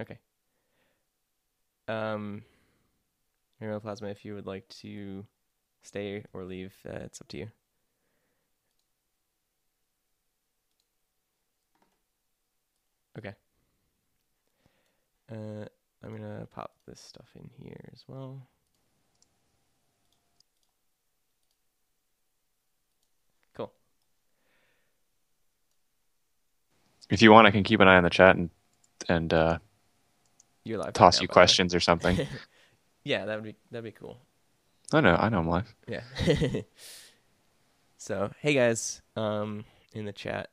Okay. Rainbow Plasma, if you would like to stay or leave, it's up to you. Okay. I'm gonna pop this stuff in here as well. Cool. If you want, I can keep an eye on the chat and You're live right toss now, you by the way. questions or something. Yeah, that'd be cool. I know I'm live. Yeah. So, hey guys, in the chat.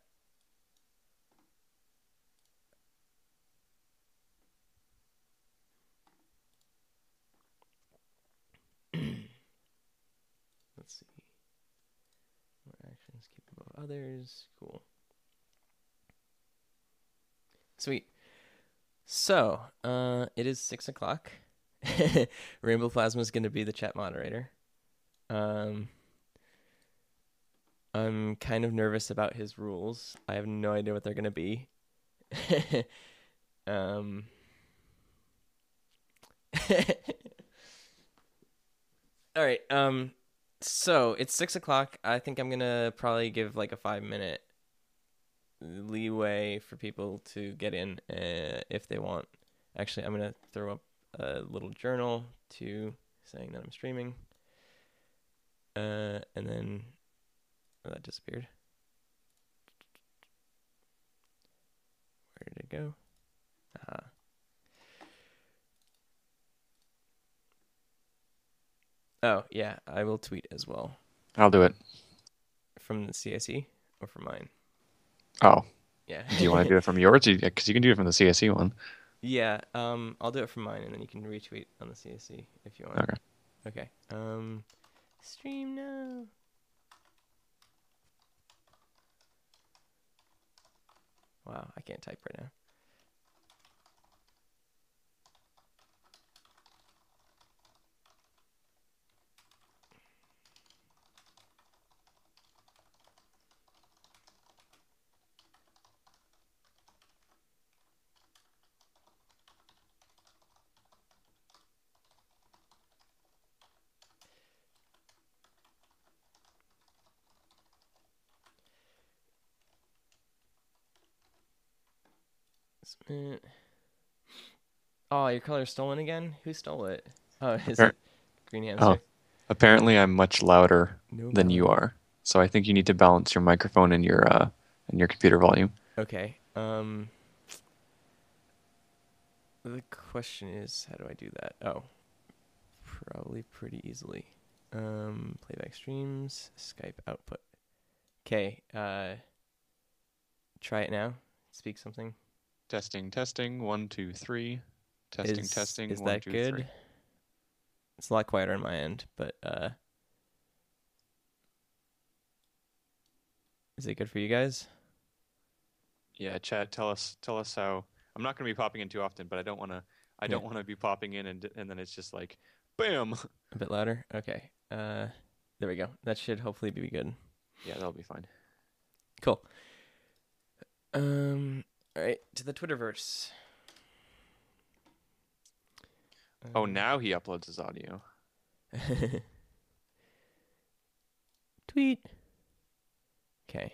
Let's see. More actions, keep above others. Cool. Sweet. So, it is 6 o'clock. Rainbow Plasma is going to be the chat moderator. Um, I'm kind of nervous about his rules. I have no idea what they're going to be. um, all right. So it's 6 o'clock. I think I'm gonna probably give like a 5 minute leeway for people to get in if they want. Actually, I'm gonna throw up a little journal to saying that I'm streaming. And then that disappeared. Where did it go? Oh yeah, I will tweet as well I'll do it. from the CSE or from mine. Oh, Yeah. do you want to do it from yours? Because you can do it from the CSE one. Yeah. I'll do it from mine, and then you can retweet on the CSE if you want. Okay. Okay. Stream now. Wow, I can't type right now. Oh, your color's stolen again? Who stole it? Oh, is Appar- it Green oh, Hamster? apparently I'm much louder No than you balance. are, so I think you need to balance your microphone and your computer volume. Okay. The question is, how do I do that? Oh, probably pretty easily. Playback streams, Skype output. Okay. Try it now. Speak something. Testing, testing. 1, 2, 3. Testing, Is testing. One, that two, good? three. It's a lot quieter on my end, but is it good for you guys? Yeah, chat. Tell us how. I'm not going to be popping in too often, but I don't want to. I Yeah, don't want to be popping in and then it's just like, bam. a bit louder. Okay. There we go. That should hopefully be good. Yeah, that'll be fine. Cool. All right, to the Twitterverse. Oh, now he uploads his audio. Tweet. Okay.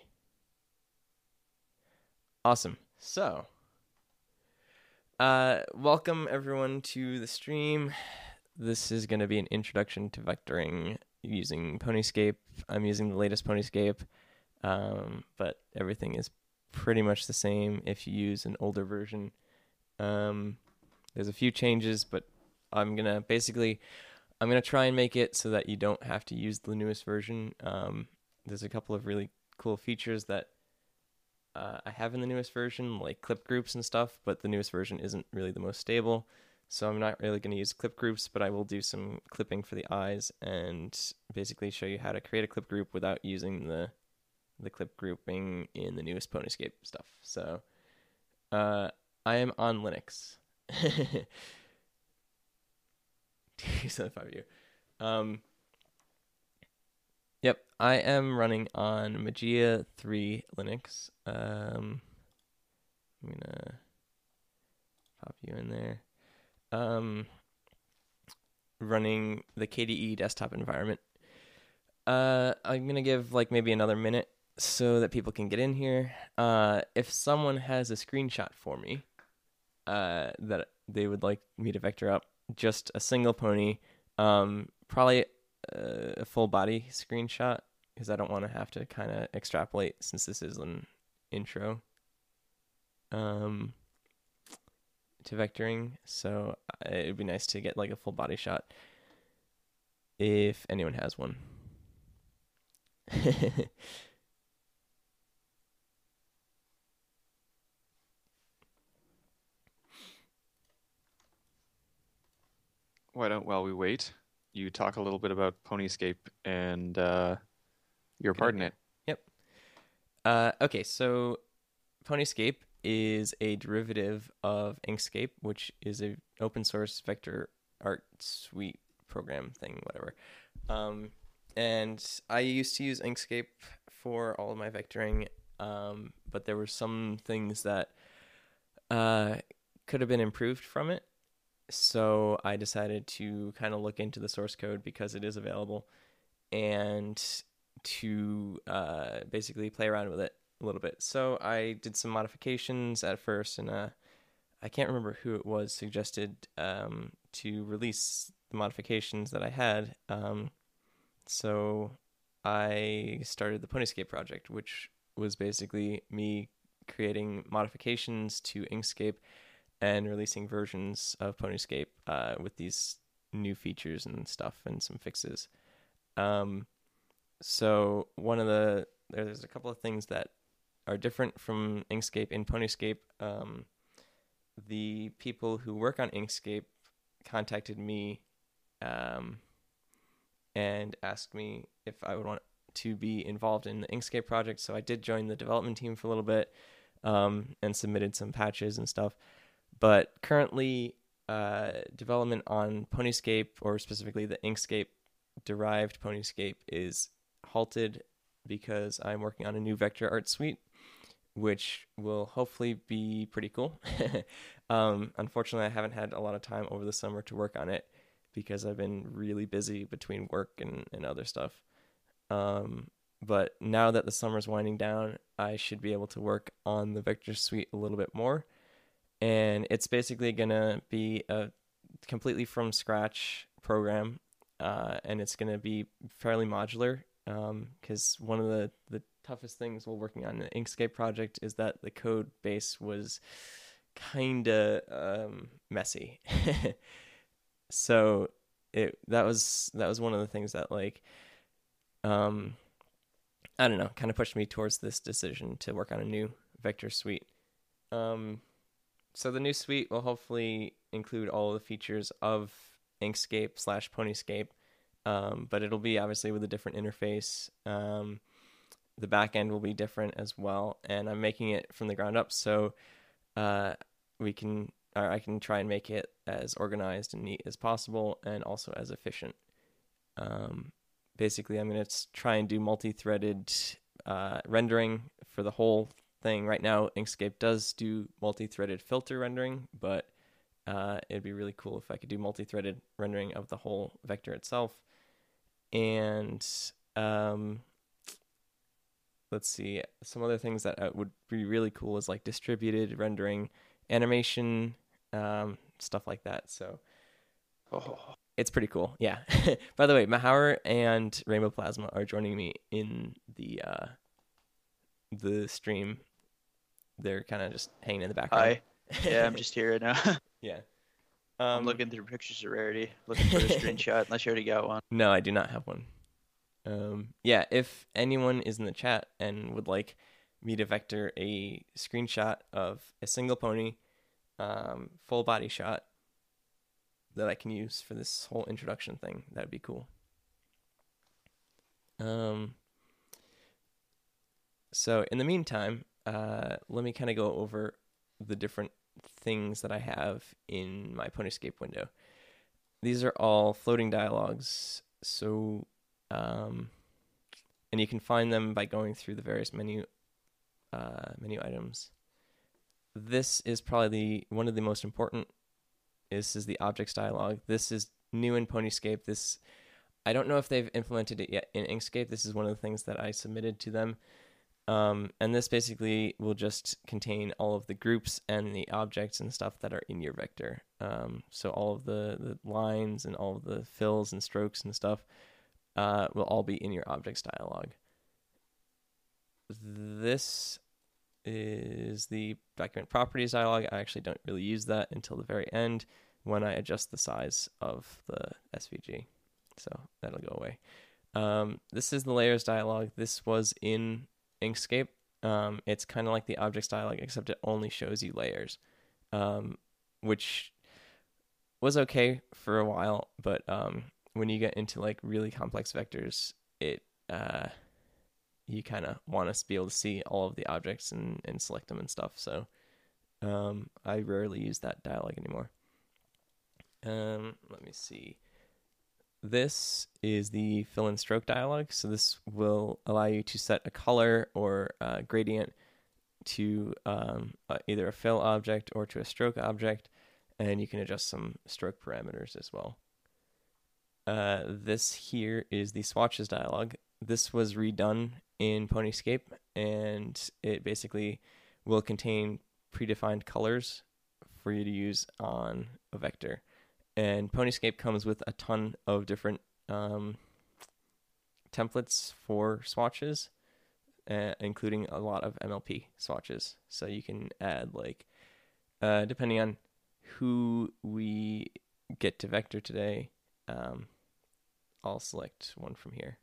Awesome. So, welcome everyone to the stream. This is going to be an introduction to vectoring using Ponyscape. I'm using the latest Ponyscape, but everything is pretty much the same if you use an older version. There's a few changes, but I'm gonna try and make it so that you don't have to use the newest version. There's a couple of really cool features that I have in the newest version, like clip groups and stuff, but the newest version isn't really the most stable. So I'm not really going to use clip groups, but I will do some clipping for the eyes and basically show you how to create a clip group without using the clip grouping in the newest Ponyscape stuff. So I am on Linux. So five of you. Yep, I am running on Mageia 3 Linux. I'm gonna pop you in there. Running the KDE desktop environment. I'm gonna give like maybe another minute so that people can get in here. If someone has a screenshot for me, that they would like me to vector up, just a single pony, probably a full body screenshot, because I don't want to have to kind of extrapolate since this is an intro to vectoring. So it'd be nice to get like a full body shot if anyone has one. Why don't, while we wait, you talk a little bit about Ponyscape and your Good part in idea. it? Yep. Okay, so Ponyscape is a derivative of Inkscape, which is a open source vector art suite program thing, whatever. And I used to use Inkscape for all of my vectoring, but there were some things that could have been improved from it. So I decided to kind of look into the source code because it is available, and to basically play around with it a little bit. So I did some modifications at first, and I can't remember who it was suggested to release the modifications that I had. So I started the Ponyscape project, which was basically me creating modifications to Inkscape and releasing versions of Ponyscape with these new features and stuff and some fixes. So there's a couple of things that are different from Inkscape in Ponyscape. The people who work on Inkscape contacted me and asked me if I would want to be involved in the Inkscape project. So I did join the development team for a little bit and submitted some patches and stuff. But currently, development on Ponyscape, or specifically the Inkscape derived Ponyscape, is halted because I'm working on a new vector art suite, which will hopefully be pretty cool. Unfortunately, I haven't had a lot of time over the summer to work on it because I've been really busy between work and other stuff. But now that the summer's winding down, I should be able to work on the vector suite a little bit more. And it's basically going to be a completely from scratch program, and it's going to be fairly modular, because one of the toughest things while working on the Inkscape project is that the code base was kind of messy. So that was one of the things that, like, I don't know, kind of pushed me towards this decision to work on a new vector suite. So the new suite will hopefully include all the features of Inkscape / Ponyscape, but it'll be obviously with a different interface. The back end will be different as well, and I'm making it from the ground up, so I can try and make it as organized and neat as possible, and also as efficient. Basically, I'm going to try and do multi-threaded rendering for the whole thing. Right now, Inkscape does do multi-threaded filter rendering, but it'd be really cool if I could do multi-threaded rendering of the whole vector itself. And let's see, some other things that would be really cool is like distributed rendering, animation, stuff like that. So it's pretty cool. Yeah. By the way, Mahauer and Rainbow Plasma are joining me in the stream. They're kind of just hanging in the background. Hi. Yeah, I'm just here right now. Yeah. I'm looking through pictures of Rarity, looking for a screenshot, unless you already got one. No, I do not have one. Yeah, if anyone is in the chat and would like me to vector a screenshot of a single pony, full body shot that I can use for this whole introduction thing, that'd be cool. So in the meantime, let me kind of go over the different things that I have in my Ponyscape window. These are all floating dialogues, so and you can find them by going through the various menu items. this is probably one of the most important. This is the objects dialog. This is new in Ponyscape. This, I don't know if they've implemented it yet in Inkscape. This is one of the things that I submitted to them. And this basically will just contain all of the groups and the objects and stuff that are in your vector. So all of the lines and all of the fills and strokes and stuff will all be in your objects dialog. This is the document properties dialog. I actually don't really use that until the very end when I adjust the size of the SVG. So that'll go away. This is the layers dialog. This was in Inkscape. It's kind of like the objects dialog, except it only shows you layers, which was okay for a while, but when you get into like really complex vectors, it you kind of want to be able to see all of the objects and select them and stuff. So I rarely use that dialog anymore. Let me see. This is the fill and stroke dialog. So this will allow you to set a color or a gradient to either a fill object or to a stroke object, and you can adjust some stroke parameters as well. This here is the swatches dialog. This was redone in Ponyscape, and it basically will contain predefined colors for you to use on a vector. And Ponyscape comes with a ton of different templates for swatches, including a lot of MLP swatches. So you can add, like, depending on who we get to vector today, I'll select one from here.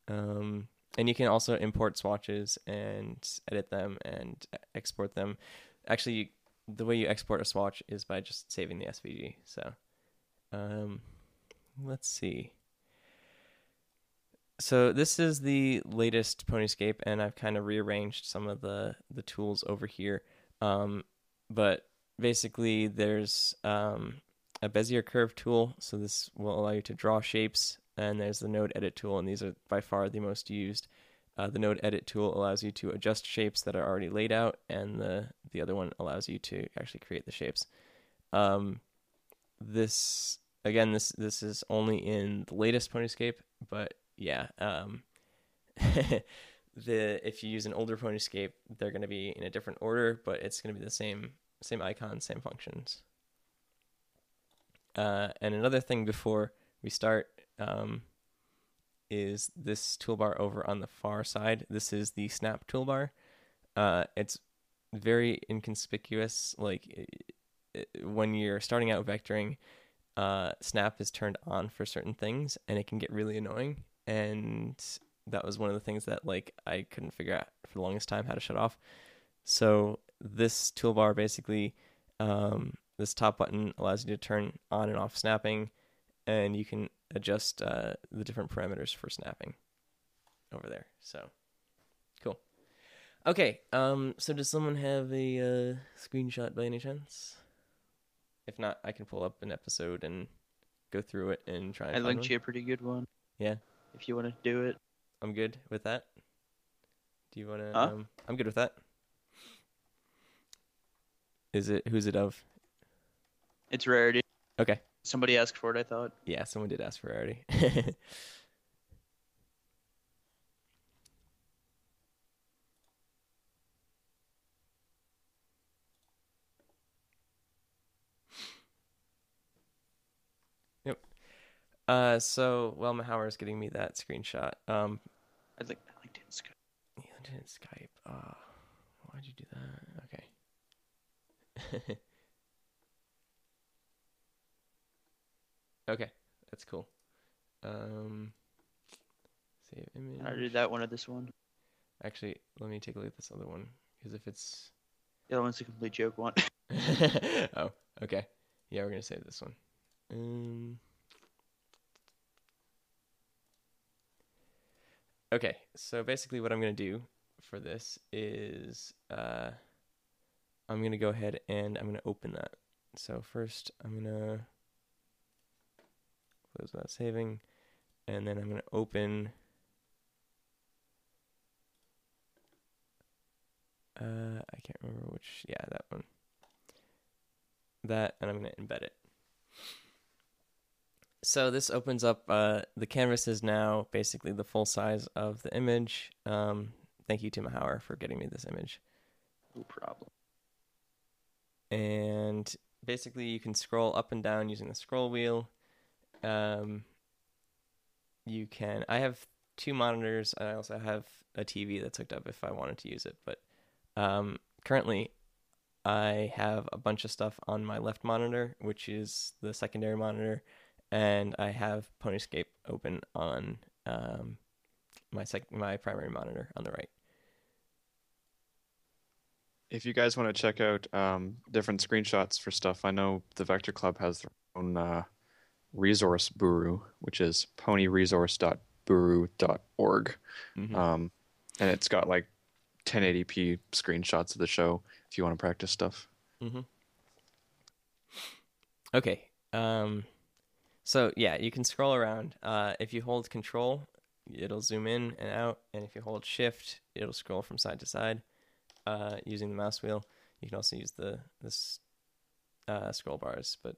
And you can also import swatches and edit them and export them. Actually, the way you export a swatch is by just saving the SVG. So let's see. So this is the latest Ponyscape, and I've kind of rearranged some of the tools over here. But basically, there's a Bezier curve tool. So this will allow you to draw shapes. And there's the node edit tool, and these are by far the most used. The node edit tool allows you to adjust shapes that are already laid out, and the other one allows you to actually create the shapes. This is only in the latest Ponyscape, but yeah, if you use an older Ponyscape, they're going to be in a different order, but it's going to be the same icons, same functions. And another thing before we start is this toolbar over on the far side. This is the snap toolbar. It's very inconspicuous. Like when you're starting out vectoring, snap is turned on for certain things, and it can get really annoying. And that was one of the things that like I couldn't figure out for the longest time how to shut off. So this toolbar basically, this top button allows you to turn on and off snapping, and you can adjust the different parameters for snapping over there. So cool. Okay, so does someone have a screenshot by any chance? If not, I can pull up an episode and go through it and try and I find linked one. you a pretty good one. Yeah, If you want to do it. I'm good with that. Do you want to? Huh? I'm good with that. Who's it of? It's rarity. Okay. Somebody asked for it, I thought. Yeah, someone did ask for Rarity. Yep. So while Mahauer is getting me that screenshot, I linked it in Skype. yeah, I didn't Skype. Why'd you do that? Okay. Okay, that's cool. Save image. I did that one or this one. Actually, let me take a look at this other one, because if it's The other one's a complete joke one. oh, okay. Yeah, we're gonna save this one. Okay, so basically what I'm gonna do for this is I'm gonna go ahead and I'm gonna open that. So first I'm gonna close without saving, and then I'm gonna open I can't remember which. Yeah, that one. That, and I'm going to embed it. So this opens up, the canvas is now basically the full size of the image. Thank you to Mahauer for getting me this image. No problem. And basically you can scroll up and down using the scroll wheel. I have 2 monitors, and I also have a TV that's hooked up if I wanted to use it. But currently I have a bunch of stuff on my left monitor, which is the secondary monitor, and I have Ponyscape open on my primary monitor on the right. If you guys want to check out different screenshots for stuff, I know the Vector Club has their own resource guru, which is ponyresource.buru.org. Mm-hmm. And it's got like 1080p screenshots of the show if you want to practice stuff. Mm-hmm. Okay. So yeah, you can scroll around. If you hold Control, it'll zoom in and out, and if you hold Shift, it'll scroll from side to side using the mouse wheel. You can also use the scroll bars, but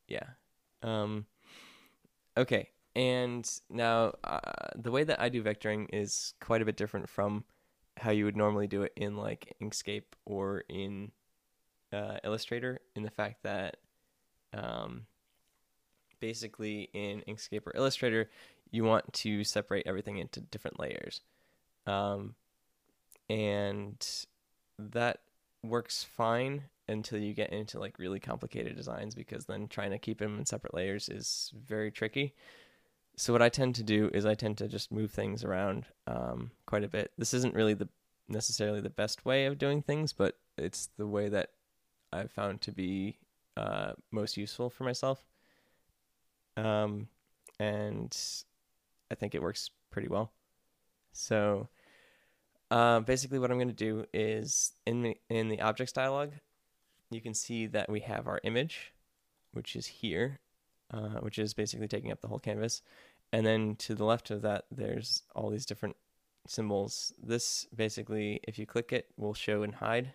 yeah. Okay, and now the way that I do vectoring is quite a bit different from how you would normally do it in like Inkscape or in Illustrator, in the fact that basically in Inkscape or Illustrator, you want to separate everything into different layers. And that works fine until you get into like really complicated designs, because then trying to keep them in separate layers is very tricky. So what I tend to do is I tend to just move things around quite a bit. This isn't really necessarily the best way of doing things, but it's the way that I've found to be most useful for myself. And I think it works pretty well. So basically what I'm going to do is in the objects dialog, you can see that we have our image, which is here, which is basically taking up the whole canvas. And then to the left of that, there's all these different symbols. This basically, if you click it, will show and hide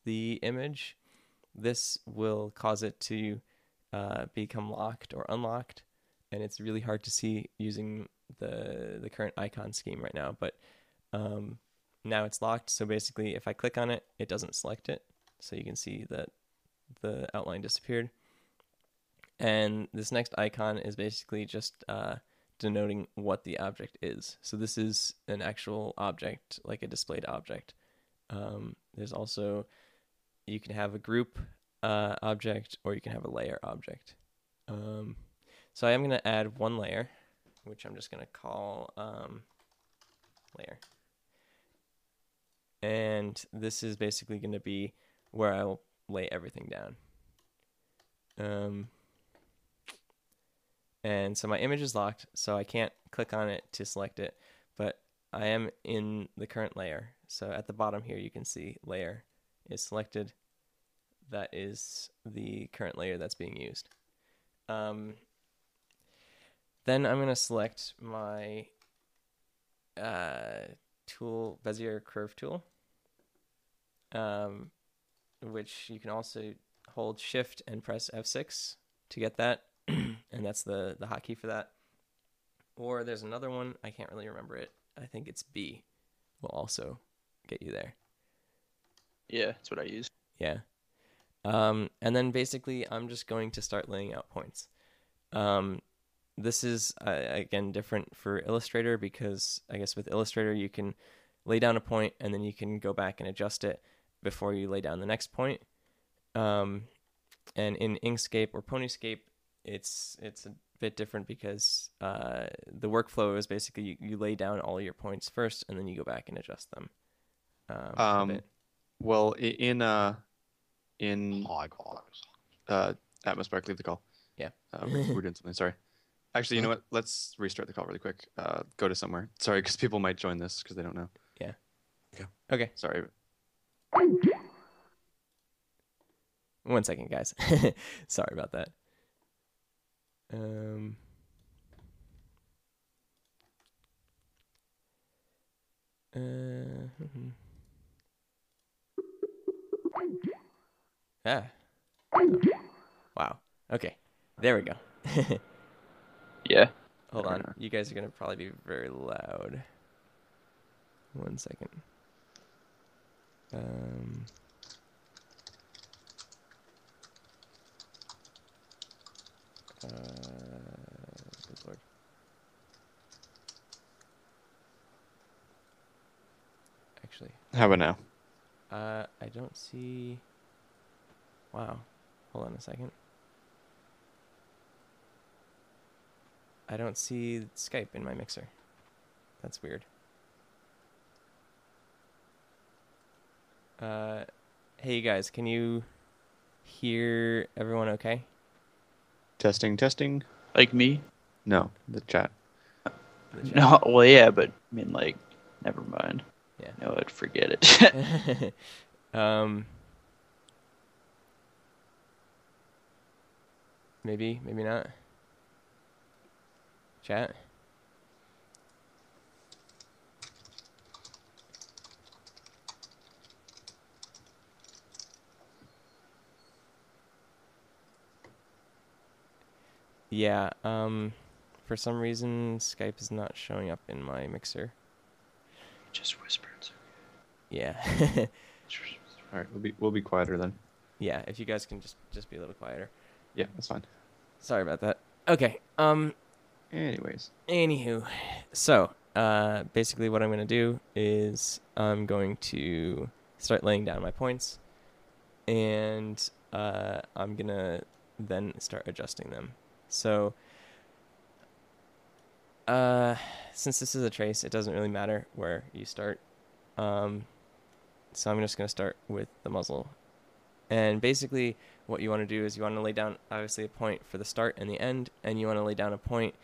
the image. This will cause it to become locked or unlocked, and it's really hard to see using the current icon scheme right now, but now it's locked. So basically if I click on it, it doesn't select it, so you can see that the outline disappeared. And this next icon is basically just denoting what the object is. So this is an actual object, like a displayed object. There's also, you can have a group object, or you can have a layer object. So I am going to add one layer, which I'm just going to call layer. And this is basically going to be where I will lay everything down. And so my image is locked, so I can't click on it to select it, but I am in the current layer. So at the bottom here, you can see layer is selected. That is the current layer that's being used. Then I'm going to select my tool, Bezier curve tool, which you can also hold Shift and press F6 to get that, and that's the hotkey for that. Or there's another one, I can't really remember it. I think it's B will also get you there. Yeah, that's what I use. Yeah. And then basically I'm just going to start laying out points. This is, again, different for Illustrator, because I guess with Illustrator you can lay down a point and then you can go back and adjust it before you lay down the next point. And in Inkscape or Ponyscape, it's a bit different, because the workflow is basically you lay down all your points first and then you go back and adjust them a bit. Well, in Atmospheric, leave the call. Yeah. We're doing something. Sorry. Actually, you know what? Let's restart the call really quick. Go to somewhere. Sorry, because people might join this because they don't know. Yeah. Yeah. Okay. Sorry. 1 second, guys. Sorry about that. Ah. Wow. Okay. There we go. Yeah. Hold There on. we are. You guys are gonna probably be very loud. 1 second. Um. Good lord. Actually, How about now? I don't see. Wow. Hold on a second. I don't see Skype in my mixer. That's weird. Hey you guys, can you hear everyone okay? Testing, testing. Like me? No, the chat. The chat? No. Well, yeah, but I mean, like, never mind. Yeah. No, I'd forget it. Maybe not. Chat? Yeah, for some reason Skype is not showing up in my mixer. Just whisper. Yeah. All right, we'll be quieter then. Yeah, if you guys can just be a little quieter. Yeah, that's fine. Sorry about that. Okay. Anyways, Anywho, so basically what I'm going to do is I'm going to start laying down my points, and I'm going to then start adjusting them. So since this is a trace, it doesn't really matter where you start. So I'm just going to start with the muzzle. And basically what you want to do is you want to lay down, obviously, a point for the start and the end, and you want to lay down a point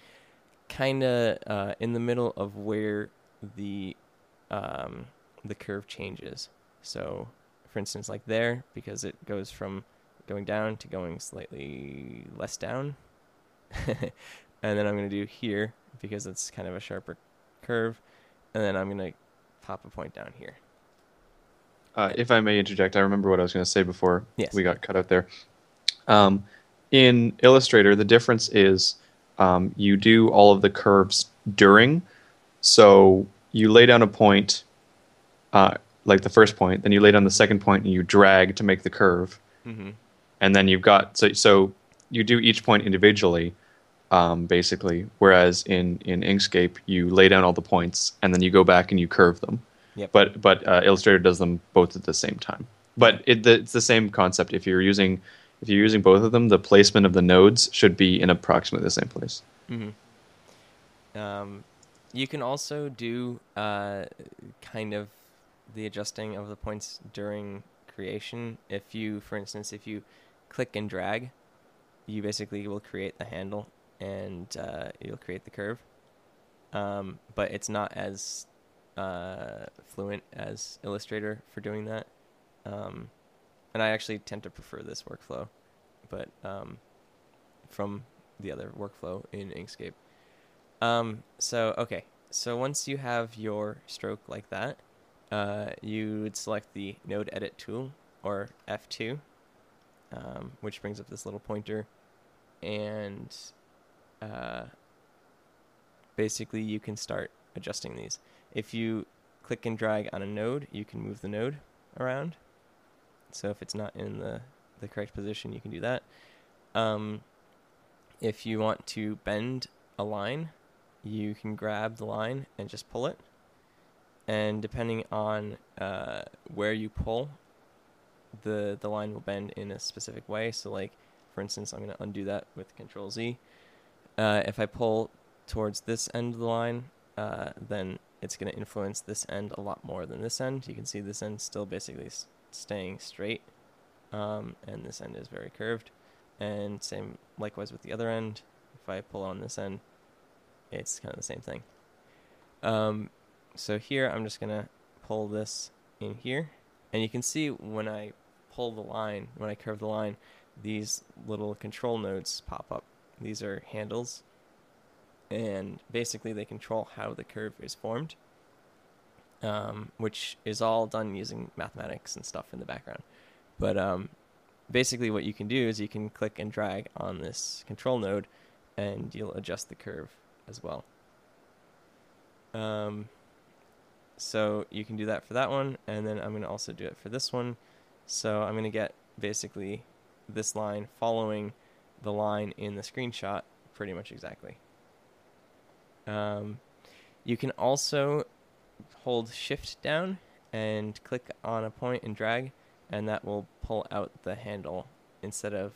kind of in the middle of where the curve changes. So, for instance, like there, because it goes from going down to going slightly less down. And then I'm going to do here, because it's kind of a sharper curve. And then I'm going to pop a point down here. if I may interject, I remember what I was going to say before Yes. we got cut out there. In Illustrator, the difference is you do all of the curves during. So you lay down a point, like the first point, then you lay down the second point and you drag to make the curve. Mm-hmm. And then you've got, so you do each point individually, basically. Whereas in Inkscape, you lay down all the points and then you go back and you curve them. Yep. But Illustrator does them both at the same time. But it's the same concept. If you're using both of them, the placement of the nodes should be in approximately the same place. Mm-hmm. You can also do kind of the adjusting of the points during creation. If you, for instance, if you click and drag, you basically will create the handle and you'll create the curve. But it's not as fluent as Illustrator for doing that. And I actually tend to prefer this workflow, but from the other workflow in Inkscape. So once you have your stroke like that, you would select the Node Edit tool, or F2, which brings up this little pointer, and basically you can start adjusting these. If you click and drag on a node, you can move the node around. So if it's not in the correct position, you can do that. If you want to bend a line, you can grab the line and just pull it. And depending on where you pull, the line will bend in a specific way. So like, for instance, I'm going to undo that with Control Z. If I pull towards this end of the line, then it's going to influence this end a lot more than this end. You can see this end still basically staying straight, and this end is very curved. And same likewise with the other end. If I pull on this end, it's kind of the same thing. So here I'm just going to pull this in here. And you can see when I pull the line, when I curve the line, these little control nodes pop up. These are handles. And basically they control how the curve is formed, which is all done using mathematics and stuff in the background. But basically what you can do is you can click and drag on this control node, and you'll adjust the curve as well. So you can do that for that one, and then I'm going to also do it for this one. So I'm going to get basically this line following the line in the screenshot pretty much exactly. You can also hold shift down and click on a point and drag, and that will pull out the handle instead of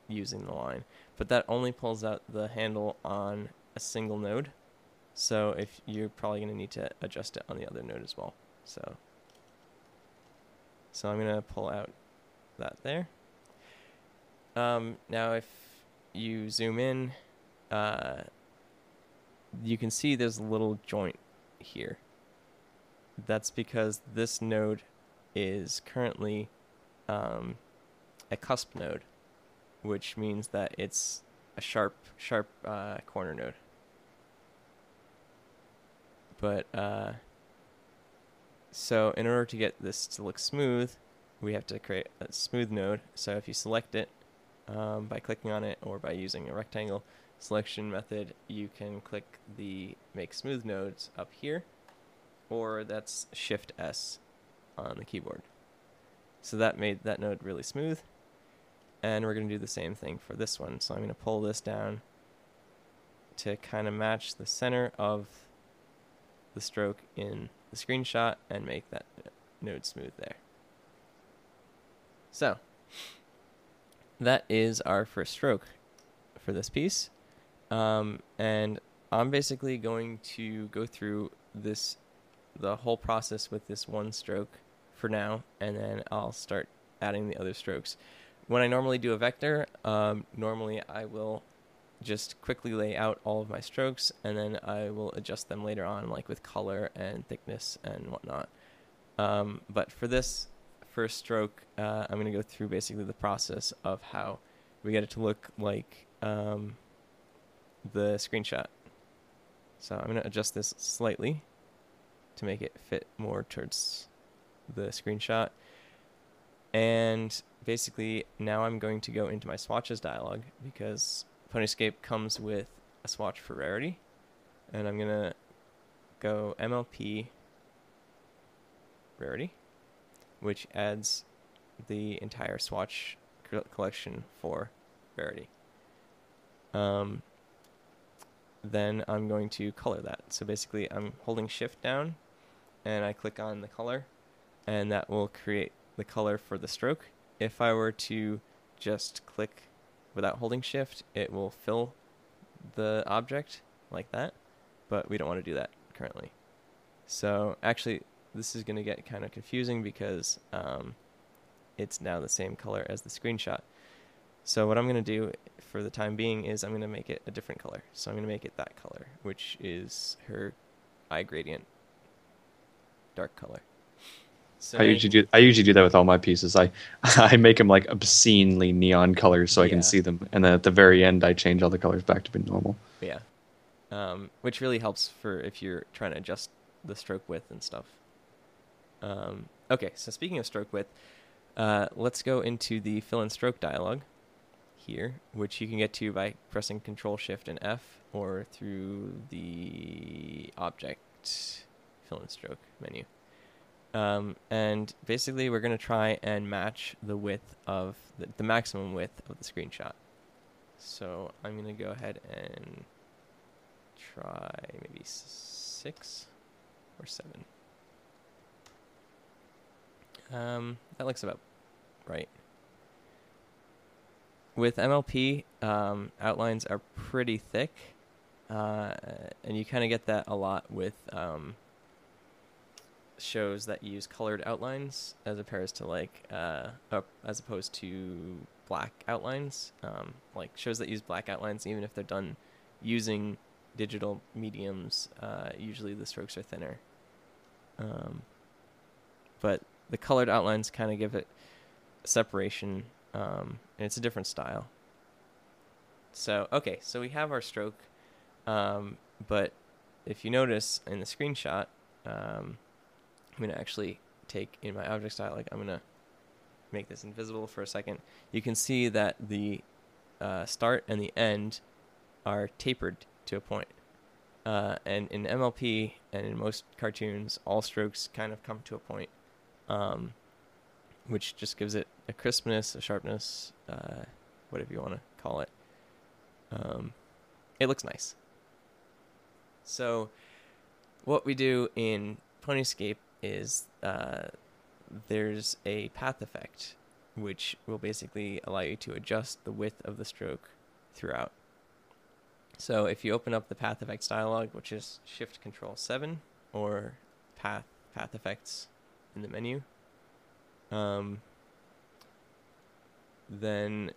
using the line. But that only pulls out the handle on a single node. So if you're probably going to need to adjust it on the other node as well. So I'm going to pull out that there. Now if you zoom in, you can see there's a little joint here. That's because this node is currently a cusp node, which means that it's a sharp corner node. But so in order to get this to look smooth, we have to create a smooth node. So if you select it by clicking on it or by using a rectangle selection method, you can click the make smooth nodes up here, or that's Shift S on the keyboard. So that made that node really smooth. And we're going to do the same thing for this one. So I'm going to pull this down to kind of match the center of the stroke in the screenshot and make that node smooth there. So that is our first stroke for this piece. And I'm basically going to go through the whole process with this one stroke for now, and then I'll start adding the other strokes. When I normally do a vector, normally I will just quickly lay out all of my strokes, and then I will adjust them later on, like with color and thickness and whatnot. But for this first stroke, I'm going to go through basically the process of how we get it to look like the screenshot. So I'm going to adjust this slightly to make it fit more towards the screenshot. And basically now I'm going to go into my swatches dialog, because Ponyscape comes with a swatch for rarity. And I'm going to go MLP rarity, which adds the entire swatch collection for rarity. Then I'm going to color that. So basically I'm holding shift down and I click on the color, and that will create the color for the stroke. If I were to just click without holding shift, it will fill the object like that, but we don't want to do that currently. So actually this is going to get kind of confusing because it's now the same color as the screenshot. So what I'm going to do for the time being is I'm going to make it a different color. So I'm going to make it that color, which is her eye gradient dark color. So I usually do that with all my pieces. I make them like obscenely neon colors so I can see them, and then at the very end I change all the colors back to be normal. Yeah, which really helps for if you're trying to adjust the stroke width and stuff. Okay, so speaking of stroke width, let's go into the fill and stroke dialog here, which you can get to by pressing Control Shift and F, or through the object fill and stroke menu. And basically we're going to try and match the width of the maximum width of the screenshot. So I'm going to go ahead and try maybe 6 or 7. That looks about right. With MLP, outlines are pretty thick, and you kind of get that a lot with shows that use colored outlines as opposed to black outlines. Like shows that use black outlines, even if they're done using digital mediums, usually the strokes are thinner. But the colored outlines kind of give it separation, and it's a different style. So, okay, so we have our stroke, but if you notice in the screenshot, I'm going to actually take in my object style, like I'm going to make this invisible for a second, you can see that the start and the end are tapered to a point. And in MLP and in most cartoons, all strokes kind of come to a point, which just gives it a crispness, a sharpness, whatever you want to call it. It looks nice. So what we do in Ponyscape is there's a path effect, which will basically allow you to adjust the width of the stroke throughout. So if you open up the path effects dialog, which is Shift Control 7, or path effects in the menu, then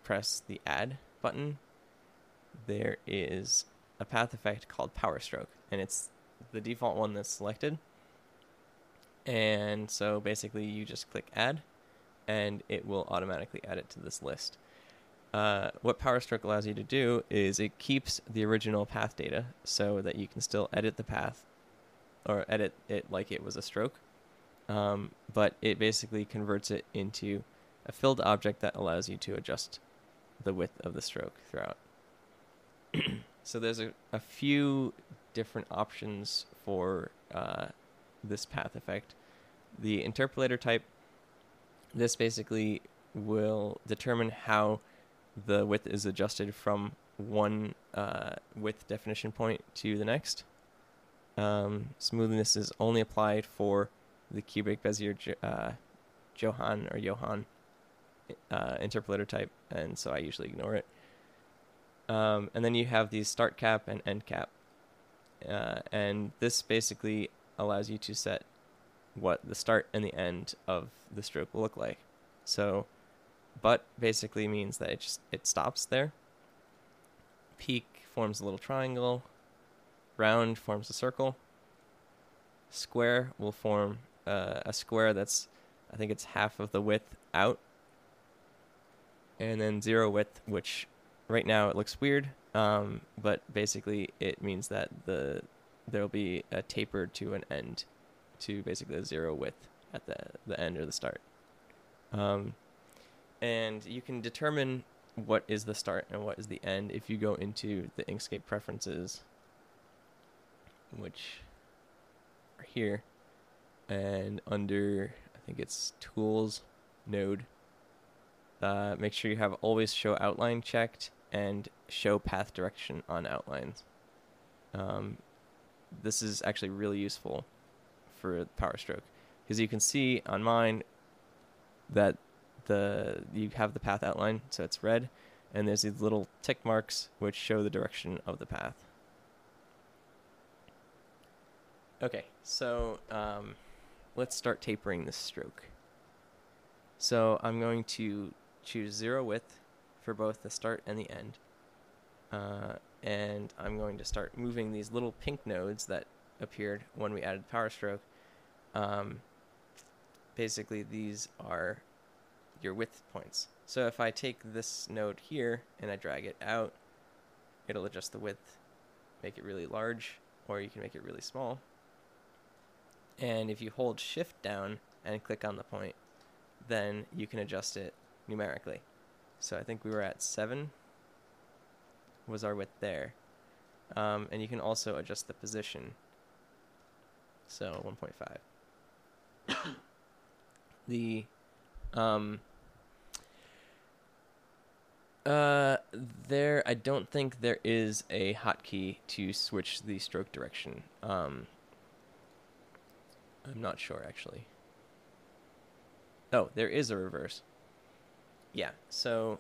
press the Add button. There is a path effect called Power Stroke, and it's the default one that's selected. And so basically you just click Add, and it will automatically add it to this list. What Power Stroke allows you to do is it keeps the original path data so that you can still edit the path, or edit it like it was a stroke, but it basically converts it into a filled object that allows you to adjust the width of the stroke throughout. So there's a few different options for this path effect. The interpolator type, this basically will determine how the width is adjusted from one width definition point to the next. Smoothness is only applied for the cubic Bezier Johann interpolator type, and so I usually ignore it. And then you have these start cap and end cap, and this basically allows you to set what the start and the end of the stroke will look like. So butt basically means that it stops there. Peak forms a little triangle. Round forms a circle. Square will form a square that's, I think it's half of the width out. And then zero width, which right now it looks weird, but basically it means that there'll be a taper to an end, to basically a zero width at the end or the start. And you can determine what is the start and what is the end if you go into the Inkscape preferences, which are here, and under, I think it's Tools, Node. Make sure you have Always Show Outline checked and Show Path Direction on outlines. This is actually really useful for Power Stroke, because you can see on mine that you have the path outline, so it's red, and there's these little tick marks which show the direction of the path. Okay, so let's start tapering this stroke. So I'm going to choose zero width for both the start and the end, and I'm going to start moving these little pink nodes that appeared when we added Power Stroke. Basically these are your width points. So if I take this node here and I drag it out, it'll adjust the width, make it really large, or you can make it really small. And if you hold Shift down and click on the point, then you can adjust it numerically. So I think we were at 7 was our width there. And you can also adjust the position. So 1.5. There, I don't think there is a hotkey to switch the stroke direction. I'm not sure, actually. Oh, there is a reverse. Yeah, so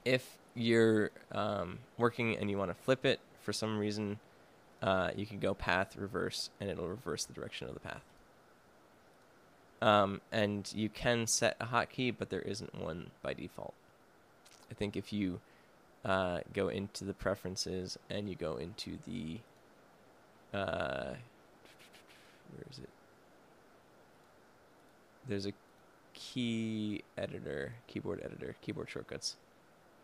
if you're working and you want to flip it for some reason, you can go path, reverse, and it'll reverse the direction of the path. And you can set a hotkey, but there isn't one by default. I think if you go into the preferences and you go into the where is it? There's a keyboard editor, keyboard shortcuts.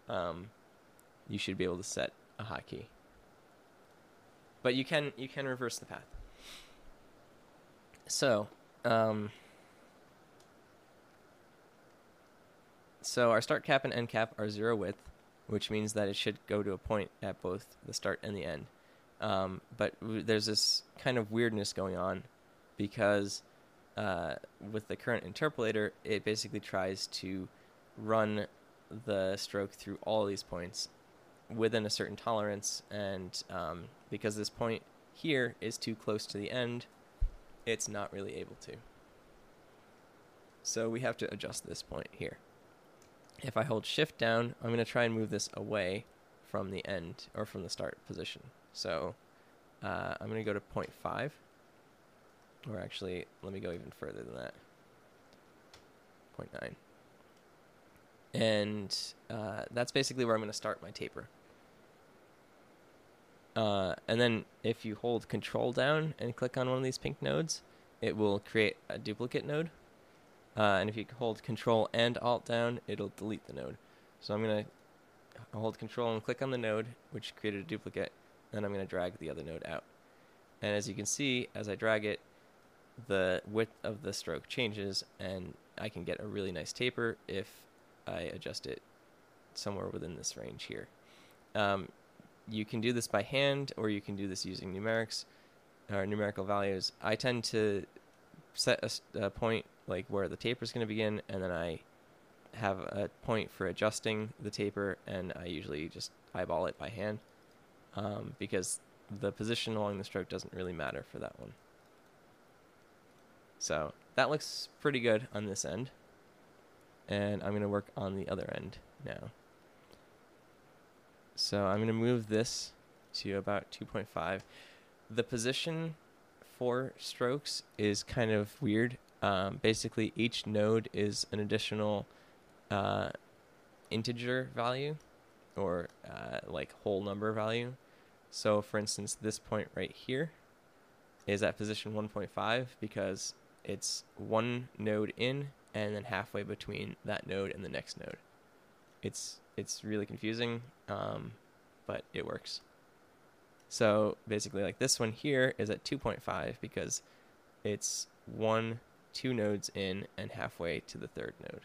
You should be able to set a hotkey, but you can reverse the path. So So our start cap and end cap are 0 width, which means that it should go to a point at both the start and the end. But there's this kind of weirdness going on because with the current interpolator, it basically tries to run the stroke through all these points within a certain tolerance, and because this point here is too close to the end, it's not really able to. So we have to adjust this point here. If I hold shift down, I'm going to try and move this away from the end or from the start position. So I'm going to go to 0.5, or actually, let me go even further than that, 0.9. And that's basically where I'm going to start my taper. And then if you hold Control down and click on one of these pink nodes, it will create a duplicate node. And if you hold Control and Alt down, it'll delete the node. So I'm going to hold Control and click on the node, which created a duplicate, and I'm going to drag the other node out. And as you can see, as I drag it, the width of the stroke changes, and I can get a really nice taper if I adjust it somewhere within this range here. You can do this by hand, or you can do this using numerics or numerical values. I tend to set a point like where the taper is going to begin, and then I have a point for adjusting the taper, and I usually just eyeball it by hand because the position along the stroke doesn't really matter for that one. So that looks pretty good on this end, and I'm going to work on the other end now. So I'm going to move this to about 2.5. The position for strokes is kind of weird. Basically, each node is an additional integer value, or like whole number value. So for instance, this point right here is at position 1.5 because it's one node in and then halfway between that node and the next node. It's really confusing, but it works. So basically, like this one here is at 2.5 because it's two nodes in and halfway to the third node.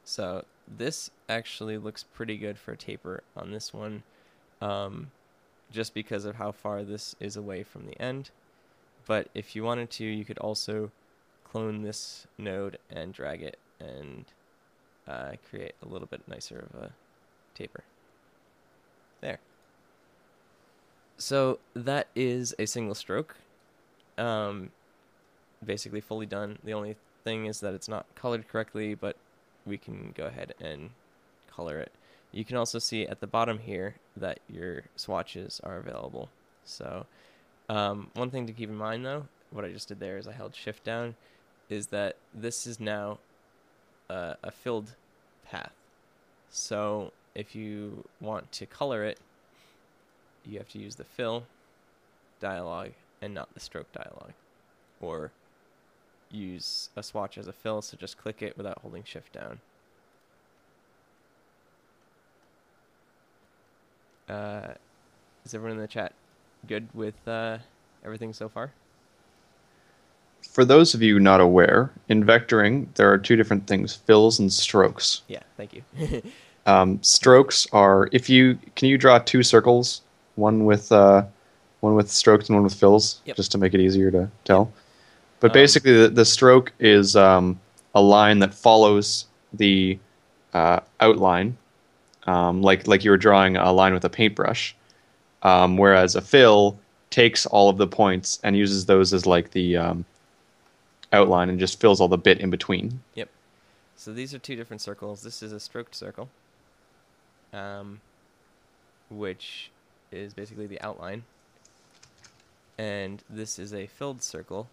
So this actually looks pretty good for a taper on this one, just because of how far this is away from the end. But if you wanted to, you could also clone this node and drag it and create a little bit nicer of a taper. There. So that is a single stroke. Basically fully done. The only thing is that it's not colored correctly, but we can go ahead and color it. You can also see at the bottom here that your swatches are available. So one thing to keep in mind though, what I just did there is I held shift down, is that this is now a filled path. So if you want to color it, you have to use the fill dialog and not the stroke dialog, or use a swatch as a fill, so just click it without holding shift down. Is everyone in the chat good with everything so far? For those of you not aware, in vectoring, there are two different things, fills and strokes. Yeah, thank you. Strokes are, can you draw two circles, one with strokes and one with fills, Yep. just to make it easier to tell? Yep. But basically, the stroke is a line that follows the outline, like you were drawing a line with a paintbrush, whereas a fill takes all of the points and uses those as like the outline and just fills all the bit in between. Yep. So these are two different circles. This is a stroked circle, which is basically the outline. And this is a filled circle,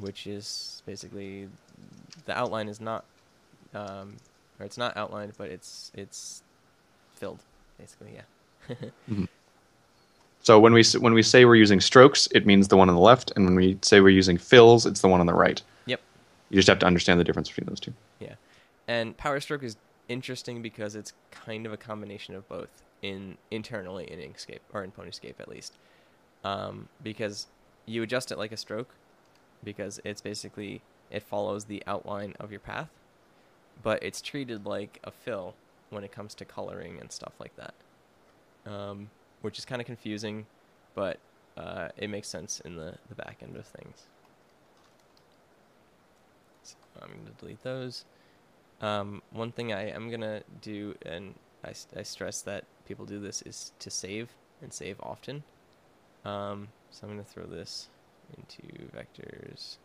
which is basically the outline is not, or it's not outlined, but it's filled, basically, yeah. Mm-hmm. So when we say we're using strokes, it means the one on the left, and when we say we're using fills, it's the one on the right. Yep. You just have to understand the difference between those two. Yeah. And power stroke is interesting because it's kind of a combination of both internally in Inkscape, or in Ponyscape at least. Because you adjust it like a stroke, because it's basically, it follows the outline of your path. but it's treated like a fill when it comes to coloring and stuff like that, which is kind of confusing, but it makes sense in the back end of things. So I'm going to delete those. One thing I am going to do, and I stress that people do this, is to save and save often. So I'm going to throw this into vectors.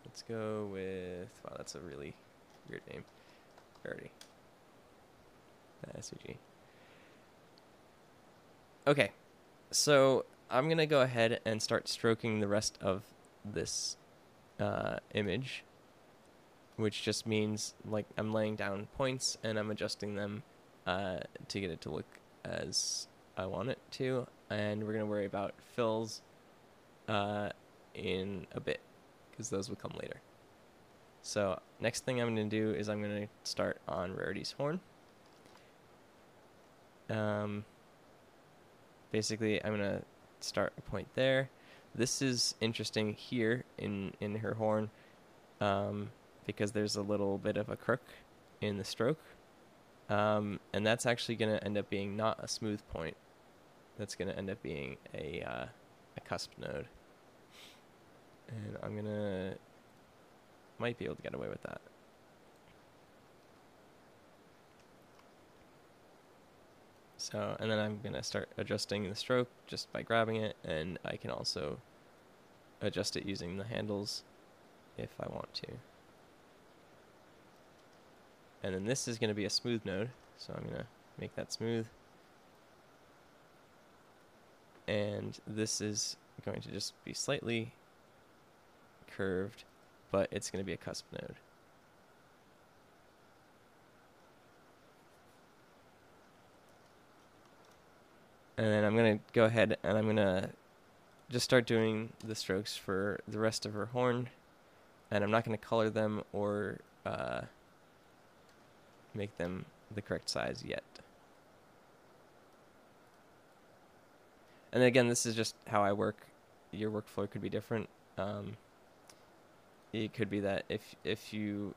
Let's go with, wow, that's a really weird name. Verity. SVG. Okay, so I'm going to go ahead and start stroking the rest of this image, which just means like I'm laying down points and I'm adjusting them to get it to look as I want it to, and we're going to worry about fills in a bit, because those will come later. So next thing I'm going to do is I'm going to start on Rarity's horn. Basically, I'm going to start a point there. This is interesting here in her horn, because there's a little bit of a crook in the stroke. And that's actually going to end up being not a smooth point. That's going to end up being a cusp node. And I'm going to... might be able to get away with that. So, and then I'm going to start adjusting the stroke just by grabbing it, and I can also adjust it using the handles if I want to. And then this is going to be a smooth node, so I'm going to make that smooth. And this is going to just be slightly curved, but it's going to be a cusp node. And then I'm going to go ahead and I'm going to just start doing the strokes for the rest of her horn. And I'm not going to color them or make them the correct size yet. And again, this is just how I work. Your workflow could be different. It could be that if you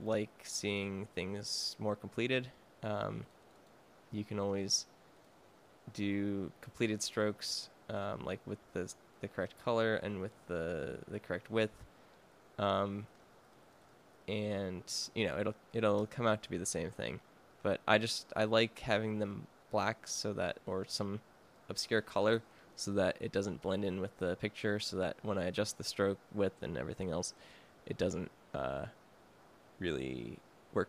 like seeing things more completed, you can always do completed strokes, like with the correct color and with the correct width, and you know it'll come out to be the same thing. But I like having them black, so that, or some obscure color, so that it doesn't blend in with the picture, so that when I adjust the stroke width and everything else, it doesn't really work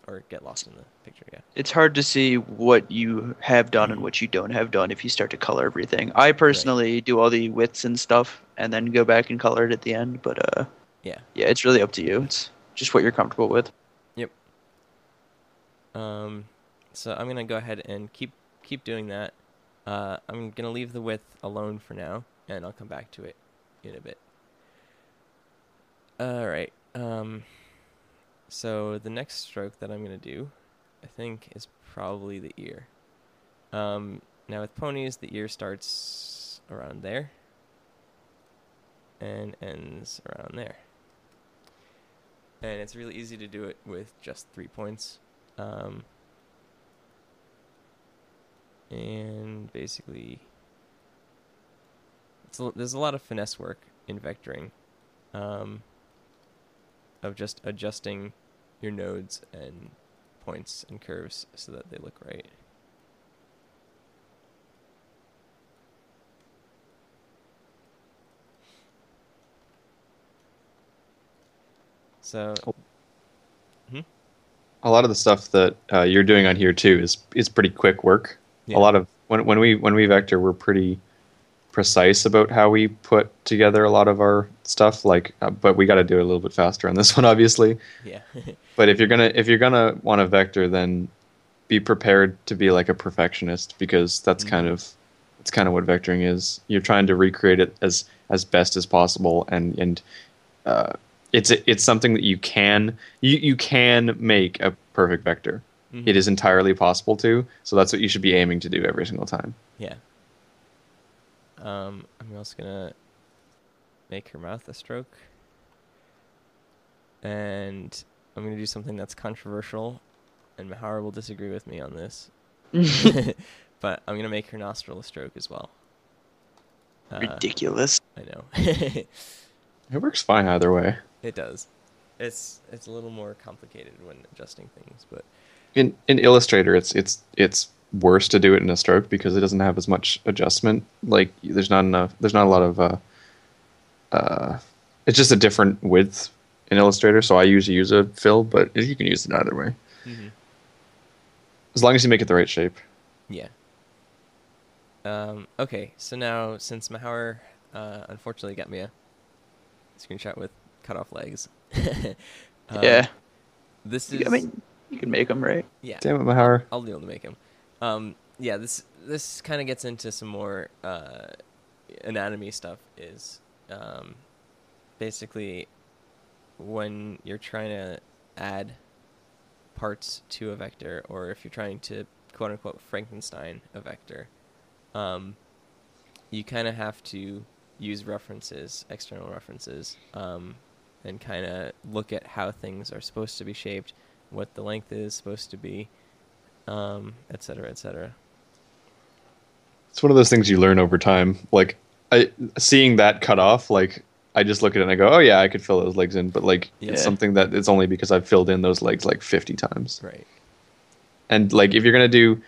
or get lost in the picture. Yeah. It's hard to see what you have done and what you don't have done if you start to color everything. I personally do all the widths and stuff and then go back and color it at the end, but yeah, it's really up to you. It's just what you're comfortable with. Yep. So I'm gonna go ahead and keep doing that. I'm gonna leave the width alone for now, and I'll come back to it in a bit. All right. So the next stroke that I'm going to do, I think, is probably the ear. Now with ponies, the ear starts around there and ends around there. And it's really easy to do it with just 3 points. And basically, there's a lot of finesse work in vectoring, of just adjusting your nodes and points and curves so that they look right. So, a lot of the stuff that you're doing on here too is pretty quick work. Yeah. A lot of when we vector, we're pretty precise about how we put together a lot of our stuff. Like, but we got to do it a little bit faster on this one, obviously. Yeah. But if you're gonna want to vector, then be prepared to be like a perfectionist, because that's kind of what vectoring is. You're trying to recreate it as best as possible, and it's something that you can make a perfect vector. Mm-hmm. It is entirely possible to. So that's what you should be aiming to do every single time. Yeah. I'm also gonna make her mouth a stroke, and I'm gonna do something that's controversial, and Mahara will disagree with me on this. But I'm gonna make her nostril a stroke as well. Ridiculous. I know. It works fine either way. It does. It's a little more complicated when adjusting things, but In Illustrator, it's worse to do it in a stroke because it doesn't have as much adjustment. Like there's not a lot of it's just a different width in Illustrator. So I usually use a fill, but you can use it either way. Mm-hmm. As long as you make it the right shape. Yeah. Okay, so now since Mahar unfortunately got me a screenshot with cut off legs. Yeah. This is. I mean, you can make them, right? Yeah. Damn it, Mahar. I'll be able to make them. Yeah. This kind of gets into some more anatomy stuff. Is basically when you're trying to add parts to a vector, or if you're trying to quote unquote Frankenstein a vector, you kind of have to use references, external references, and kind of look at how things are supposed to be shaped, what the length is supposed to be, et cetera, et cetera. It's one of those things you learn over time. Like seeing that cut off, like I just look at it and I go, "Oh yeah, I could fill those legs in," but like it's something that it's only because I've filled in those legs like 50 times. Right. And like if you're gonna do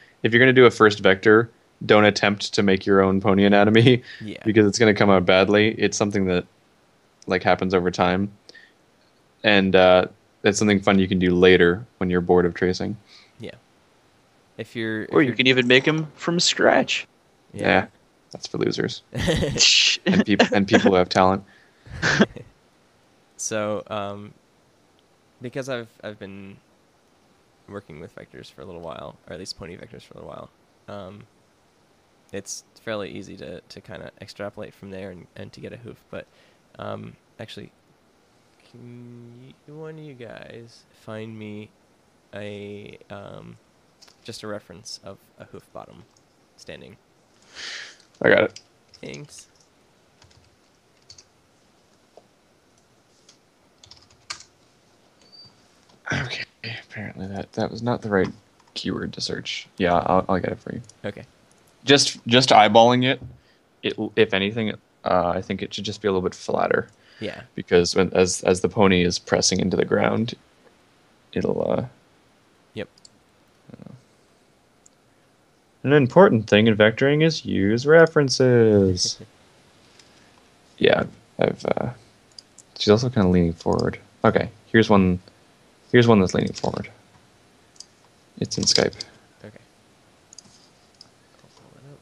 a first vector, don't attempt to make your own pony anatomy. Yeah. Because it's gonna come out badly. It's something that like happens over time, and it's something fun you can do later when you're bored of tracing. Yeah. Or you can even make them from scratch. Yeah, that's for losers and people who have talent. So, because I've been working with vectors for a little while, or at least pony vectors for a little while, it's fairly easy to kind of extrapolate from there and to get a hoof. But actually, can one of you guys find me a just a reference of a hoof bottom standing? I got it. Thanks. Okay, apparently that was not the right keyword to search. Yeah, I'll get it for you. Okay. Just eyeballing it, if anything, I think it should just be a little bit flatter. Yeah. Because as the pony is pressing into the ground, it'll. Yep. An important thing in vectoring is use references. Yeah, she's also kind of leaning forward. Okay, here's one that's leaning forward. It's in Skype. Okay. I'll pull that up.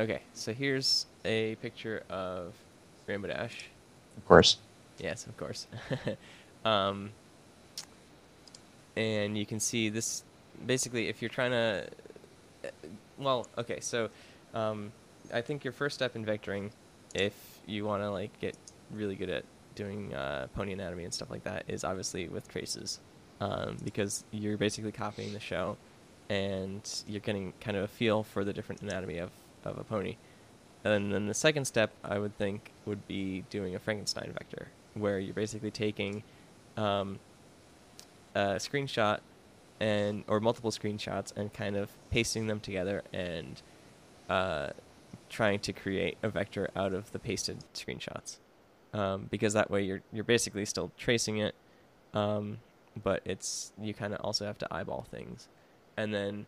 Okay, so here's a picture of Rainbow Dash. Of course. Yes, of course. And you can see this, basically, if you're trying to, well, okay, so I think your first step in vectoring, if you want to like get really good at doing pony anatomy and stuff like that, is obviously with traces, because you're basically copying the show, and you're getting kind of a feel for the different anatomy of a pony. And then the second step, I would think, would be doing a Frankenstein vector, where you're basically taking a screenshot or multiple screenshots and kind of pasting them together and trying to create a vector out of the pasted screenshots, because that way you're basically still tracing it, but you kind of also have to eyeball things. And then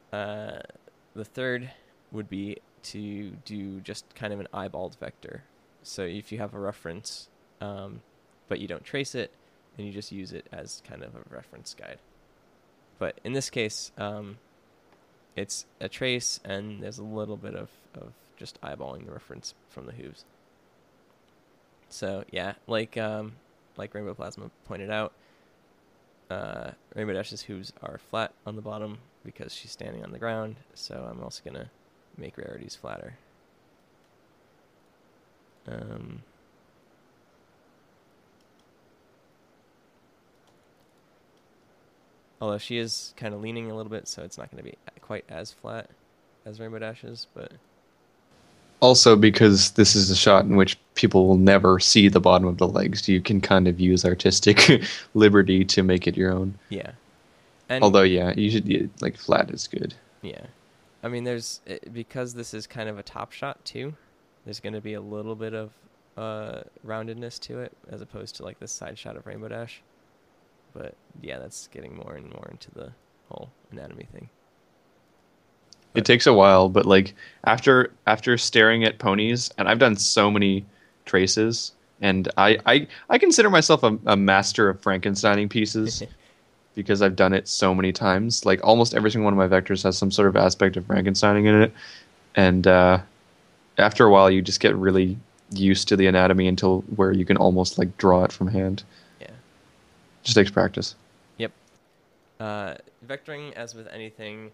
the third would be to do just kind of an eyeballed vector. So if you have a reference, but you don't trace it, and you just use it as kind of a reference guide. But in this case, it's a trace, and there's a little bit of just eyeballing the reference from the hooves. So yeah, like Rainbow Plasma pointed out, Rainbow Dash's hooves are flat on the bottom because she's standing on the ground. So I'm also gonna make Rarity's flatter. Although she is kind of leaning a little bit, so it's not going to be quite as flat. as rainbow dashes, but also because this is a shot in which people will never see the bottom of the legs, you can kind of use artistic liberty to make it your own. Yeah. And although, yeah, you should like flat is good. Yeah. I mean, because this is kind of a top shot too, there's going to be a little bit of roundedness to it as opposed to like this side shot of Rainbow Dash. But yeah, that's getting more and more into the whole anatomy thing. It takes a while, but like after staring at ponies, and I've done so many traces, and I consider myself a master of Frankensteining pieces because I've done it so many times. Like almost every single one of my vectors has some sort of aspect of Frankensteining in it, and after a while, you just get really used to the anatomy until where you can almost like draw it from hand. Yeah, just takes practice. Yep. Vectoring, as with anything,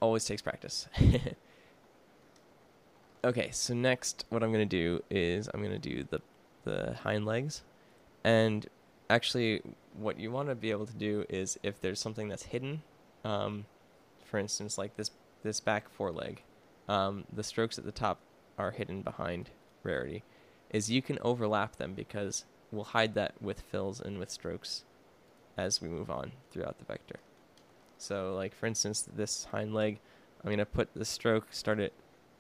always takes practice. Okay, so next what I'm going to do is I'm going to do the hind legs. And actually what you want to be able to do is if there's something that's hidden, for instance, like this back foreleg, the strokes at the top are hidden behind rarity, is you can overlap them because we'll hide that with fills and with strokes as we move on throughout the vector. So like for instance, this hind leg, I'm going to put the stroke, start it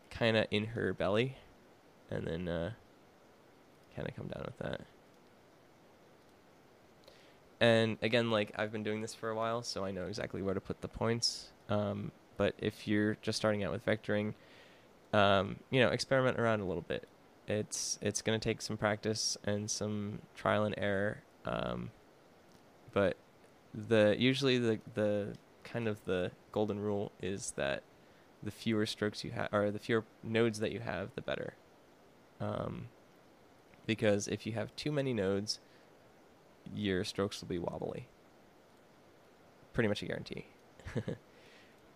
kind of in her belly, and then kind of come down with that. And again, like I've been doing this for a while, so I know exactly where to put the points. But if you're just starting out with vectoring, experiment around a little bit. It's going to take some practice and some trial and error. But usually the kind of the golden rule is that the fewer strokes you have, or the fewer nodes that you have, the better. Because if you have too many nodes, your strokes will be wobbly. Pretty much a guarantee.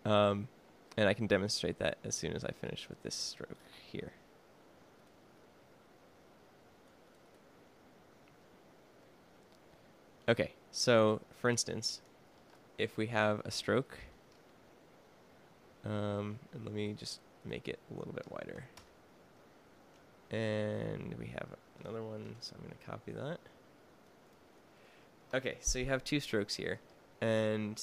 And I can demonstrate that as soon as I finish with this stroke here. Okay, so for instance, if we have a stroke, and let me just make it a little bit wider. And we have another one, so I'm going to copy that. Okay, so you have two strokes here, and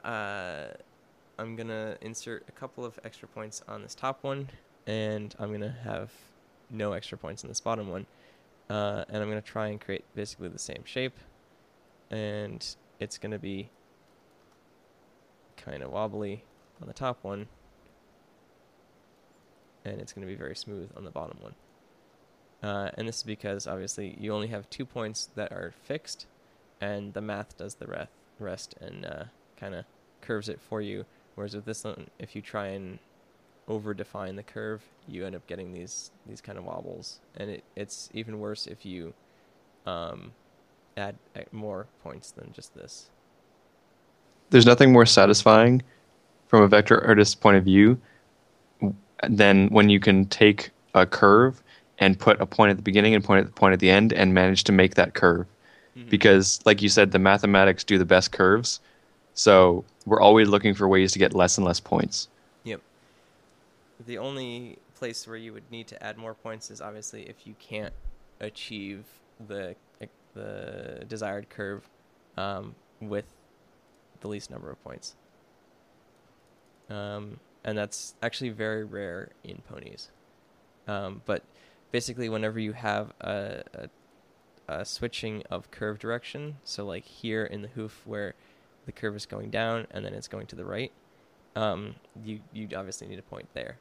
I'm going to insert a couple of extra points on this top one, and I'm going to have no extra points on this bottom one. And I'm going to try and create basically the same shape, and it's going to be kind of wobbly on the top one, and it's going to be very smooth on the bottom one. And this is because, obviously, you only have 2 points that are fixed, and the math does the rest and kind of curves it for you. Whereas with this one, if you try and over-define the curve, you end up getting these kind of wobbles. And it's even worse if you add more points than just this. There's nothing more satisfying from a vector artist's point of view than when you can take a curve and put a point at the beginning and point at the end and manage to make that curve. Mm-hmm. Because, like you said, the mathematics do the best curves. So we're always looking for ways to get less and less points. Yep. The only place where you would need to add more points is obviously if you can't achieve the desired curve with the least number of points. And that's actually very rare in ponies. But basically whenever you have a switching of curve direction, so like here in the hoof where the curve is going down and then it's going to the right, you obviously need a point there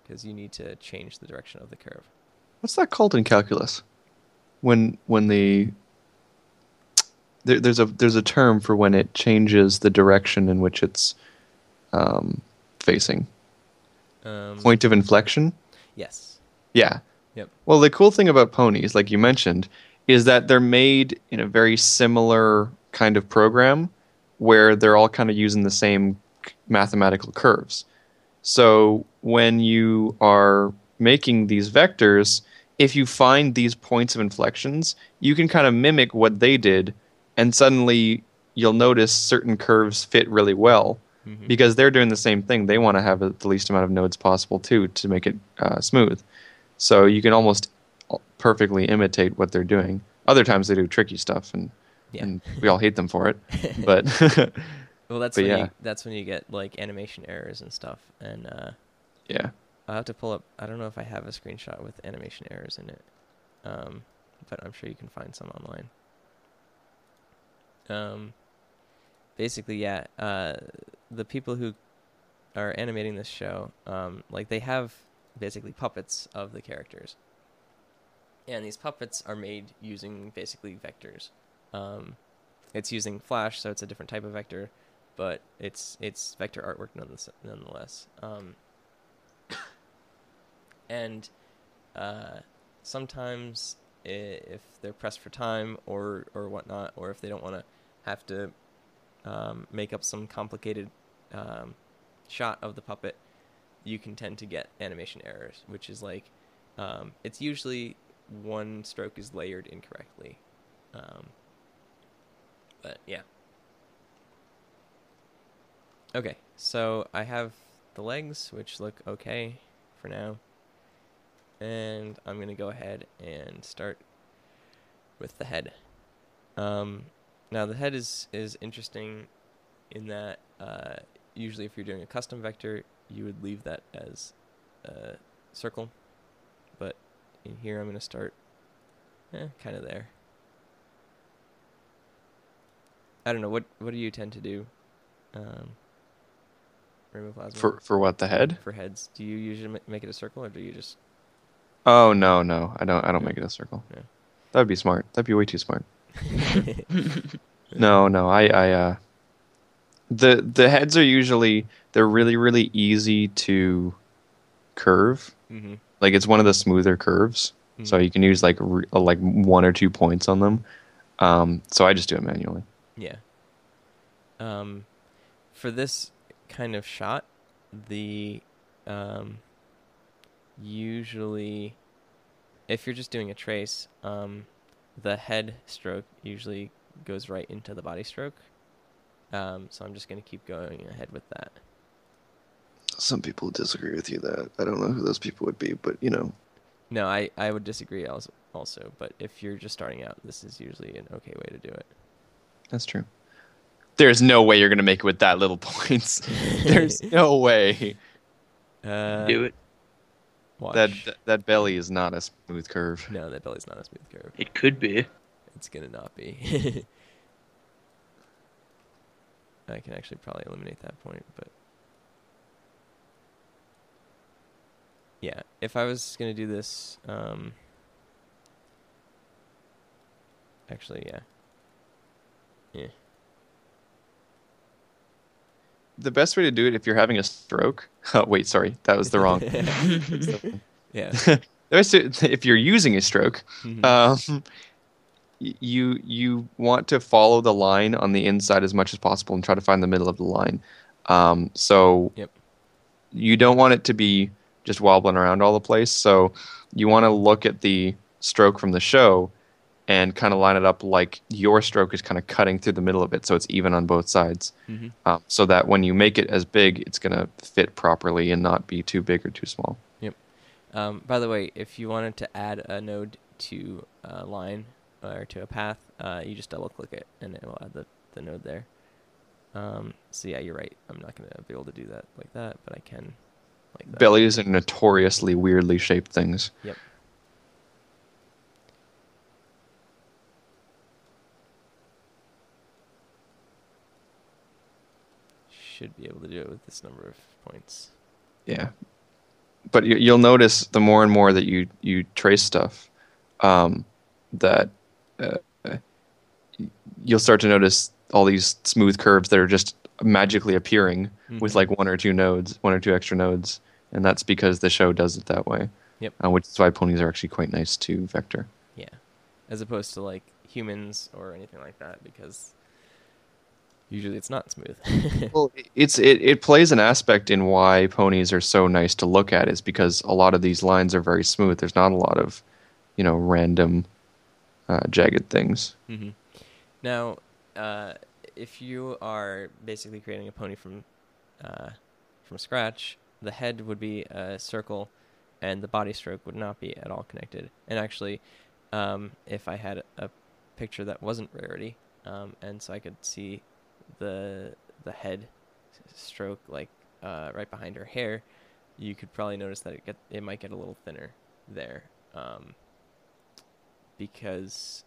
because you need to change the direction of the curve. What's that called in calculus? When there's a term for when it changes the direction in which it's facing. Point of inflection? Yes. Yeah. Yep. Well, the cool thing about ponies, like you mentioned, is that they're made in a very similar kind of program where they're all kind of using the same mathematical curves. So when you are making these vectors, if you find these points of inflections, you can kind of mimic what they did, and suddenly you'll notice certain curves fit really well. because they're doing the same thing. They want to have the least amount of nodes possible too to make it smooth. So you can almost perfectly imitate what they're doing. Other times they do tricky stuff, and we all hate them for it. But well, that's when you get like animation errors and stuff. And yeah, I'll have to pull up. I don't know if I have a screenshot with animation errors in it, but I'm sure you can find some online. Basically, yeah. The people who are animating this show, like they have basically puppets of the characters, and these puppets are made using basically vectors. It's using Flash, so it's a different type of vector, but it's vector artwork nonetheless. And sometimes if they're pressed for time or whatnot, or if they don't want to have to make up some complicated shot of the puppet, you can tend to get animation errors, which is like it's usually one stroke is layered incorrectly. But yeah. Okay, so I have the legs, which look okay for now. And I'm going to go ahead and start with the head. Now the head is interesting in that usually if you're doing a custom vector, you would leave that as a circle. But in here I'm going to start kind of there. I don't know, what do you tend to do? Rainbow Plasma? For what, the head? For heads. Do you usually make it a circle, or do you just... Oh, no. I don't make it a circle. Yeah. That would be smart. That'd be way too smart. No, I the heads are usually, they're really, really easy to curve. Mm-hmm. Like, it's one of the smoother curves. Mm-hmm. So you can use like 1 or 2 points on them. So I just do it manually. Yeah. For this kind of shot, the usually, if you're just doing a trace, the head stroke usually goes right into the body stroke. So I'm just going to keep going ahead with that. Some people disagree with you that. I don't know who those people would be, but you know. No, I would disagree also, but if you're just starting out, this is usually an okay way to do it. That's true. There's no way you're going to make it with that little points. There's no way. Do it. Watch. That belly is not a smooth curve. No, that belly's not a smooth curve. It could be. It's going to not be. I can actually probably eliminate that point, but... Yeah, if I was going to do this... Actually, yeah. Yeah. The best way to do it if you're having a stroke... Oh, wait, sorry. That was the wrong... Yeah. If you're using a stroke, mm-hmm. You want to follow the line on the inside as much as possible and try to find the middle of the line. So yep. You don't want it to be just wobbling around all the place. So you want to look at the stroke from the show and kind of line it up like your stroke is kind of cutting through the middle of it, so it's even on both sides. Mm-hmm. So that when you make it as big, it's going to fit properly and not be too big or too small. Yep. By the way, if you wanted to add a node to a line or to a path, you just double-click it, and it will add the node there. So yeah, you're right. I'm not going to be able to do that like that, but I can like that. Bellies are notoriously weirdly shaped things. Yep. Should be able to do it with this number of points. Yeah. But you'll notice the more and more that you trace stuff, that you'll start to notice all these smooth curves that are just magically appearing with like 1 or 2 nodes, 1 or 2 extra nodes, and that's because the show does it that way. Yep. Which is why ponies are actually quite nice to vector. Yeah, as opposed to like humans or anything like that, because usually it's not smooth. Well, it plays an aspect in why ponies are so nice to look at, is because a lot of these lines are very smooth. There's not a lot of, random, jagged things. Mm-hmm. Now, if you are basically creating a pony from from scratch, the head would be a circle, and the body stroke would not be at all connected. And actually, if I had a picture that wasn't Rarity, and so I could see the head stroke like right behind her hair, you could probably notice that it might get a little thinner there, because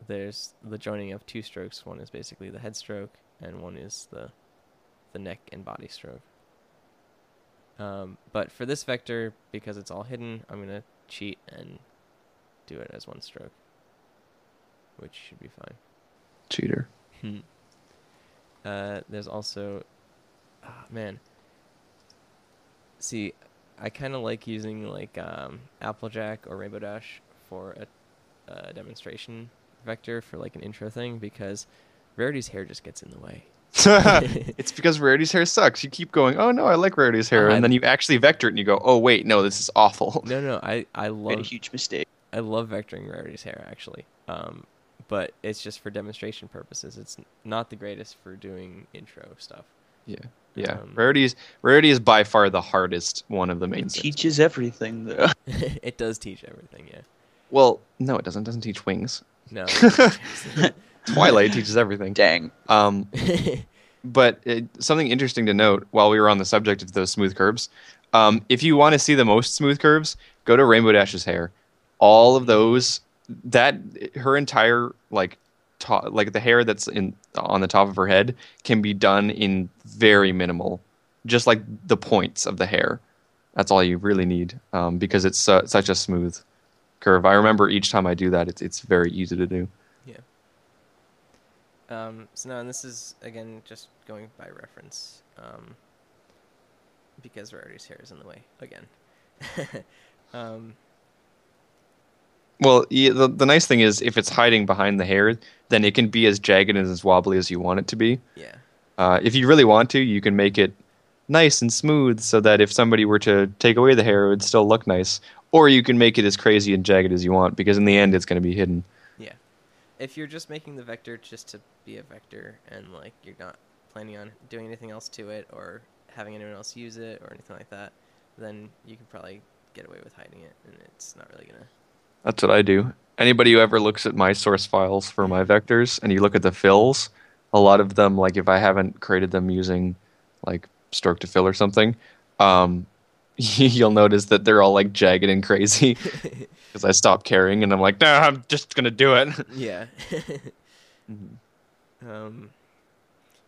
there's the joining of two strokes. One is basically the head stroke, and one is the neck and body stroke. But for this vector, because it's all hidden, I'm going to cheat and do it as one stroke, which should be fine. Cheater. There's also... man. See, I kind of like using like Applejack or Rainbow Dash for a demonstration vector for like an intro thing, because Rarity's hair just gets in the way. It's because Rarity's hair sucks. You keep going, oh no, I like Rarity's hair, and then you actually vector it and you go, oh wait, no, this is awful. No, I love... Made a huge mistake. I love vectoring Rarity's hair, actually. But it's just for demonstration purposes. It's not the greatest for doing intro stuff. Yeah. Rarity is by far the hardest one of the main things. It teaches everything, though. It does teach everything, yeah. Well, no, it doesn't. It doesn't teach wings. No. Twilight teaches everything. Dang. But something interesting to note while we were on the subject of those smooth curves, if you want to see the most smooth curves, go to Rainbow Dash's hair. All of those, her entire like the hair that's on the top of her head can be done in very minimal, just like the points of the hair. That's all you really need, because it's such a smooth curve. I remember each time I do that, it's very easy to do. Yeah. So now, and this is again just going by reference, because Rarity's hair is in the way again. Well, the nice thing is, if it's hiding behind the hair, then it can be as jagged and as wobbly as you want it to be. Yeah. If you really want to, you can make it nice and smooth so that if somebody were to take away the hair, it would still look nice. Or you can make it as crazy and jagged as you want, because in the end, it's going to be hidden. Yeah. If you're just making the vector just to be a vector, and like you're not planning on doing anything else to it or having anyone else use it or anything like that, then you can probably get away with hiding it, and it's not really going to... That's what I do. Anybody who ever looks at my source files for my vectors, and you look at the fills, a lot of them, like if I haven't created them using like stroke to fill or something, you'll notice that they're all like jagged and crazy because I stopped caring and I'm like, nah, I'm just gonna do it. Yeah.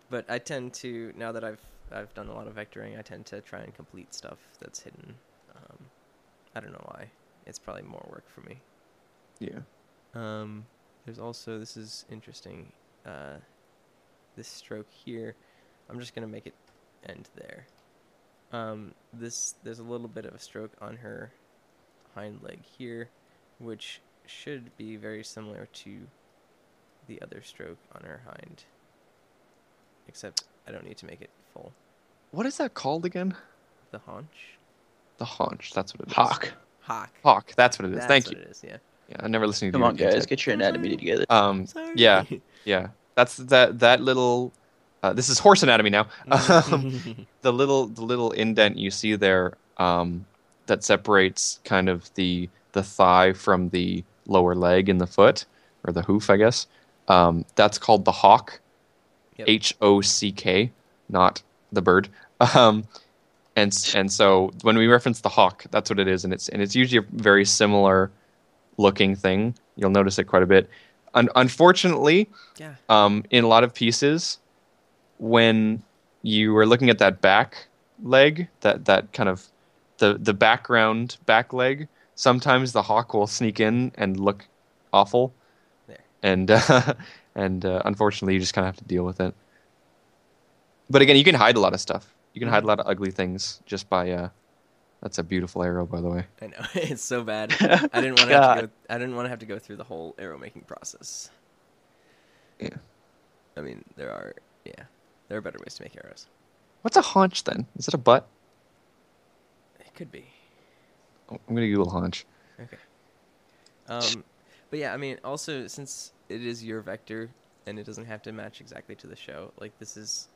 But I tend to, now that I've done a lot of vectoring, I tend to try and complete stuff that's hidden. I don't know why. It's probably more work for me. Yeah. There's also, this is interesting, this stroke here, I'm just going to make it end there. There's a little bit of a stroke on her hind leg here, which should be very similar to the other stroke on her hind, except I don't need to make it full. What is that called again? The haunch? The haunch, that's what it is. Hawk, that's what it is. Thank you. That's what it is, yeah. Yeah, I never listened to Come you. on, guys, get your anatomy together. Sorry. Yeah. That's that little. This is horse anatomy now. The little indent you see there, that separates kind of the thigh from the lower leg in the foot, or the hoof, I guess. That's called the hock. Yep. Hock, not the bird. And so when we reference the hawk, that's what it is, and it's usually a very similar looking thing. You'll notice it quite a bit. Unfortunately, yeah. In a lot of pieces, when you are looking at that back leg, that kind of the background back leg, sometimes the hawk will sneak in and look awful. There. And unfortunately, you just kind of have to deal with it. But again, you can hide a lot of stuff. You can hide a lot of ugly things just by. That's a beautiful arrow, by the way. I know, it's so bad. I didn't want to have to go through the whole arrow making process. Yeah. I mean, there are better ways to make arrows. What's a haunch then? Is it a butt? It could be. Oh, I'm gonna Google haunch. Okay. But yeah, I mean, also since it is your vector and it doesn't have to match exactly to the show, like this is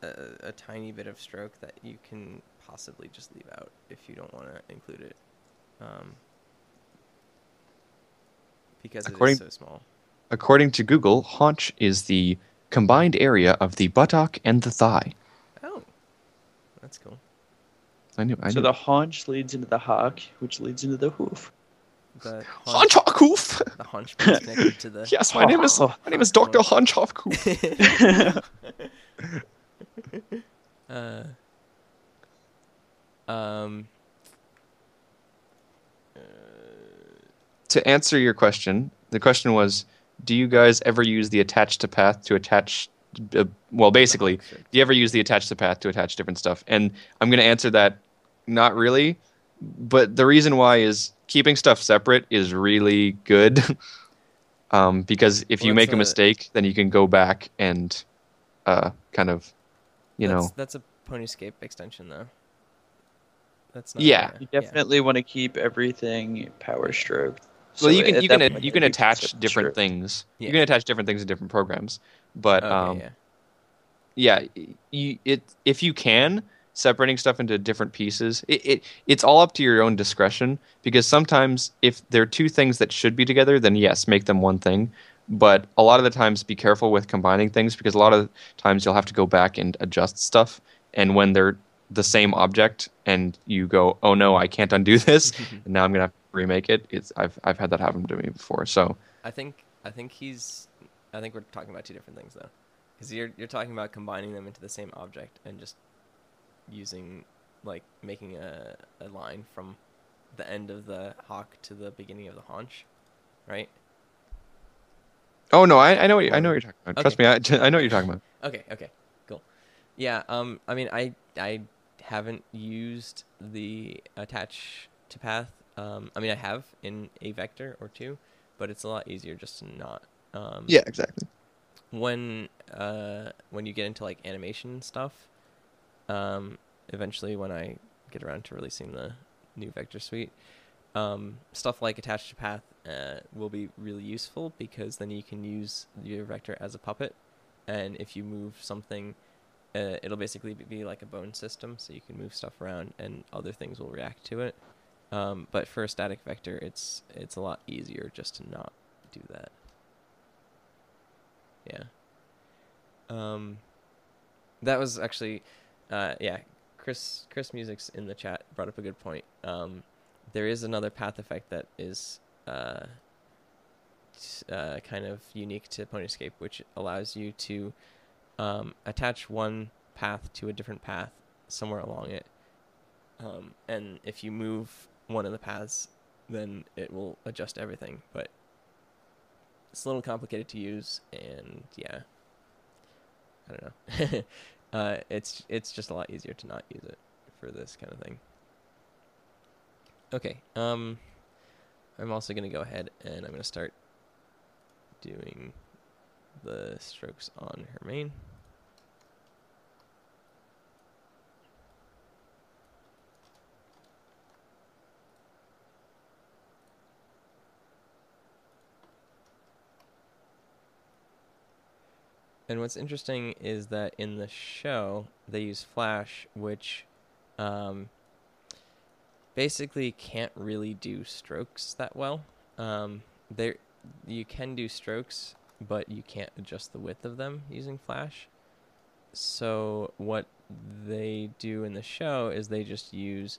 a tiny bit of stroke that you can possibly just leave out if you don't want to include it, because it is so small. According to Google, haunch is the combined area of the buttock and the thigh. Oh, that's cool. I knew. So the haunch leads into the hock, which leads into the hoof. The haunch hoof. The haunch is connected to the. Yes, my name is Dr. Haunch hoof. To answer your question, the question was, do you guys ever use the attach to path to attach? Well, basically, do you ever use the attach to path to attach different stuff? And I'm going to answer that, not really. But the reason why is keeping stuff separate is really good. Because if you make a mistake, then you can go back and kind of, That's a Ponyscape extension, though. That's not. Yeah. You definitely want to keep everything power stroked. So well, you can attach different things. Yeah. You can attach different things in different programs, but if you can, separating stuff into different pieces, it's all up to your own discretion, because sometimes if there are two things that should be together, then yes, make them one thing. But a lot of the times, be careful with combining things, because a lot of times you'll have to go back and adjust stuff, and when they're the same object and you go, oh no, I can't undo this, and now I'm gonna have to remake it. I've had that happen to me before. So I think we're talking about two different things, though, because you're talking about combining them into the same object and just using, like, making a line from the end of the hock to the beginning of the haunch, right? Oh no, I know what you're talking about. Okay. Trust me, I know what you're talking about. Okay, cool. Yeah, I mean, I haven't used the attach to path. I mean, I have in a vector or two, but it's a lot easier just to not. Yeah, exactly. When you get into, like, animation stuff, eventually when I get around to releasing the new vector suite, stuff like attach to path will be really useful, because then you can use your vector as a puppet, and if you move something, it'll basically be like a bone system, so you can move stuff around and other things will react to it. But for a static vector, it's a lot easier just to not do that. Yeah. That was actually, Chris Music's in the chat brought up a good point. There is another path effect that is kind of unique to Ponyscape, which allows you to attach one path to a different path somewhere along it. And if you move one of the paths, then it will adjust everything. But it's a little complicated to use, and yeah, I don't know. It's just a lot easier to not use it for this kind of thing. Okay. I'm also gonna go ahead and I'm gonna start doing the strokes on her main. And what's interesting is that in the show, they use Flash, which basically can't really do strokes that well. You can do strokes, but you can't adjust the width of them using Flash. So what they do in the show is they just use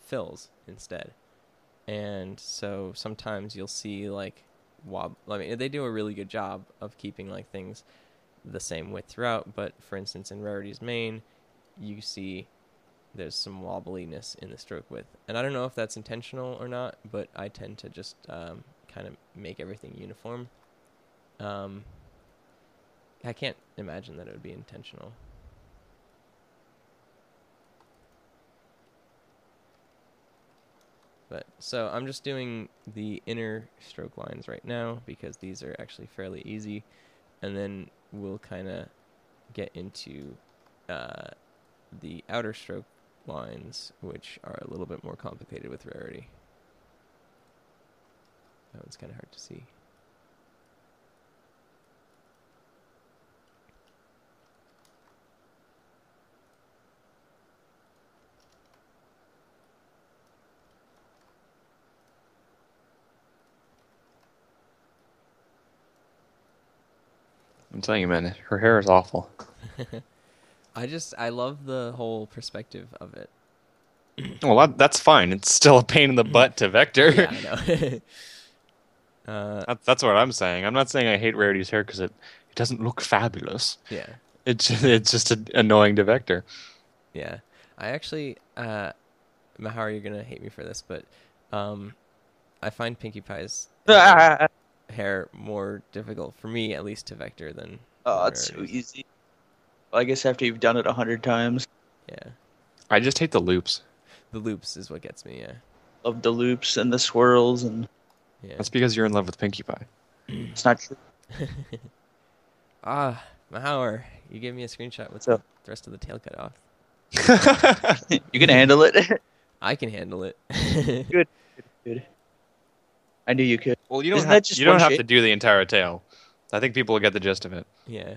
fills instead. And so sometimes you'll see, like, I mean, they do a really good job of keeping, like, things the same width throughout, but for instance in Rarity's main, you see there's some wobbliness in the stroke width, and I don't know if that's intentional or not, but I tend to just kind of make everything uniform. I can't imagine that it would be intentional. But so I'm just doing the inner stroke lines right now, because these are actually fairly easy, and then we'll kind of get into the outer stroke lines, which are a little bit more complicated with Rarity. That one's kind of hard to see. telling you, man, her hair is awful. I love the whole perspective of it. Well, that's fine. It's still a pain in the butt to vector. Yeah, I know. That's what I'm saying. I'm not saying I hate Rarity's hair because it doesn't look fabulous. Yeah. It's just annoying to vector. Yeah. I actually, Mahar, you're going to hate me for this, but I find Pinkie Pie's hair more difficult, for me at least, to vector than Oh, it's so easy. Well, I guess after you've done it 100 times. Yeah. I just hate the loops. The loops is what gets me, yeah. Love the loops and the swirls and... Yeah. That's because you're in love with Pinkie Pie. It's not true. Mahar, you gave me a screenshot with the rest of the tail cut off. You can handle it. I can handle it. Good. I knew you could. Well, you don't have to do the entire tail. I think people will get the gist of it. Yeah.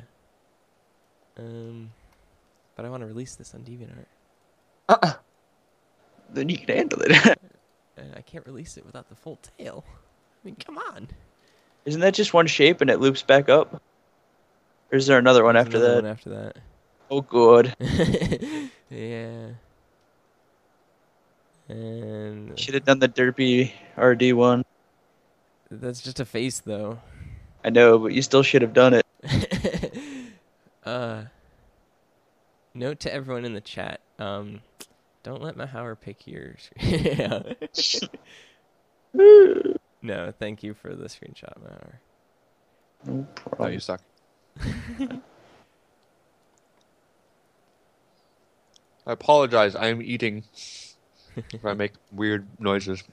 But I want to release this on DeviantArt. Then you can handle it. And I can't release it without the full tail. I mean, come on. Isn't that just one shape and it loops back up? Or is there another one after that? One after that. Oh, good. Yeah. And should have done the derpy RD one. That's just a face, though. I know, but you still should have done it. Note to everyone in the chat. Don't let Mahauer pick yours. Yeah. No, thank you for the screenshot, Mahauer. No problem. Oh, you suck. I apologize. I am eating. If I make weird noises.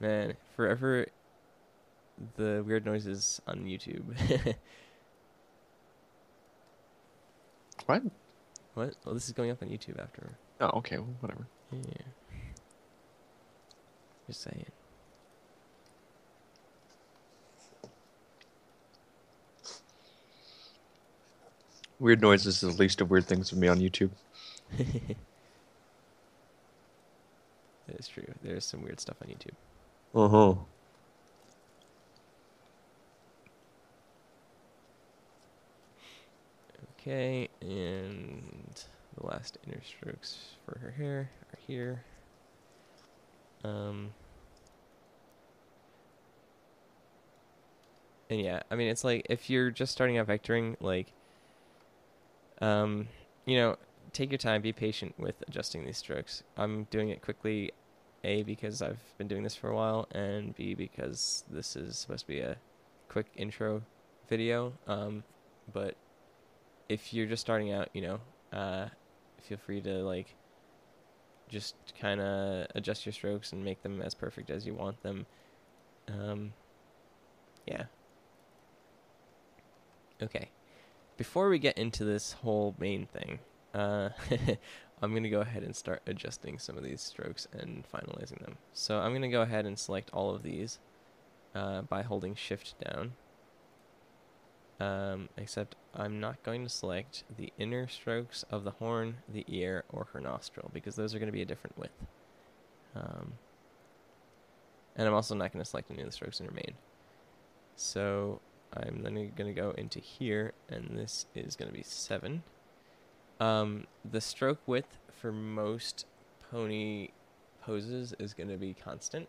Man, forever the weird noises on YouTube. What? What? Well, this is going up on YouTube after. Oh, okay. Well, whatever. Yeah. Just saying. Weird noises is the least of weird things for me on YouTube. That is true. There's some weird stuff on YouTube. Uh-huh. Okay, and the last inner strokes for her hair are here. And yeah, I mean, it's like, if you're just starting out vectoring, like, take your time, be patient with adjusting these strokes. I'm doing it quickly, A, because I've been doing this for a while, and B, because this is supposed to be a quick intro video. But if you're just starting out, feel free to, like, just kind of adjust your strokes and make them as perfect as you want them. Yeah. Okay. Before we get into this whole main thing, I'm going to go ahead and start adjusting some of these strokes and finalizing them. So I'm going to go ahead and select all of these by holding Shift down. Except I'm not going to select the inner strokes of the horn, the ear, or her nostril, because those are going to be a different width. And I'm also not going to select any of the strokes in her mane. So I'm then going to go into here, and this is going to be 7. The stroke width for most pony poses is going to be constant,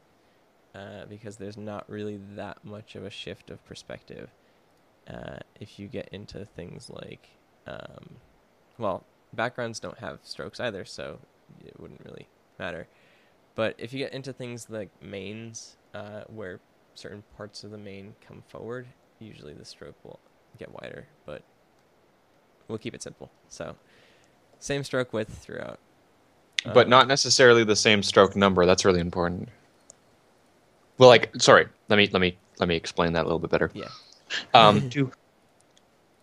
because there's not really that much of a shift of perspective. If you get into things like, backgrounds don't have strokes either, so it wouldn't really matter. But if you get into things like manes, where certain parts of the mane come forward, usually the stroke will get wider, but we'll keep it simple. So, same stroke width throughout. But not necessarily the same stroke number. That's really important. Well, sorry, let me explain that a little bit better. Yeah.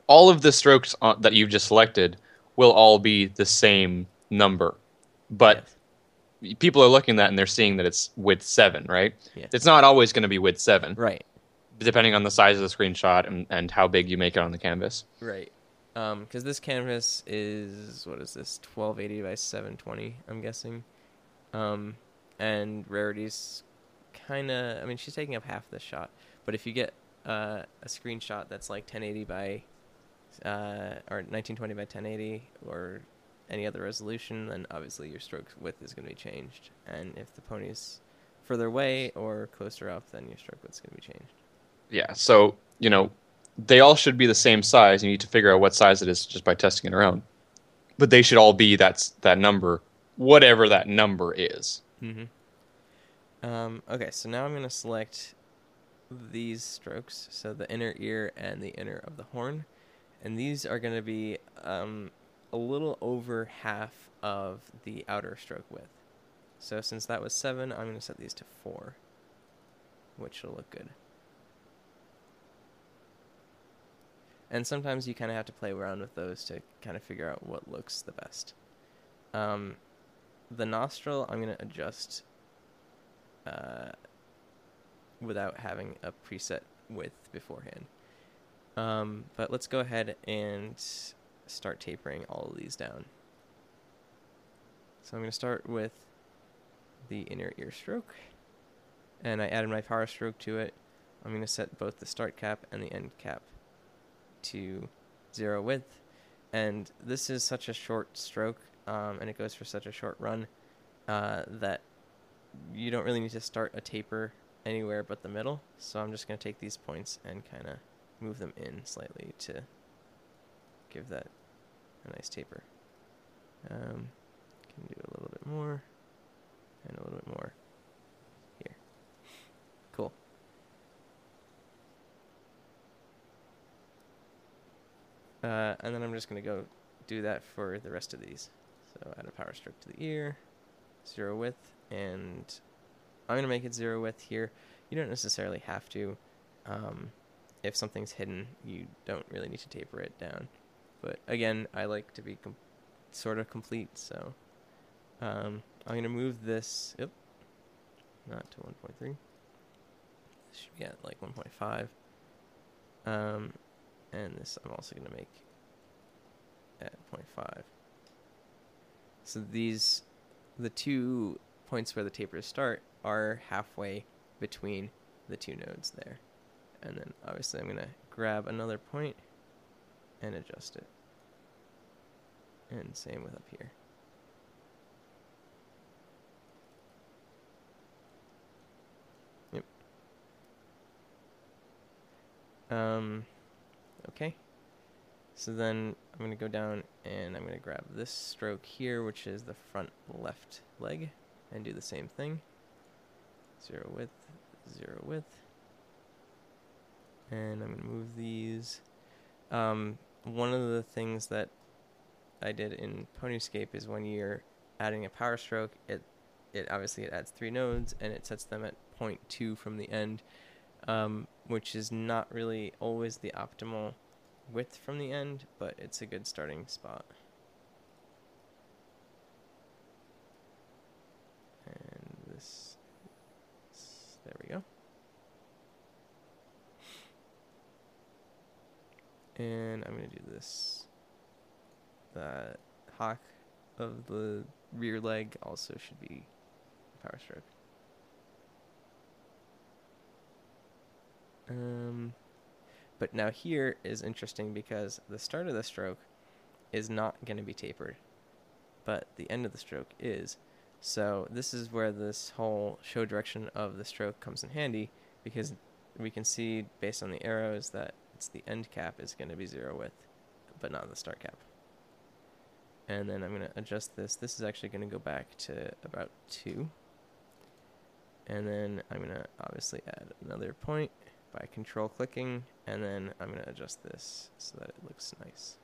All of the strokes that you've just selected will all be the same number, but people are looking at that and they're seeing that it's width 7, right? Yeah. It's not always going to be width 7, right? Depending on the size of the screenshot and how big you make it on the canvas. Right. Because this canvas is, what is this, 1280 by 720, I'm guessing. And Rarity's kind of, I mean, she's taking up half this shot. But if you get a screenshot that's like 1080 by or 1920 by 1080 or any other resolution, then obviously your stroke width is going to be changed. And if the pony's further away or closer up, then your stroke width is going to be changed. Yeah, so, they all should be the same size. You need to figure out what size it is just by testing it around. But they should all be that number, whatever that number is. Mm-hmm. Okay, so now I'm going to select these strokes, so the inner ear and the inner of the horn. And these are going to be a little over half of the outer stroke width. So since that was 7, I'm going to set these to 4, which will look good. And sometimes you kind of have to play around with those to kind of figure out what looks the best. The nostril, I'm going to adjust without having a preset width beforehand. But let's go ahead and start tapering all of these down. So I'm going to start with the inner ear stroke, and I added my power stroke to it. I'm going to set both the start cap and the end cap to 0 width, and this is such a short stroke, and it goes for such a short run that you don't really need to start a taper anywhere but the middle. So I'm just going to take these points and kind of move them in slightly to give that a nice taper. Can do a little bit more and a little bit more here. Cool. And then I'm just going to go do that for the rest of these. So add a power stroke to the ear, 0 width, and I'm going to make it 0 width here. You don't necessarily have to. If something's hidden, you don't really need to taper it down. But again, I like to be sort of complete, so I'm going to move this, not to 1.3. This should be at like 1.5. And this I'm also going to make at 0.5. So the 2 points where the tapers start are halfway between the 2 nodes there. And then obviously I'm going to grab another point and adjust it. And same with up here. Yep. Okay. So then I'm going to go down and I'm going to grab this stroke here, which is the front left leg, and do the same thing. 0 width, 0 width. And I'm going to move these. One of the things that I did in Ponyscape is when you're adding a power stroke, it obviously adds 3 nodes and it sets them at 0.2 from the end, which is not really always the optimal width from the end, but it's a good starting spot. And this, there we go. And I'm going to do this. The hock of the rear leg also should be a power stroke. But now here is interesting because the start of the stroke is not going to be tapered, but the end of the stroke is. So this is where this whole show direction of the stroke comes in handy, because we can see based on the arrows that it's the end cap is going to be 0 width, but not the start cap. And then I'm going to adjust this. This is actually going to go back to about 2. And then I'm going to obviously add another point by control clicking, and then I'm going to adjust this so that it looks nice.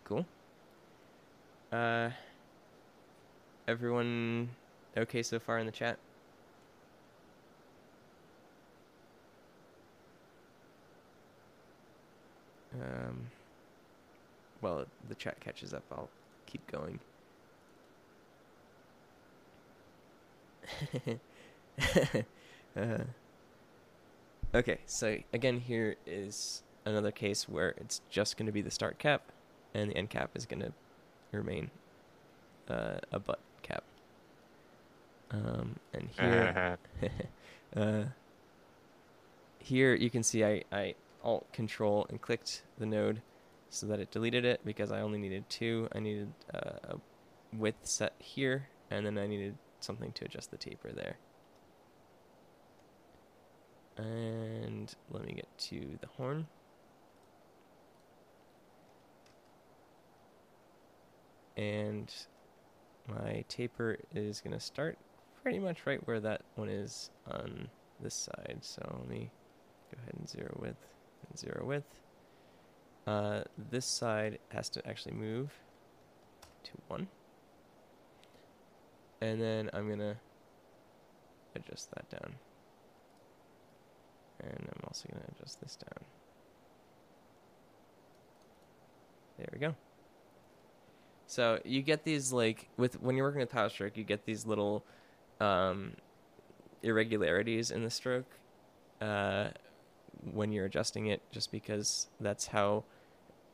Cool. Everyone okay so far in the chat? Well, the chat catches up, I'll keep going. Okay, so again, here is another case where it's just going to be the start cap, and the end cap is going to remain a butt cap. And here, here you can see I Alt Control and clicked the node so that it deleted it because I only needed 2. I needed a width set here, and then I needed something to adjust the taper there. And let me get to the horn. And my taper is going to start pretty much right where that one is on this side. So let me go ahead and 0 width and 0 width. This side has to actually move to 1. And then I'm going to adjust that down. And I'm also going to adjust this down. There we go. So you get these, like, when you're working with power stroke, you get these little irregularities in the stroke when you're adjusting it, just because that's how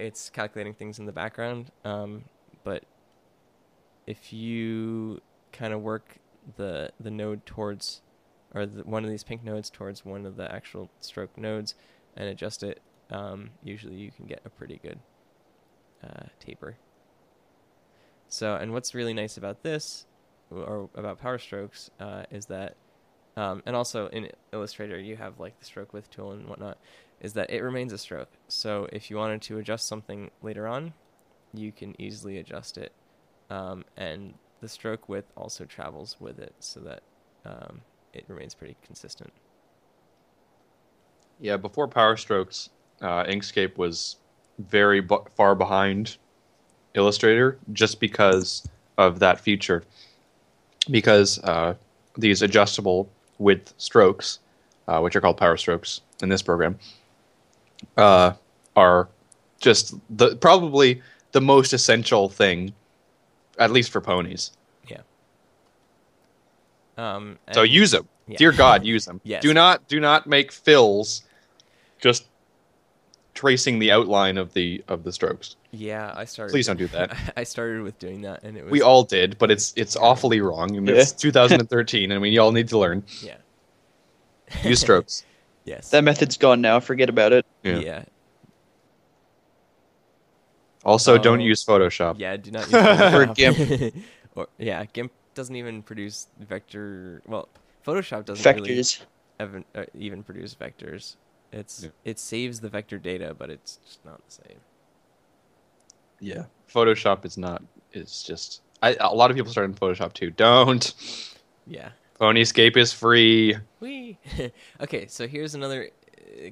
it's calculating things in the background. But if you kind of work the node towards, or one of these pink nodes towards one of the actual stroke nodes and adjust it, usually you can get a pretty good taper. So, and what's really nice about this, or about power strokes, is that, and also in Illustrator you have like the stroke width tool and whatnot, is that it remains a stroke. So if you wanted to adjust something later on, you can easily adjust it, and the stroke width also travels with it, so that it remains pretty consistent. Yeah, before power strokes, Inkscape was very far behind Illustrator just because of that feature. Because these adjustable width strokes, which are called power strokes in this program, are just probably the most essential thing, at least for ponies. Yeah. So use them. Yeah. Dear God, use them. Yes. Do not make fills just tracing the outline of the strokes. Yeah, I started. Please don't do that. I started with doing that, and it was. We all did, but it's awfully wrong. And it's 2013, and we all need to learn. Yeah. Use strokes. Yes. That method's gone now. Forget about it. Yeah. Also, don't use Photoshop. Yeah, do not use Photoshop. For GIMP. GIMP doesn't even produce vector. Well, Photoshop doesn't vectors. Really even produce vectors. It saves the vector data, but it's just not the same. Yeah, Photoshop is not. It's just a lot of people start in Photoshop too. Don't. Yeah. Ponyscape is free. Whee! Okay, so here's another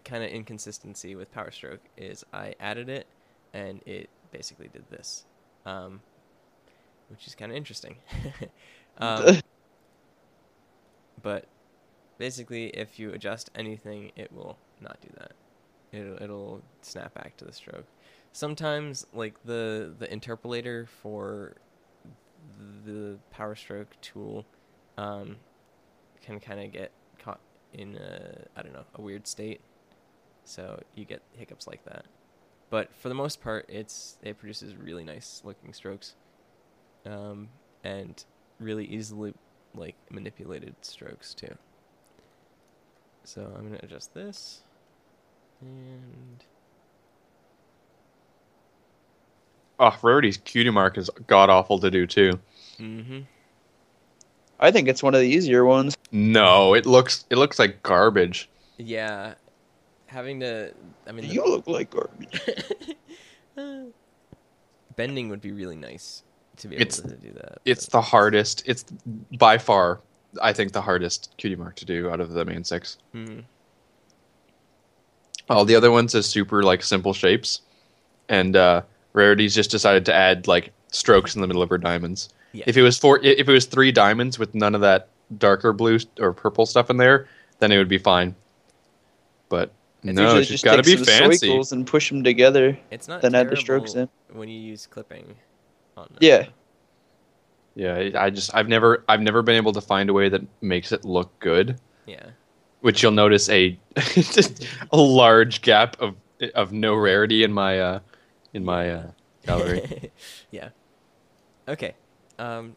kind of inconsistency with PowerStroke is I added it, and it basically did this, which is kind of interesting. But basically, if you adjust anything, it will not do that. It'll snap back to the stroke. Sometimes, like the interpolator for the PowerStroke tool can kind of get caught in a weird state, so you get hiccups like that. But for the most part, it produces really nice looking strokes, and really easily like manipulated strokes too. So I'm gonna adjust this, and Rarity's cutie mark is god awful to do too. Mm-hmm. I think it's one of the easier ones. No, it looks like garbage. Yeah, having to. I mean, you look like garbage. Bending would be really nice to be able to do that. It's the hardest. It's by far, I think, the hardest cutie mark to do out of the main 6. Mm-hmm. All the other ones is super like simple shapes, and Rarity's just decided to add like strokes in the middle of her diamonds. Yeah. If it was 3 diamonds with none of that darker blue or purple stuff in there, then it would be fine. But no, she's got to be fancy and push them together. It's not then add the strokes in when you use clipping on them. Yeah. Yeah, I've never been able to find a way that makes it look good. Yeah. Which you'll notice a large gap of no rarity in my gallery. Yeah. Okay.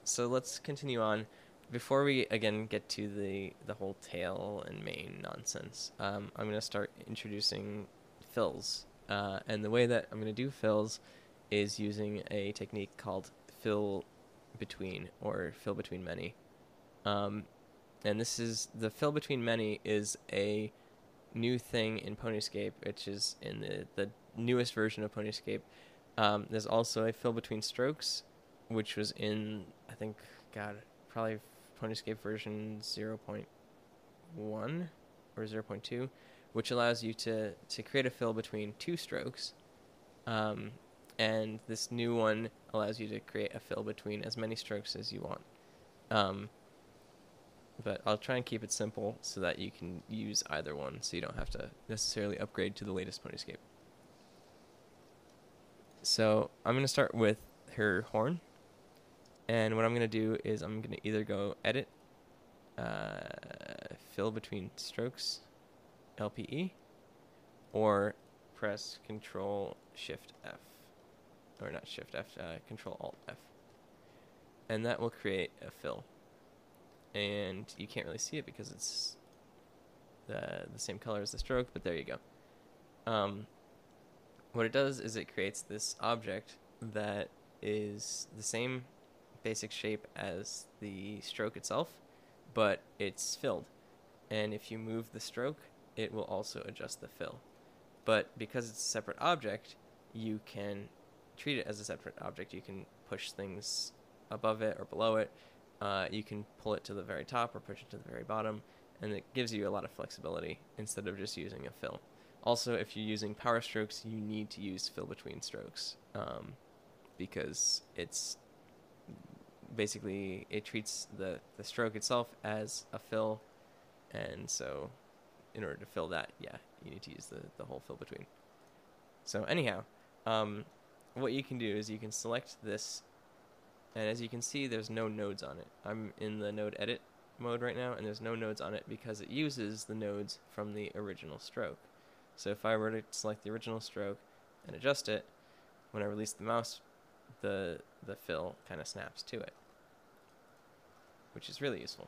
So let's continue on. before we again get to the whole tail and mane nonsense, I'm going to start introducing fills. And the way that I'm going to do fills is using a technique called fill between, or fill between many. And this is the fill between many is a new thing in Ponyscape, which is in the newest version of Ponyscape. There's also a fill between strokes, which was in, I think, probably Ponyscape version 0.1 or 0.2, which allows you to create a fill between two strokes. And this new one allows you to create a fill between as many strokes as you want. But I'll try and keep it simple so that you can use either one, so you don't have to necessarily upgrade to the latest Ponyscape. So I'm going to start with her horn. And what I'm going to do is I'm going to either go edit, fill between strokes, LPE, or press Control Shift F. Or not Shift F, Control Alt F. And that will create a fill. And you can't really see it because it's the same color as the stroke, but there you go. What it does is it creates this object that is the same basic shape as the stroke itself, but it's filled. And if you move the stroke, it will also adjust the fill. But because it's a separate object, you can treat it as a separate object. You can push things above it or below it. You can pull it to the very top or push it to the very bottom, and it gives you a lot of flexibility instead of just using a fill. Also, if you're using power strokes, you need to use fill between strokes, because it's basically, it treats the stroke itself as a fill, and so in order to fill that, yeah, you need to use the whole fill between. So anyhow, what you can do is you can select this. And as you can see, there's no nodes on it. I'm in the node edit mode right now, and there's no nodes on it because it uses the nodes from the original stroke. So if I were to select the original stroke and adjust it, when I release the mouse, the fill kind of snaps to it, which is really useful.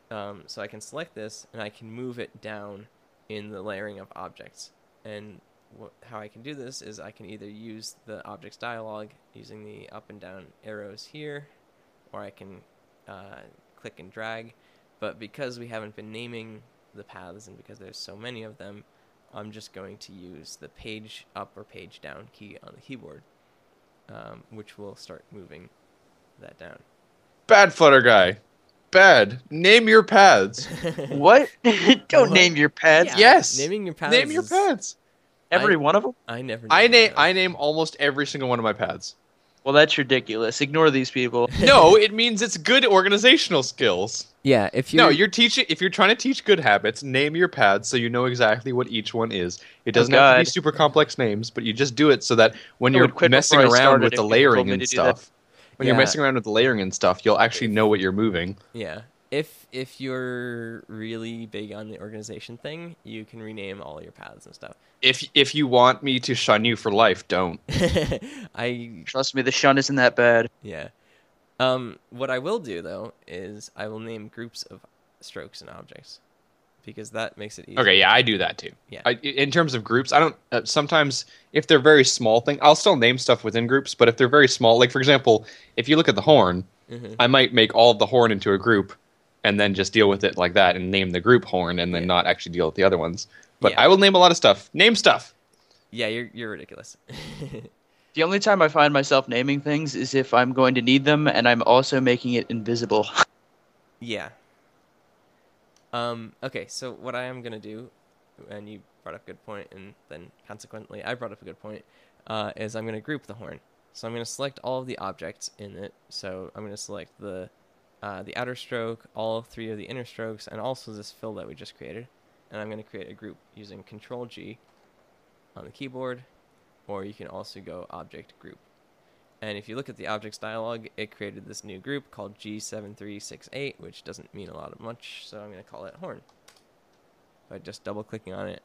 So I can select this, and I can move it down in the layering of objects. And how I can do this is I can either use the objects dialog using the up and down arrows here, or I can click and drag. But because we haven't been naming the paths and because there's so many of them, I'm just going to use the page up or page down key on the keyboard, which will start moving that down. Bad Flutter guy. Bad. Name your paths. What? Don't What? name your paths. Yeah, Yes. naming your paths. Name your paths. Every one of them? I never. I name almost every single one of my paths. Well, that's ridiculous. Ignore these people. No, it means it's good organizational skills. Yeah, if you're if you're trying to teach good habits, name your paths so you know exactly what each one is. It doesn't have to be super complex names, but you just do it so that when you're messing around with the layering and stuff, you're you'll actually know what you're moving. Yeah. If you're really big on the organization thing, you can rename all your paths and stuff. If you want me to shun you for life, don't. Trust me, the shun isn't that bad. Yeah. What I will do though is I will name groups of strokes and objects, because that makes it easier. Okay, yeah, I do that too. Yeah. In terms of groups, I don't. Sometimes if they're very small thing, I'll still name stuff within groups. But if they're very small, like for example, if you look at the horn, I might make all of the horn into a group, and then just deal with it like that and name the group horn, and then not actually deal with the other ones. But I will name a lot of stuff. Name stuff. Yeah, you're ridiculous. The only time I find myself naming things is if I'm going to need them, and I'm also making it invisible. Yeah. Okay, so what I am going to do, and you brought up a good point, and then consequently I brought up a good point, is I'm going to group the horn. So I'm going to select all of the objects in it. So I'm going to select the outer stroke, all three of the inner strokes, and also this fill that we just created. And I'm going to create a group using Control-G on the keyboard, or you can also go Object Group. And if you look at the objects dialog, it created this new group called G7368, which doesn't mean a lot of much, so I'm going to call it horn by just double-clicking on it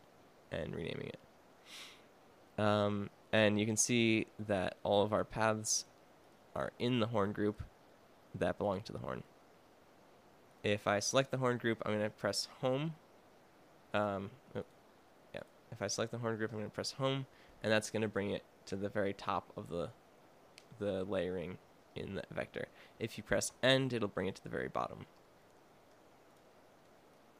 and renaming it. And you can see that all of our paths are in the horn group that belong to the horn. if I select the horn group, I'm going to press home. If I select the horn group, I'm going to press home, and that's going to bring it to the very top of the layering in the vector. If you press end, it'll bring it to the very bottom.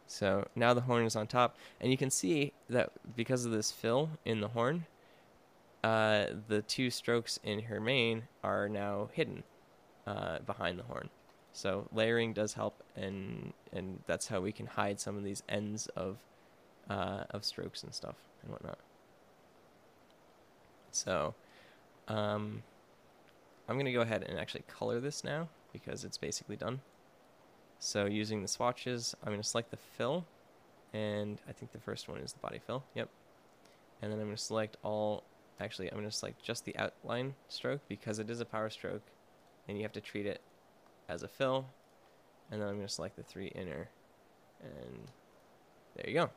So now the horn is on top, and you can see that because of this fill in the horn, the 2 strokes in her mane are now hidden behind the horn. So layering does help, and that's how we can hide some of these ends of strokes and stuff and whatnot. So I'm going to go ahead and actually color this now because it's basically done. So using the swatches, I'm going to select the fill, and I think the first one is the body fill. Yep. And then I'm going to select I'm going to select just the outline stroke because it is a power stroke, and you have to treat it as a fill. And then I'm going to select the 3 inner, and there you go.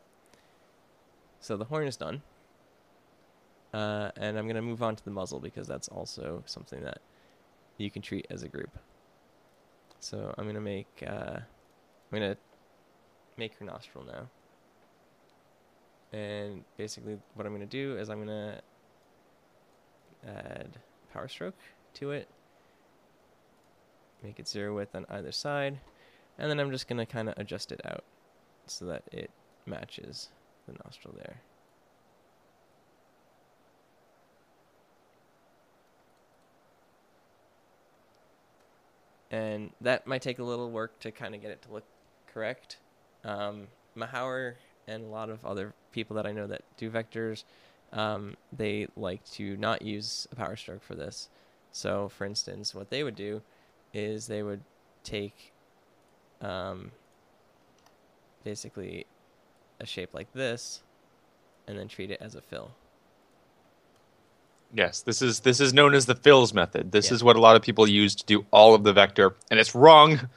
So the horn is done. And I'm going to move on to the muzzle because that's also something that you can treat as a group. So I'm going to make her nostril now. And basically what I'm going to do is I'm going to add power stroke to it. Make it 0 width on either side. And then I'm just going to kind of adjust it out so that it matches the nostril there. And that might take a little work to kind of get it to look correct. Mahauer and a lot of other people that I know that do vectors, they like to not use a power stroke for this. So, for instance, what they would do is they would take basically a shape like this and then treat it as a fill. Yes, this is known as the fills method. This is what a lot of people use to do all of the vector, and it's wrong.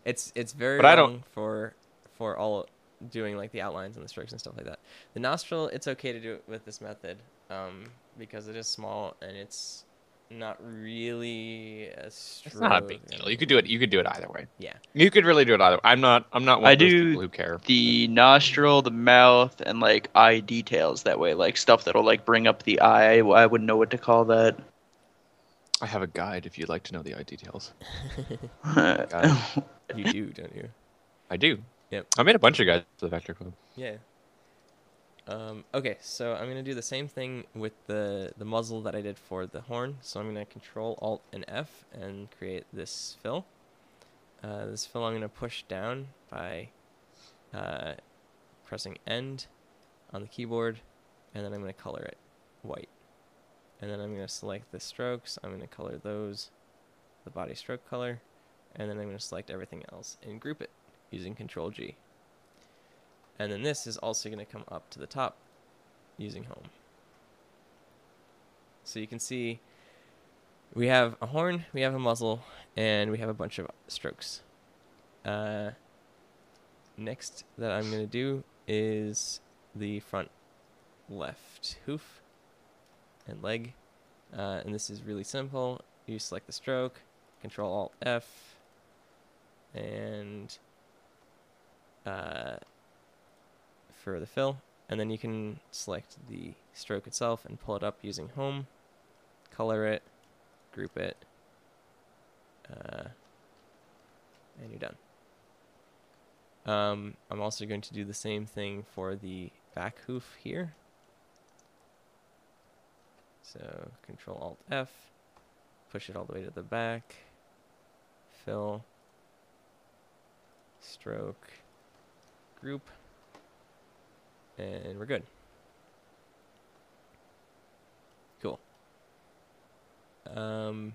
It's very wrong for all doing like the outlines and the strokes and stuff like that. The nostril, it's okay to do it with this method because it is small and it's not really a stroke. It's not a big deal. You could do it either way. Yeah. You could really do it either way. I'm not one of those people who care. The nostril, the mouth, and like eye details that way, like stuff that'll like bring up the eye. I wouldn't know what to call that. I have a guide if you'd like to know the eye details. You do, don't you? I do. Yep. I made a bunch of guides for the Vector Club. Yeah. Okay, so I'm going to do the same thing with the muzzle that I did for the horn. So I'm going to Control Alt and F and create this fill. This fill I'm going to push down by pressing End on the keyboard, and then I'm going to color it white. And then I'm going to select the strokes. I'm going to color those, the body stroke color, and then I'm going to select everything else and group it using Control G. And then this is also going to come up to the top using Home. So you can see we have a horn, we have a muzzle, and we have a bunch of strokes. Next that I'm going to do is the front left hoof and leg. And this is really simple. You select the stroke, Control Alt F, and for the fill, and then you can select the stroke itself and pull it up using Home, color it, group it, and you're done. I'm also going to do the same thing for the back hoof here. So Control Alt F, push it all the way to the back, fill, stroke, group, and we're good. Cool. So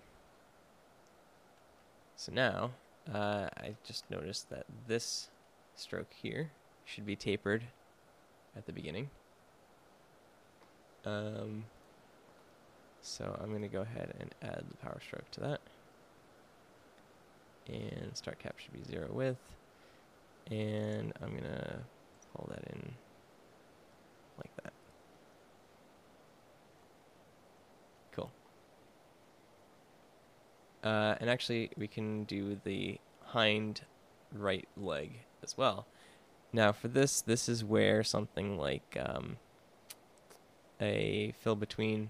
now, I just noticed that this stroke here should be tapered at the beginning. So I'm going to go ahead and add the power stroke to that. And start cap should be 0 width. And I'm going to pull that in like that. Cool. And actually, we can do the hind right leg as well. Now for this is where something like a fill between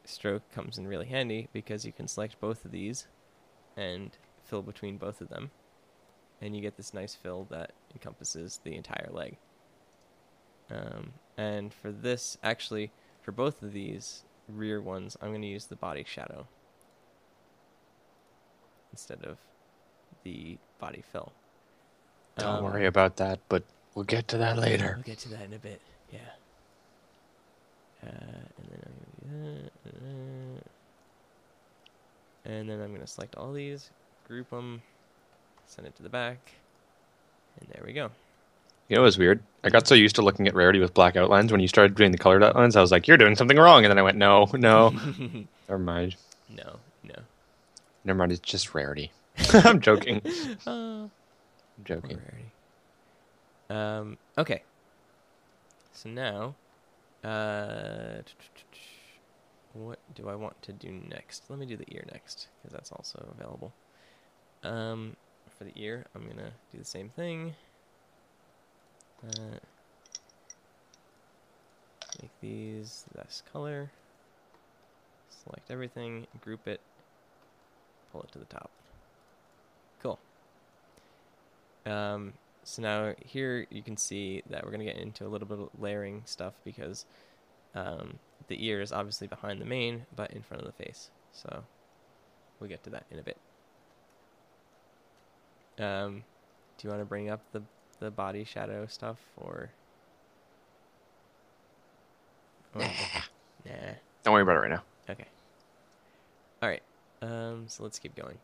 stroke comes in really handy, because you can select both of these and fill between both of them, and you get this nice fill that encompasses the entire leg. And for this, actually, for both of these rear ones, I'm going to use the body shadow instead of the body fill. Don't worry about that, but we'll get to that later. We'll get to that in a bit, yeah. And then I'm going to do that. And then I'm going to select all these, group them, send it to the back, and there we go. You know, it was weird. I got so used to looking at rarity with black outlines. When you started doing the colored outlines, I was like, you're doing something wrong. And then I went, no. Never mind. No. Never mind, it's just rarity. I'm joking. I'm joking. Rarity. Okay. So now, what do I want to do next? Let me do the ear next, because that's also available. For the ear, I'm going to do the same thing. Make these this color. Select everything, group it, pull it to the top. Cool. So now here you can see that we're going to get into a little bit of layering stuff, because the ear is obviously behind the mane, but in front of the face. So we'll get to that in a bit. Do you want to bring up the body shadow stuff, or? Nah. Nah. Don't worry about it right now. Okay. All right. So let's keep going.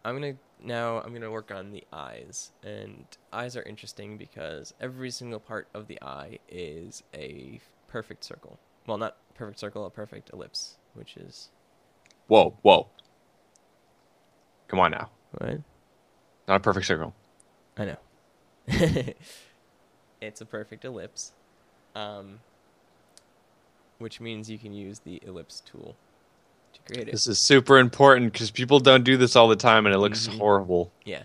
I'm gonna work on the eyes, and eyes are interesting because every single part of the eye is a perfect circle. Well, not perfect circle, a perfect ellipse, which is. Whoa. Come on now. What? Not a perfect circle. I know. It's a perfect ellipse, which means you can use the ellipse tool to create it. This is super important because people don't do this all the time, and it looks horrible. Yeah.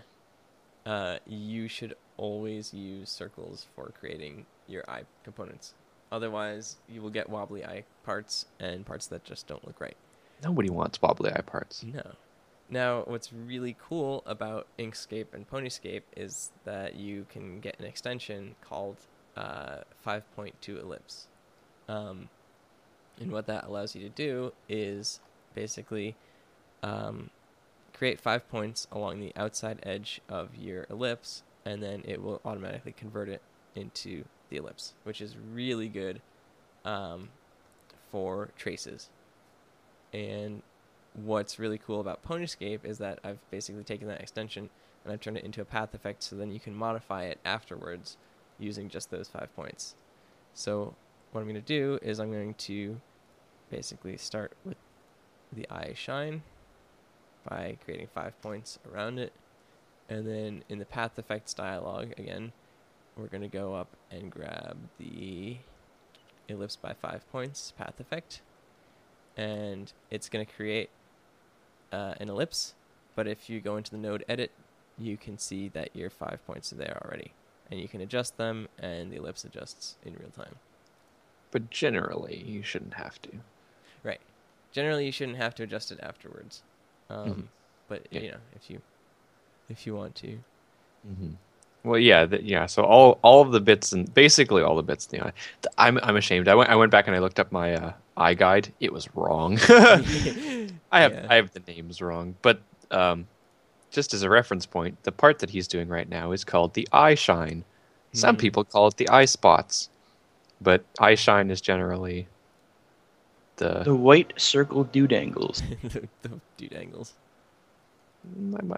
You should always use circles for creating your eye components. Otherwise, you will get wobbly eye parts and parts that just don't look right. Nobody wants wobbly eye parts. No. Now, what's really cool about Inkscape and Ponyscape is that you can get an extension called 5.2 ellipse. And what that allows you to do is basically create 5 points along the outside edge of your ellipse, and then it will automatically convert it into the ellipse, which is really good for traces. And what's really cool about Ponyscape is that I've basically taken that extension and I've turned it into a path effect, so then you can modify it afterwards using just those 5 points. So what I'm going to do is I'm going to basically start with the eye shine by creating 5 points around it, and then in the path effects dialog again, we're going to go up and grab the ellipse by 5 points path effect, and it's going to create an ellipse. But if you go into the node edit, you can see that your 5 points are there already, and you can adjust them, and the ellipse adjusts in real time. But generally, you shouldn't have to. Right. Generally, you shouldn't have to adjust it afterwards. But yeah. You know, if you want to. Mm-hmm. Well, yeah. So all of the bits, and basically all the bits in the eye. I'm ashamed. I went back and I looked up my eye guide. It was wrong. I have the names wrong, but just as a reference point, the part that he's doing right now is called the eye shine. Some people call it the eye spots, but eye shine is generally the white circle dude angles. the dude angles.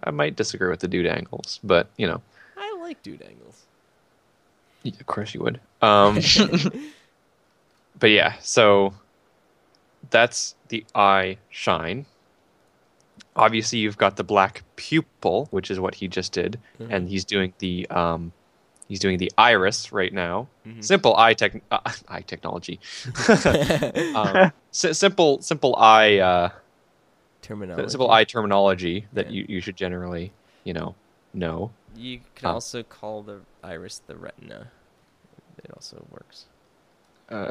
I might disagree with the dude angles, but you know. I like dude angles. Yeah, of course you would. But yeah, so that's the eye shine. Obviously, you've got the black pupil, which is what he just did, and he's doing the iris right now. Simple eye technology. Simple eye terminology. Simple eye terminology that you should generally, No. You can also call the iris the retina. It also works.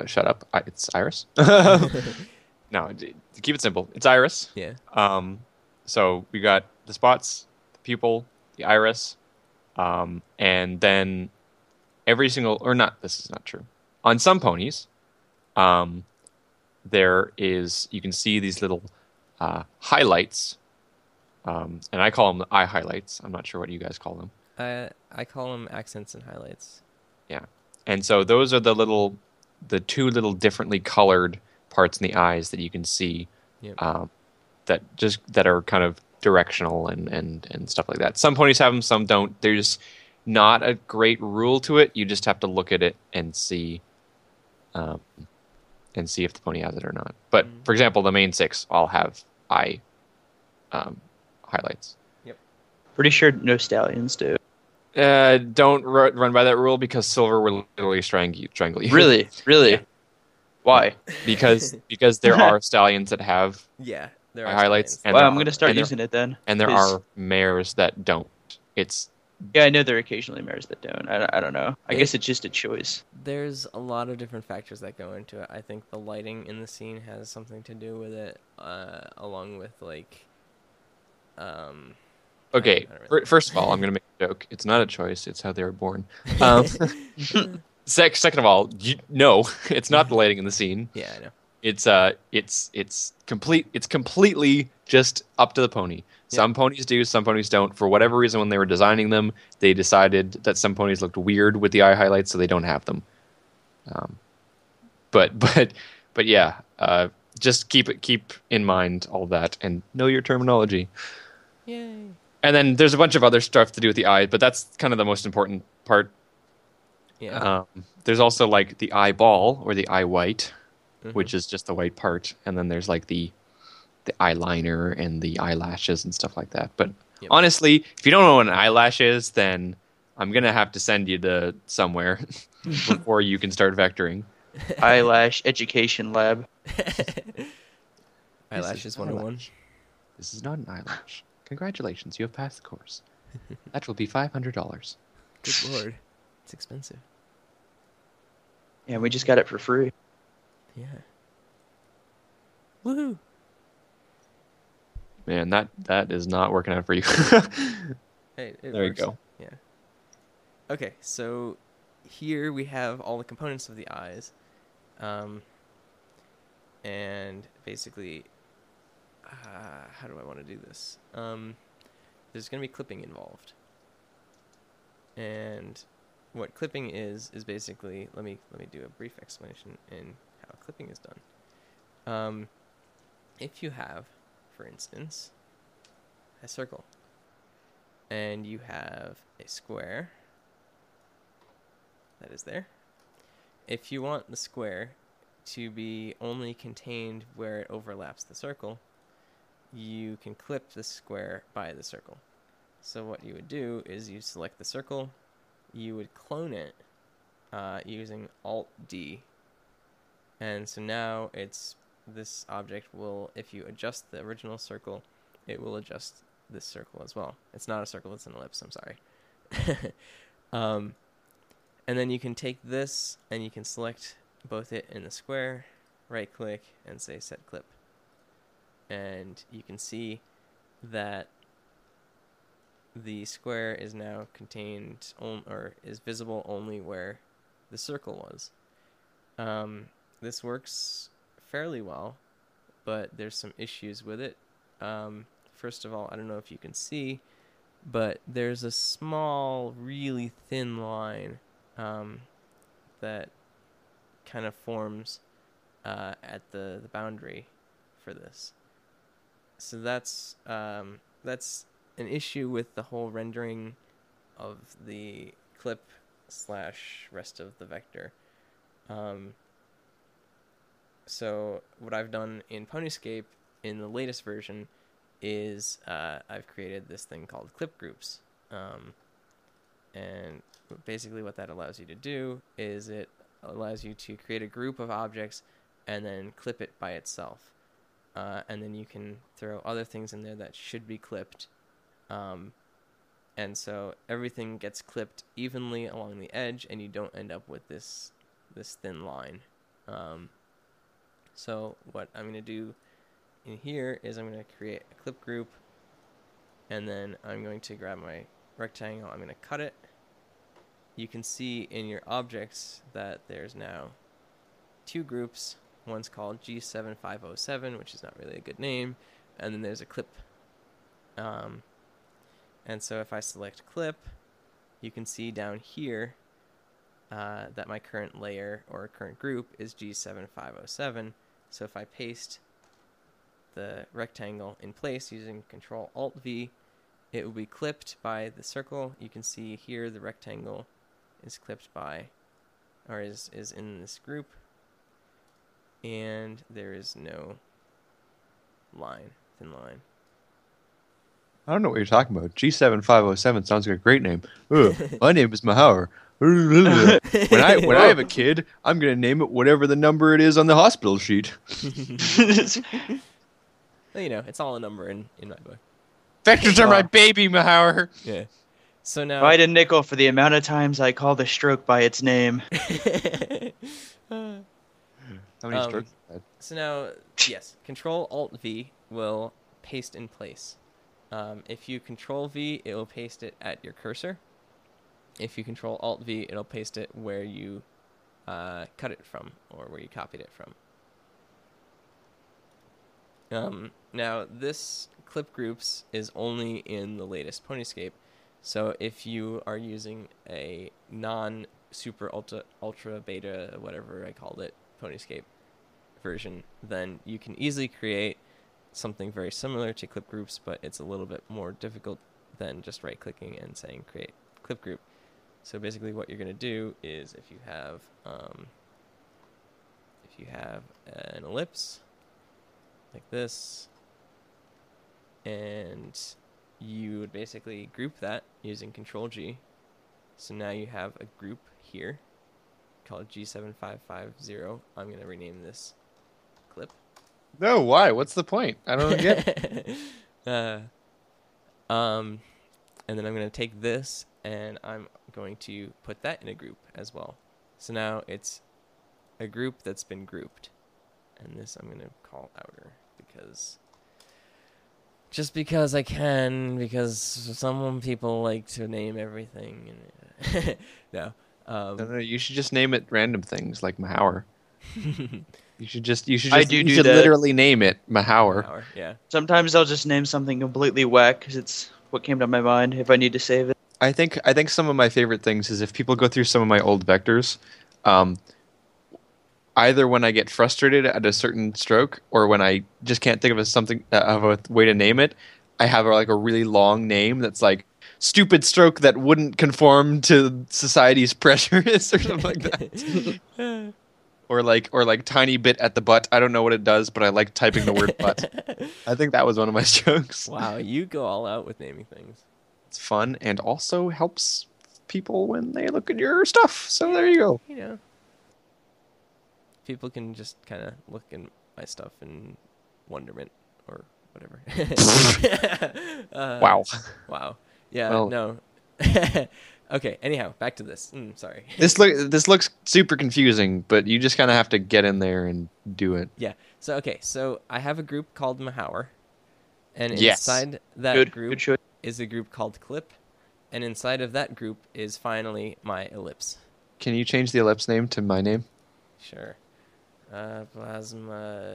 Shut up. It's iris. No, to keep it simple, it's iris. Yeah. So we got the spots, the pupil, the iris, and then every single, or not, this is not true. On some ponies, there is, you can see these little highlights, and I call them the eye highlights. I'm not sure what you guys call them. I call them accents and highlights. Yeah. And so those are the two little differently colored parts in the eyes that you can see. Yep. That are kind of directional and stuff like that. Some ponies have them, some don't. There's not a great rule to it. You just have to look at it and see if the pony has it or not. But for example, the main 6 all have eye highlights. Yep. Pretty sure no stallions do. Don't run by that rule because silver will literally strangle you. Really? Yeah. Why? Because there are stallions that have there eye are highlights. stallions. Well, I'm going to start using it then. And there are mares that don't. Yeah, I know there are occasionally mares that don't. I don't know. I guess it's just a choice. There's a lot of different factors that go into it. I think the lighting in the scene has something to do with it, along with like. Okay, first of all, I'm going to make a joke. It's not a choice. It's how they were born. Second of all, no, it's not the lighting in the scene. Yeah, I know. It's completely just up to the pony. Some ponies do, some ponies don't. For whatever reason, when they were designing them, they decided that some ponies looked weird with the eye highlights, so they don't have them. But yeah, just keep in mind all that and know your terminology. Yay. And then there's a bunch of other stuff to do with the eye, but that's kind of the most important part. Yeah. There's also like the eyeball or the eye white, which is just the white part, and then there's like the eyeliner and the eyelashes and stuff like that. But honestly, if you don't know what an eyelash is, then I'm gonna have to send you to somewhere before you can start vectoring. Eyelash education lab. Eyelashes 101. This is not an eyelash. Congratulations, you have passed the course. That will be $500. Good lord, it's expensive. Yeah, we just got it for free. Yeah. Woohoo! Man, that is not working out for you. Hey, there works. You go. Yeah. Okay, so here we have all the components of the eyes, and basically, how do I want to do this? There's going to be clipping involved, and what clipping is basically, let me do a brief explanation in how clipping is done. If you have, for instance, a circle, and you have a square that is there. If you want the square to be only contained where it overlaps the circle, you can clip the square by the circle. So what you would do is you select the circle, you would clone it using Alt-D, and so now this object will, if you adjust the original circle, it will adjust this circle as well. It's not a circle, it's an ellipse, I'm sorry. And then you can take this and you can select both it and the square, right click, and say set clip. And you can see that the square is now contained or is visible only where the circle was. This works fairly well, but there's some issues with it. First of all, I don't know if you can see, but there's a small, really thin line that kind of forms at the boundary for this. So that's an issue with the whole rendering of the clip / rest of the vector. So what I've done in Ponyscape in the latest version is I've created this thing called clip groups. And basically what that allows you to do is it allows you to create a group of objects and then clip it by itself. And then you can throw other things in there that should be clipped. And so everything gets clipped evenly along the edge, and you don't end up with this thin line. So what I'm going to do in here is I'm going to create a clip group, and then I'm going to grab my rectangle. I'm going to cut it. You can see in your objects that there's now 2 groups. One's called G7507, which is not really a good name, and then there's a clip. And so if I select clip, you can see down here that my current layer or current group is G7507. So if I paste the rectangle in place using Control-Alt-V, it will be clipped by the circle. You can see here the rectangle is clipped by, or is in this group, and there is no thin line. I don't know what you're talking about. G7507 sounds like a great name. My name is Mahauer. when I have a kid, I'm going to name it whatever the number it is on the hospital sheet. Well, it's all a number in my book. Vectors are my baby, Mahauer. Yeah. So now, Buy a nickel for the amount of times I call the stroke by its name. How many strokes? So now, yes, Control-Alt-V will paste in place. If you Control-V, it will paste it at your cursor. If you Control-Alt-V, it'll paste it where you cut it from, or where you copied it from. Now, this clip groups is only in the latest Ponyscape. So if you are using a non-super ultra beta, whatever I called it, Ponyscape version, then you can easily create something very similar to clip groups, but it's a little bit more difficult than just right-clicking and saying create clip group. So basically what you're going to do is if you have an ellipse like this, and you would basically group that using Control-G. So now you have a group here called G7550. I'm going to rename this clip. No, why? What's the point? I don't get it. And then I'm going to take this, and I'm going to put that in a group as well. So now it's a group that's been grouped. And this I'm going to call outer, because I can, because some people like to name everything. No. No, you should just name it random things like Mahauer. You should that. Literally name it Mahauer. Yeah. Sometimes I'll just name something completely whack because it's what came to my mind if I need to save it. I think some of my favorite things is if people go through some of my old vectors, either when I get frustrated at a certain stroke or when I just can't think of a way to name it, I have a really long name that's like stupid stroke that wouldn't conform to society's pressures or something like that. Or like tiny bit at the butt. I don't know what it does, but I like typing the word butt. I think that was one of my strokes. Wow, you go all out with naming things. It's fun and also helps people when they look at your stuff. So there you go. People can just kind of look at my stuff in wonderment or whatever. Wow. Yeah, well, no. Okay, anyhow, back to this. Sorry. This looks super confusing, but you just kind of have to get in there and do it. Yeah. So I have a group called Mahauer, and inside that group is a group called Clip, and inside of that group is finally my ellipse. Can you change the ellipse name to my name? Sure. Plasma.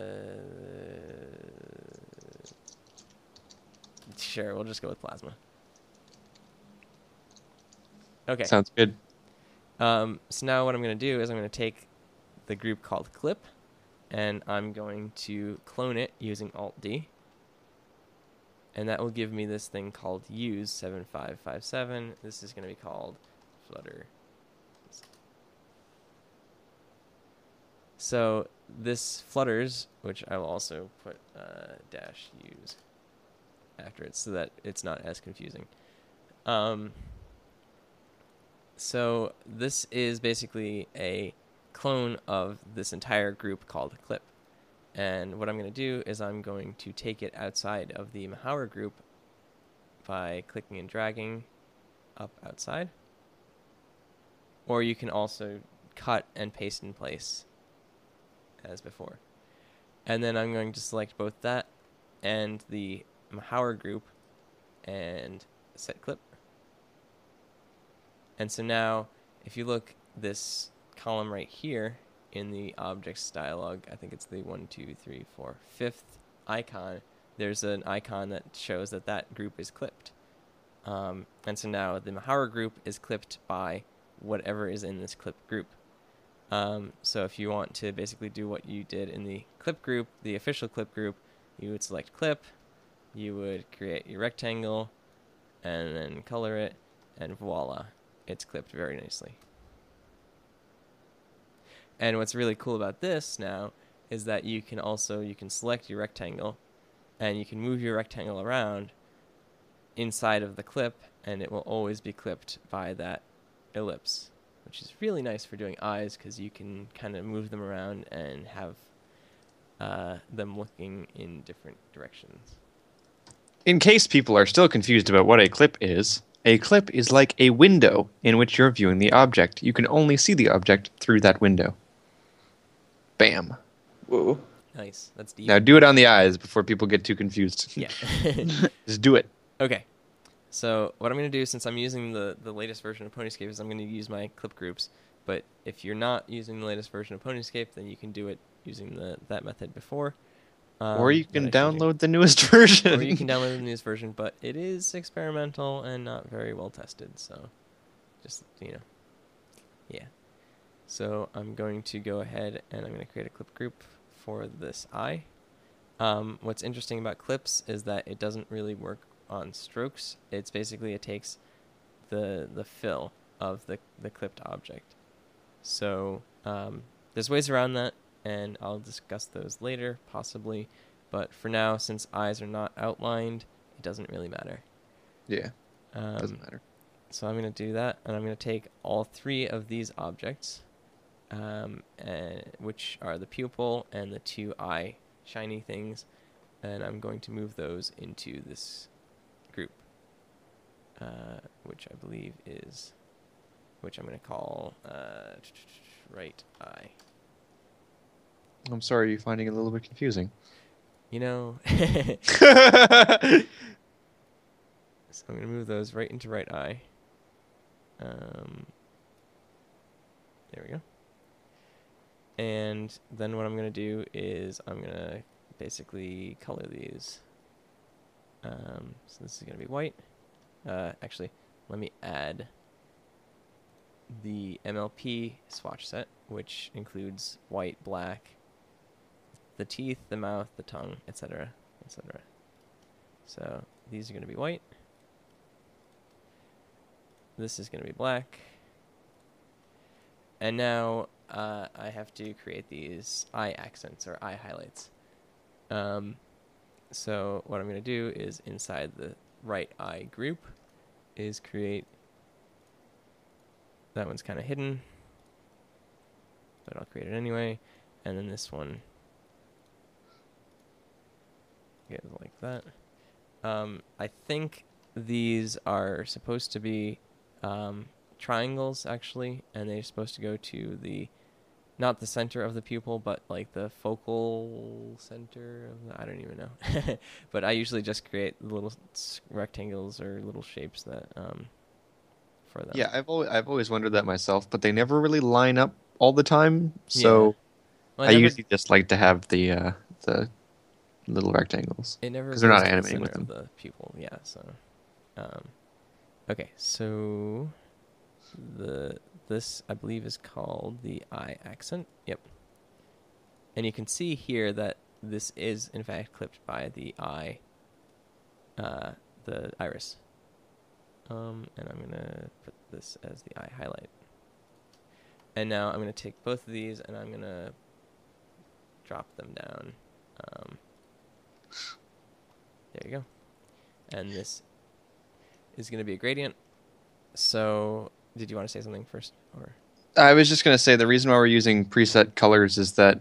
Sure, we'll just go with plasma. Okay. Sounds good. So now what I'm going to do is I'm going to take the group called Clip, and I'm going to clone it using Alt-D. And that will give me this thing called Use 7557. This is going to be called Flutter. So this flutters, which I will also put -use after it so that it's not as confusing. So this is basically a clone of this entire group called Clip. And what I'm going to do is I'm going to take it outside of the Mahauer group by clicking and dragging up outside. Or you can also cut and paste in place as before. And then I'm going to select both that and the Mahauer group and set clip. And so now, if you look, this column right here in the objects dialog, I think it's the 1, 2, 3, 4, 5th icon, there's an icon that shows that that group is clipped. And so now the Mahauer group is clipped by whatever is in this clip group. So if you want to basically do what you did in the clip group, the official clip group, you would select clip, you would create your rectangle, and then color it, and voila, it's clipped very nicely. And what's really cool about this now is that you can select your rectangle, and you can move your rectangle around inside of the clip, and it will always be clipped by that ellipse, which is really nice for doing eyes because you can kind of move them around and have them looking in different directions. In case people are still confused about what a clip is like a window in which you're viewing the object. You can only see the object through that window. Bam. Whoa. Nice. That's deep. Now do it on the eyes before people get too confused. Yeah. Just do it. Okay. So what I'm going to do, since I'm using the latest version of Ponyscape, is I'm going to use my clip groups. But if you're not using the latest version of Ponyscape, then you can do it using that method before. Or you can download the newest version. Or you can download the newest version, but it is experimental and not very well tested. So just, yeah. So I'm going to go ahead and I'm going to create a clip group for this eye. What's interesting about clips is that it doesn't really work on strokes. It's basically, it takes the fill of the clipped object. So there's ways around that, and I'll discuss those later, possibly. But for now, since eyes are not outlined, it doesn't really matter. Yeah, doesn't matter. So I'm going to do that, and I'm going to take all three of these objects, which are the pupil and the two eye shiny things, and I'm going to move those into this group, which I believe is, which I'm going to call right eye. I'm sorry, you're finding it a little bit confusing. So I'm going to move those right into right eye. There we go. And then what I'm going to do is I'm going to basically color these. So this is going to be white. Actually, let me add the MLP swatch set, which includes white, black, the teeth, the mouth, the tongue, etc., etc. So these are going to be white. This is going to be black. And now I have to create these eye accents or eye highlights. So what I'm going to do is inside the right eye group is create, that one's kind of hidden, but I'll create it anyway. And then this one goes like that. I think these are supposed to be triangles, actually, and they're supposed to go to not the center of the pupil, but like the focal center of I don't even know. But I usually just create little rectangles or little shapes that for them. Yeah, I've always wondered that myself, but they never really line up all the time. So yeah. Well, I usually just like to have the little rectangles. It never because they're not animating with them. The pupil, yeah. So, okay, so this I believe is called the eye accent. Yep. And you can see here that this is in fact clipped by the eye, the iris. And I'm gonna put this as the eye highlight. And now I'm gonna take both of these and I'm gonna drop them down. There you go. And this is going to be a gradient. So, did you want to say something first? Or I was just going to say the reason why we're using preset colors is that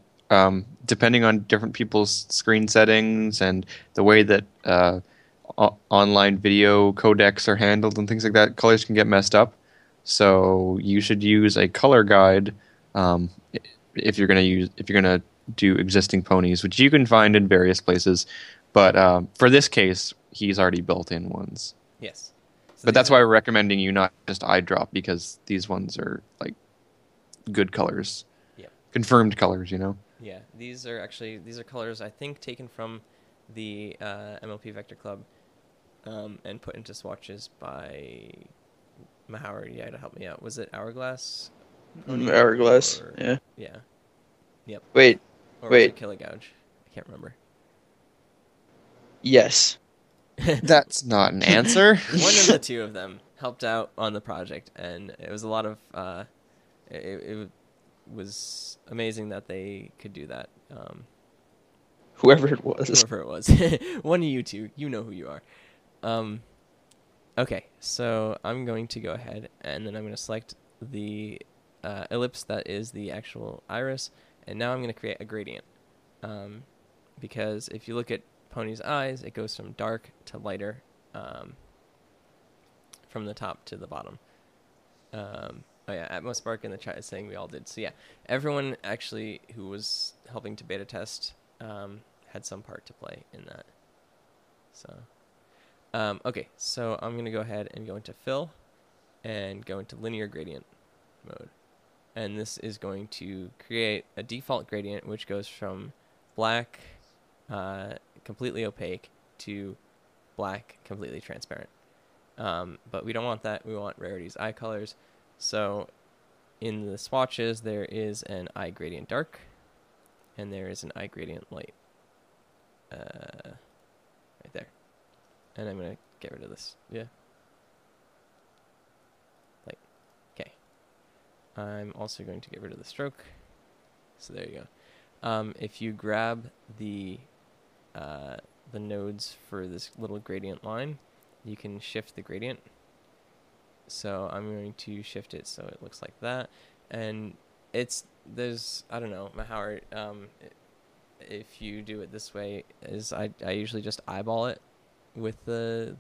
depending on different people's screen settings and the way that online video codecs are handled and things like that, colors can get messed up. So you should use a color guide um, if you're gonna do existing ponies, which you can find in various places. But for this case, he's already built in ones. Yes. So But that's why we're recommending you not just eyedrop, because these ones are like good colors. Yep. Confirmed colors, you know? Yeah, these are colors I think taken from the MLP Vector Club and put into swatches by Mahauer. Yeah, to help me out. Was it Hourglass? Hourglass. Yeah. Yeah. Yep. Wait. Or was it Killigouge? I can't remember. Yes. That's not an answer. One of the two of them helped out on the project, and it was a lot of. It was amazing that they could do that. Whoever it was. One of you two, you know who you are. Okay, so I'm going to go ahead, and then I'm going to select the ellipse that is the actual iris, and now I'm going to create a gradient. Because if you look at Pony's eyes, it goes from dark to lighter from the top to the bottom. Oh yeah, Atmos Spark in the chat is saying we all did. So yeah, everyone actually who was helping to beta test had some part to play in that. So, okay, so I'm going to go ahead and go into fill and go into linear gradient mode. And this is going to create a default gradient which goes from black, completely opaque, to black, completely transparent. But we don't want that. We want Rarity's eye colors. So in the swatches, there is an eye gradient dark, and there is an eye gradient light. Right there. And I'm going to get rid of this. Yeah. Light. Okay. I'm also going to get rid of the stroke. So there you go. If you grab the nodes for this little gradient line, you can shift the gradient. So I'm going to shift it so it looks like that. And there's, I don't know, Mahauer, if you do it this way, is I usually just eyeball it with the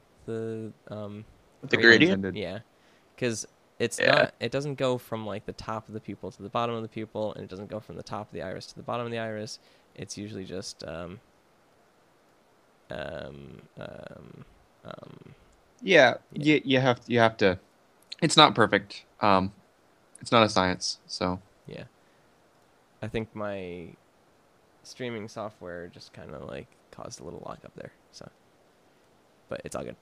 gradient? Yeah. Because it doesn't go from like the top of the pupil to the bottom of the pupil, and it doesn't go from the top of the iris to the bottom of the iris. It's usually just Yeah, you have to. It's not perfect. It's not a science, so. Yeah. I think my streaming software just kind of like caused a little lock up there, so. But it's all good.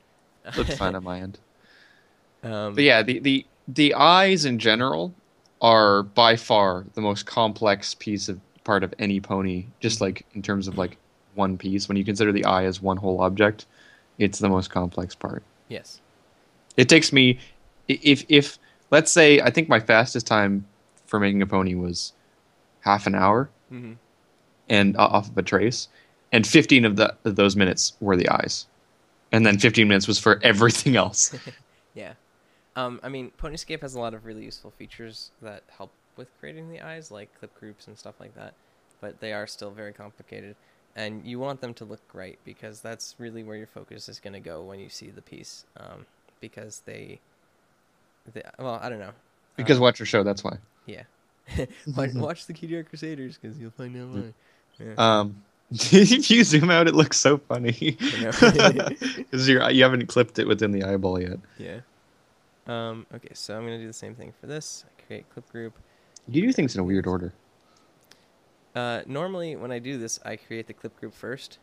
Looks fine on my end. But yeah, the eyes in general are by far the most complex part of any pony. Just like in terms of like one piece, when you consider the eye as one whole object, it's the most complex part. Yes. It takes me, if let's say, I think my fastest time for making a pony was half an hour, and off of a trace, and 15 of those minutes were the eyes, and then 15 minutes was for everything else. Yeah. I mean, Ponyscape has a lot of really useful features that help with creating the eyes, like clip groups and stuff like that, but they are still very complicated. And you want them to look right, because that's really where your focus is going to go when you see the piece. Because well, I don't know. Because watch your show, that's why. Yeah. Watch the QDR Crusaders, because you'll find out why. Yeah. If you zoom out, it looks so funny. Because you haven't clipped it within the eyeball yet. Yeah. Okay, so I'm going to do the same thing for this. Create clip group. You do things in a weird order. Normally, when I do this, I create the clip group first.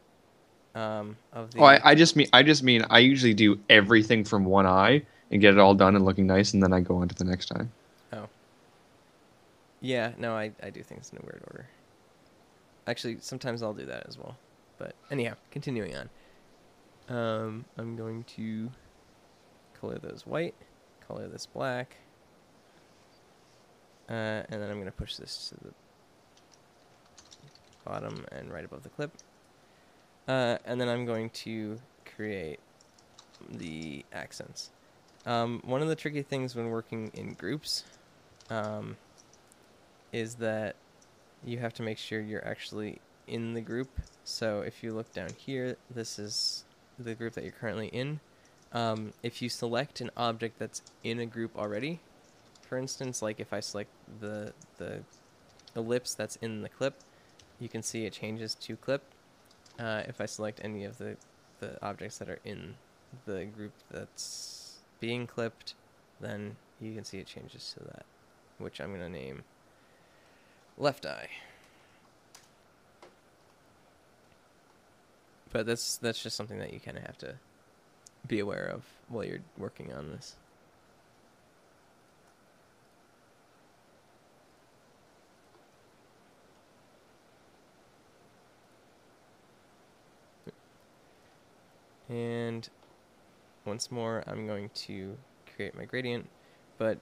I just mean I usually do everything from one eye and get it all done and looking nice, and then I go on to the next eye. Oh. Yeah, no, I do things in a weird order. Actually, sometimes I'll do that as well. But anyhow, continuing on. I'm going to color those white, color this black, and then I'm going to push this to the bottom and right above the clip. And then I'm going to create the accents. One of the tricky things when working in groups is that you have to make sure you're actually in the group. So if you look down here, this is the group that you're currently in, if you select an object that's in a group already, for instance, like if I select the ellipse that's in the clip, you can see it changes to clip. If I select any of the objects that are in the group that's being clipped, then you can see it changes to that, which I'm going to name left eye. But that's just something that you kind of have to be aware of while you're working on this. And once more, I'm going to create my gradient. But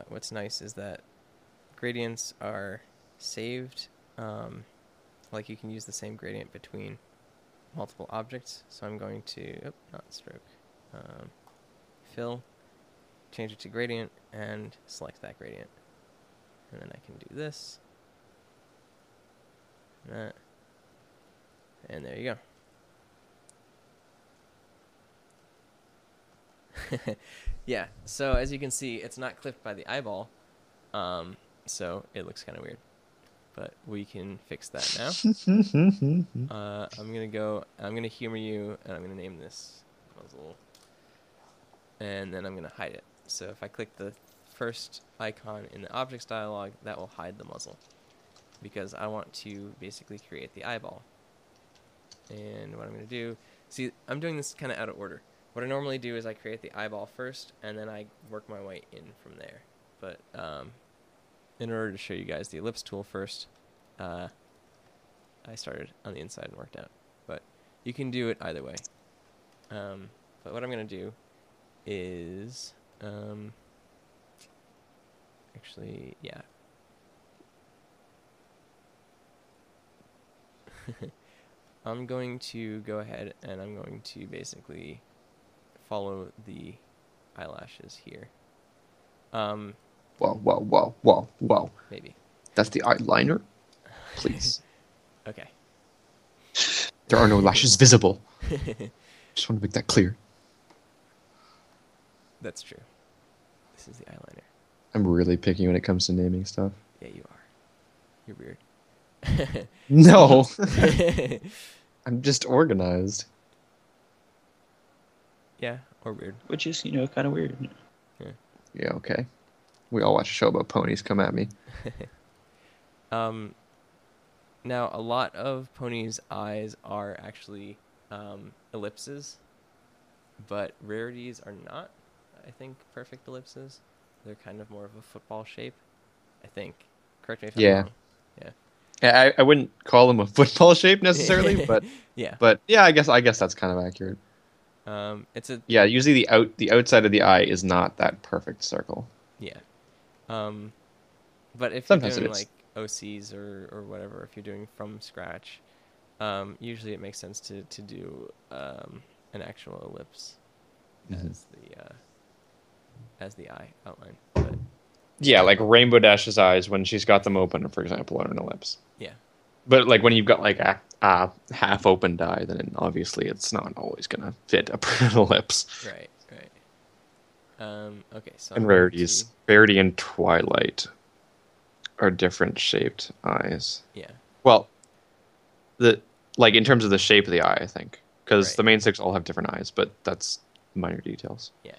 what's nice is that gradients are saved. Like you can use the same gradient between multiple objects. So I'm going to, not stroke, fill, change it to gradient, and select that gradient. And then I can do this, that, and there you go. Yeah, so as you can see, it's not clipped by the eyeball, so it looks kind of weird, but we can fix that now. I'm gonna humor you, and I'm gonna name this muzzle, and then I'm gonna hide it. So if I click the first icon in the objects dialog, that will hide the muzzle, because I want to basically create the eyeball. And what I'm gonna do, see, I'm doing this kind of out of order. What I normally do is I create the eyeball first, and then I work my way in from there. But in order to show you guys the ellipse tool first, I started on the inside and worked out. But you can do it either way. But what I'm going to do is... actually, yeah. I'm going to go ahead and I'm going to basically... follow the eyelashes here. Wow. Maybe. That's the eyeliner? Please. Okay. There are no lashes visible. Just want to make that clear. That's true. This is the eyeliner. I'm really picky when it comes to naming stuff. Yeah, you are. You're weird. No. I'm just organized. Yeah, or weird. Which is, kind of weird. Yeah. Yeah, okay. We all watch a show about ponies. Come at me. Now, a lot of ponies' eyes are actually ellipses, but rarities are not, I think, perfect ellipses. They're kind of more of a football shape, I think. Correct me if I'm wrong. Yeah. I wouldn't call them a football shape necessarily, but yeah. But yeah, I guess that's kind of accurate. Usually the outside of the eye is not that perfect circle. Yeah. But if sometimes you're doing like OCs or whatever, if you're doing from scratch, usually it makes sense to do an actual ellipse as the eye outline. But yeah, like Rainbow Dash's eyes when she's got them open, for example, are an ellipse. Yeah. But like when you've got like a half-open die, then obviously it's not always going to fit an ellipse. Right. Okay, so... And rarities. Rarity and Twilight are different shaped eyes. Yeah. Well, in terms of the shape of the eye, I think. Because the main six all have different eyes, but that's minor details. Yeah.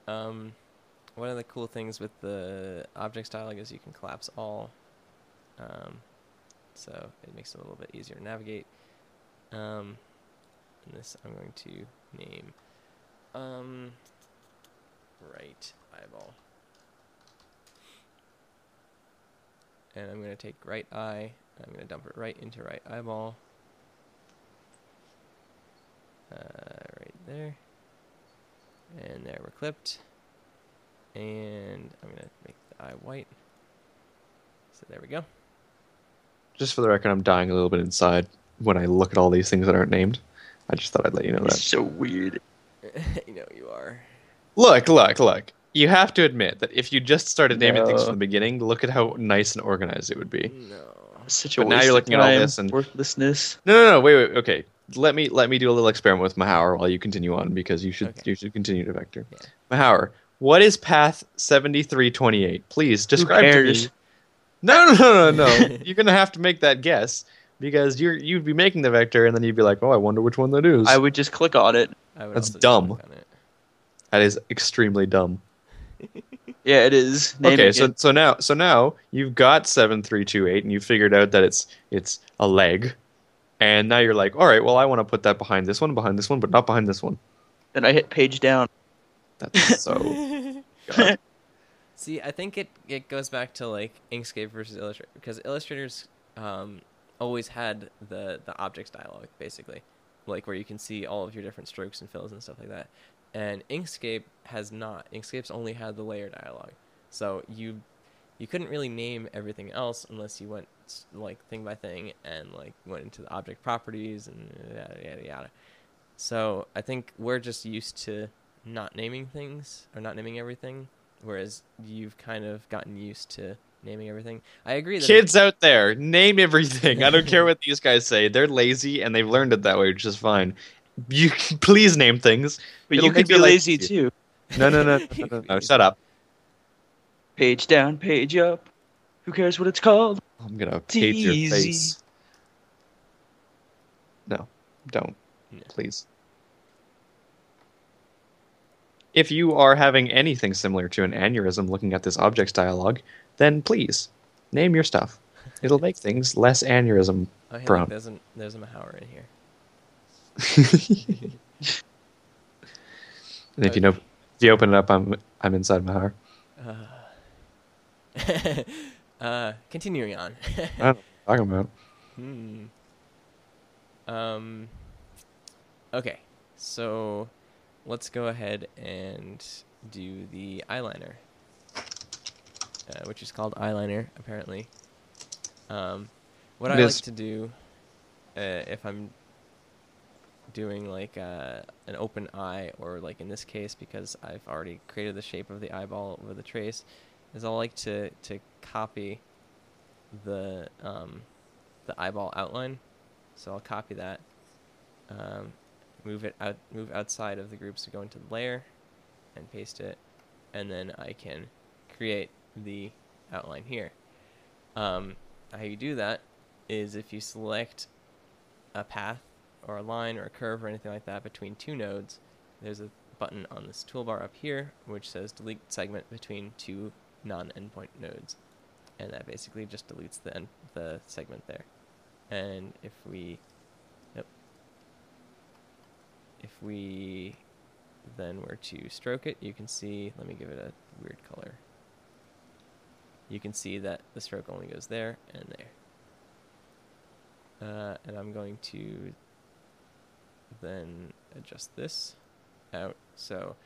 One of the cool things with the objects dialog is you can collapse all. So it makes it a little bit easier to navigate. And this I'm going to name right eyeball. And I'm going to take right eye, I'm going to dump it right into right eyeball. Right there. And there we're clipped. And I'm going to make the eye white. So there we go. Just for the record, I'm dying a little bit inside when I look at all these things that aren't named. I just thought I'd let you know that. It's so weird. You are. Look. You have to admit that if you just started naming things from the beginning, look at how nice and organized it would be. No. Such but now you're looking at all this and worthlessness. No. Wait. Okay. let me do a little experiment with Mahour while you continue on, because you should continue to vector. Yeah. Mahour, what is path 7328? Please describe to me. No. You're gonna have to make that guess, because you'd be making the vector and then you'd be like, oh, I wonder which one that is. I would just click on it. That's dumb. That is extremely dumb. Yeah, it is. Okay, so now you've got 7328 and you figured out that it's a leg, and now you're like, all right, well, I want to put that behind this one, but not behind this one. Then I hit page down. That's so. See, I think it goes back to like Inkscape versus Illustrator, because Illustrator's always had the objects dialog, basically, like where you can see all of your different strokes and fills and stuff like that. And Inkscape has not. Inkscape's only had the layer dialog. So you couldn't really name everything else unless you went like thing by thing and like went into the object properties and yada yada yada. So I think we're just used to not naming things or not naming everything, whereas you've kind of gotten used to naming everything. I agree that kids out there, name everything. I don't care what these guys say. They're lazy and they've learned it that way, which is fine. You can please name things. But you could be lazy too. No. Shut up. Page down, page up. Who cares what it's called? I'm gonna page your face. No, don't. Please. If you are having anything similar to an aneurysm looking at this objects dialog, then please name your stuff. It'll make things less aneurysm prone. There's a Mahour in here. And if you open it up, I'm inside Mahour. Continuing on. I don't know what I'm talking about. Okay, so let's go ahead and do the eyeliner, which is called eyeliner apparently. What I like to do, if I'm doing like an open eye, or like in this case, because I've already created the shape of the eyeball with a trace, is I'll like to copy the eyeball outline. So I'll copy that, move outside of the groups to go into the layer, and paste it, and then I can create the outline here. How you do that is if you select a path or a line or a curve or anything like that between two nodes, there's a button on this toolbar up here which says delete segment between two non-endpoint nodes, and that basically just deletes the segment there. And if we then were to stroke it, you can see, let me give it a weird color. You can see that the stroke only goes there and there. And I'm going to then adjust this out. So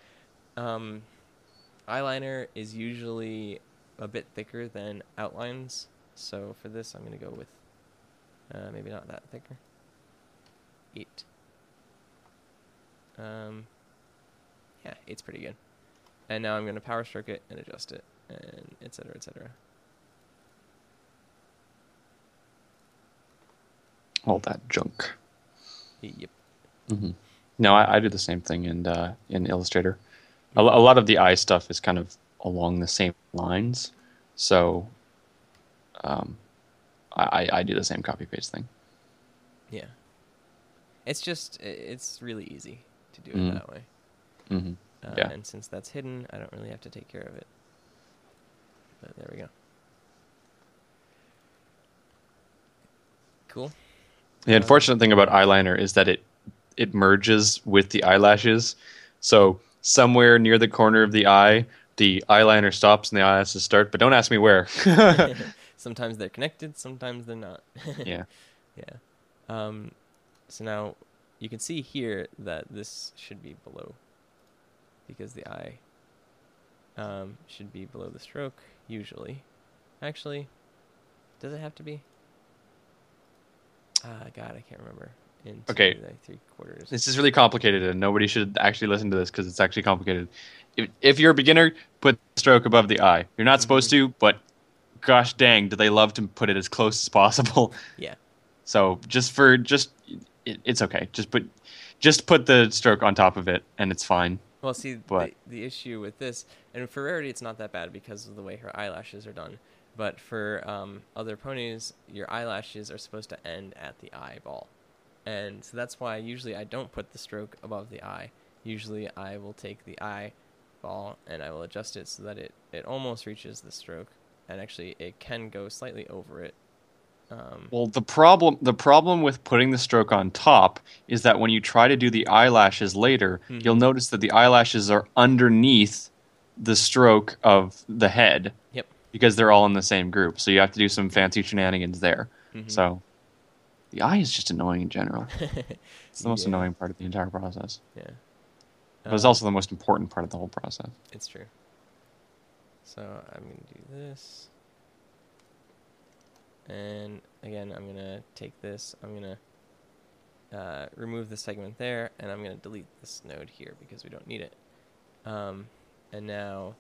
eyeliner is usually a bit thicker than outlines. So for this, I'm going to go with maybe not that thicker. 8. Yeah, 8's pretty good. And now I'm going to power stroke it and adjust it, and etc. etc. All that junk. Yep. Mm-hmm. No, I do the same thing in Illustrator. A lot of the eye stuff is kind of along the same lines, so I do the same copy paste thing. Yeah. It's really easy to do it that way. Mm-hmm. Yeah. And since that's hidden, I don't really have to take care of it. But there we go. Cool. The unfortunate thing about eyeliner is that it merges with the eyelashes. So somewhere near the corner of the eye, the eyeliner stops and the eyelashes start. But don't ask me where. Sometimes they're connected, sometimes they're not. Yeah. Yeah. So now you can see here that this should be below, because the eye should be below the stroke, usually. Actually, does it have to be? God, I can't remember. Okay. Like 3/4. This is really complicated, and nobody should actually listen to this because it's actually complicated. If you're a beginner, put the stroke above the eye. You're not supposed to, but gosh dang, do they love to put it as close as possible. Yeah. So just it's okay. Just put the stroke on top of it, and it's fine. Well, see, the issue with this, and for Rarity, it's not that bad because of the way her eyelashes are done. But for other ponies, your eyelashes are supposed to end at the eyeball. And so that's why usually I don't put the stroke above the eye. Usually I will take the eyeball and I will adjust it so that it almost reaches the stroke. And actually, it can go slightly over it. Well, the problem with putting the stroke on top is that when you try to do the eyelashes later, you'll notice that the eyelashes are underneath the stroke of the head. Yep. Because they're all in the same group, so you have to do some fancy shenanigans there. So the eye is just annoying in general. It's the most annoying part of the entire process. Yeah. But it's also the most important part of the whole process. It's true. So I'm going to do this. And again, I'm going to take this. I'm going to remove the segment there, and I'm going to delete this node here because we don't need it. And now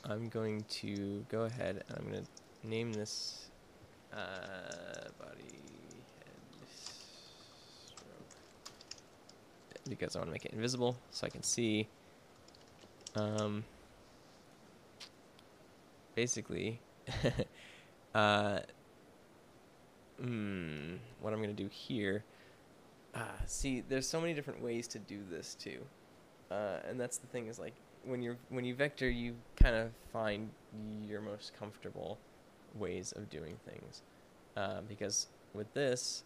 I'm going to go ahead and I'm going to name this body head stroke because I want to make it invisible so I can see. Basically, what I'm going to do here. See, there's so many different ways to do this too, and that's the thing is like when you vector, you kind of find your most comfortable ways of doing things, because with this,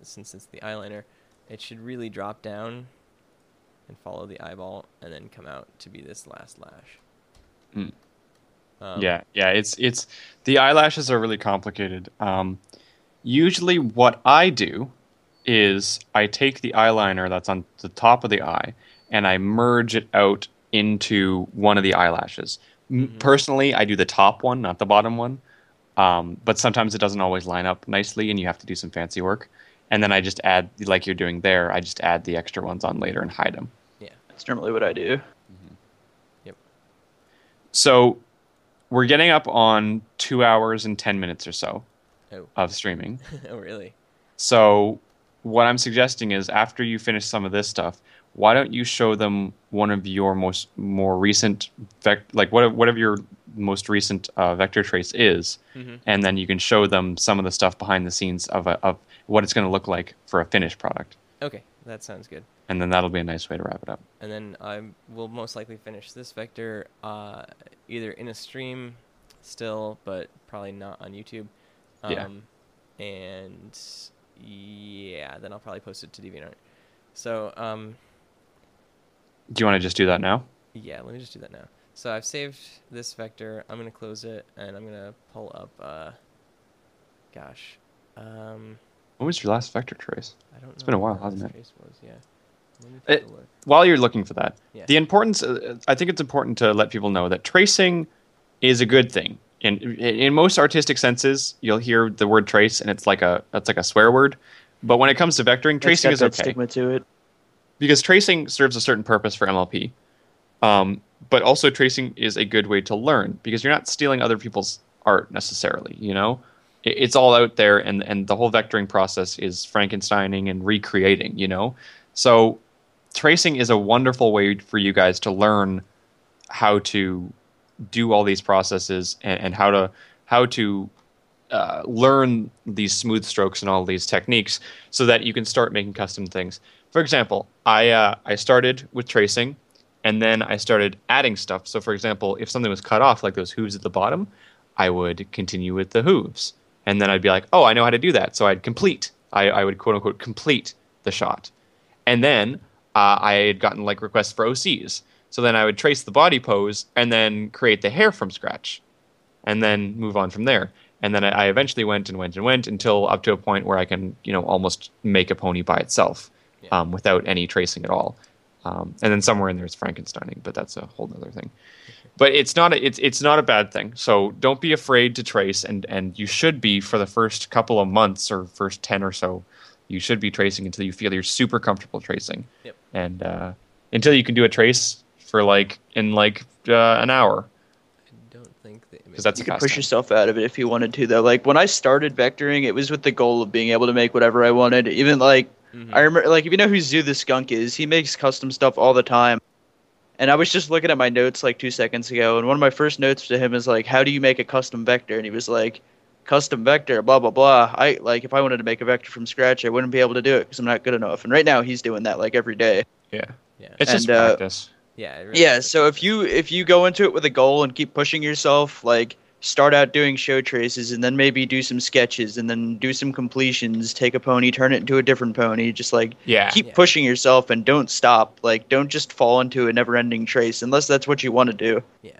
since it's the eyeliner, it should really drop down and follow the eyeball and then come out to be this last lash. It's the eyelashes are really complicated. Usually what I do is I take the eyeliner that's on the top of the eye and I merge it out into one of the eyelashes. Personally, I do the top one, not the bottom one. But sometimes it doesn't always line up nicely and you have to do some fancy work. And then I just add, like you're doing there, I just add the extra ones on later and hide them. Yeah, that's normally what I do. Yep. So we're getting up on 2 hours and 10 minutes or so of streaming. Oh, really? So what I'm suggesting is after you finish some of this stuff, why don't you show them one of your more recent whatever your most recent vector trace is, and then you can show them some of the stuff behind the scenes of what it's going to look like for a finished product. Okay, that sounds good. And then that'll be a nice way to wrap it up. And then I will most likely finish this vector either in a stream still, but probably not on YouTube. And yeah, then I'll probably post it to DeviantArt. So do you want to just do that now? Yeah, let me just do that now. So I've saved this vector. I'm going to close it, and I'm going to pull up, When was your last vector trace? I don't know. It's been a while, hasn't it? Trace was, yeah. Let me take a look. While you're looking for that, Yeah. the importance, I think it's important to let people know that tracing is a good thing. In most artistic senses, you'll hear the word trace, and it's like a swear word. But when it comes to vectoring, tracing is okay. Stigma to it. Because tracing serves a certain purpose for MLP. But also tracing is a good way to learn because you're not stealing other people's art necessarily, you know? It's all out there, and the whole vectoring process is Frankensteining and recreating, you know? So tracing is a wonderful way for you guys to learn how to do all these processes and how to learn these smooth strokes and all these techniques so that you can start making custom things. For example, I started with tracing, and then I started adding stuff. So, for example, if something was cut off, like those hooves at the bottom, I would continue with the hooves. And then I'd be like, oh, I know how to do that. So I'd complete. I would, quote-unquote, complete the shot. And then I had gotten, like, requests for OCs. So then I would trace the body pose and then create the hair from scratch. And then move on from there. And then I eventually went until up to a point where I can, almost make a pony by itself. Yeah. Without any tracing at all. And then somewhere in there is Frankensteining, but that's a whole other thing. But it's not a bad thing. So don't be afraid to trace, and you should be for the first couple of months or first 10 or so. You should be tracing until you feel you're super comfortable tracing. Yep. And until you can do a trace for an hour. I don't think because that's you custom. could push yourself out of it if you wanted to, though. Like when I started vectoring, it was with the goal of being able to make whatever I wanted. Even like I remember, like if you know who Zoo the Skunk is, he makes custom stuff all the time. And I was just looking at my notes like 2 seconds ago, and one of my first notes to him is like, "How do you make a custom vector?" And he was like, "Custom vector, blah blah blah." I like if I wanted to make a vector from scratch, I wouldn't be able to do it because I'm not good enough. And right now he's doing that like every day. Yeah. Yeah. It's just practice. Yeah. It really Yeah, is just so practice. if you go into it with a goal and keep pushing yourself, like start out doing show traces and then maybe do some sketches and then do some completions, take a pony, turn it into a different pony, just like keep pushing yourself and don't stop. Like don't just fall into a never-ending trace unless that's what you want to do. Yeah.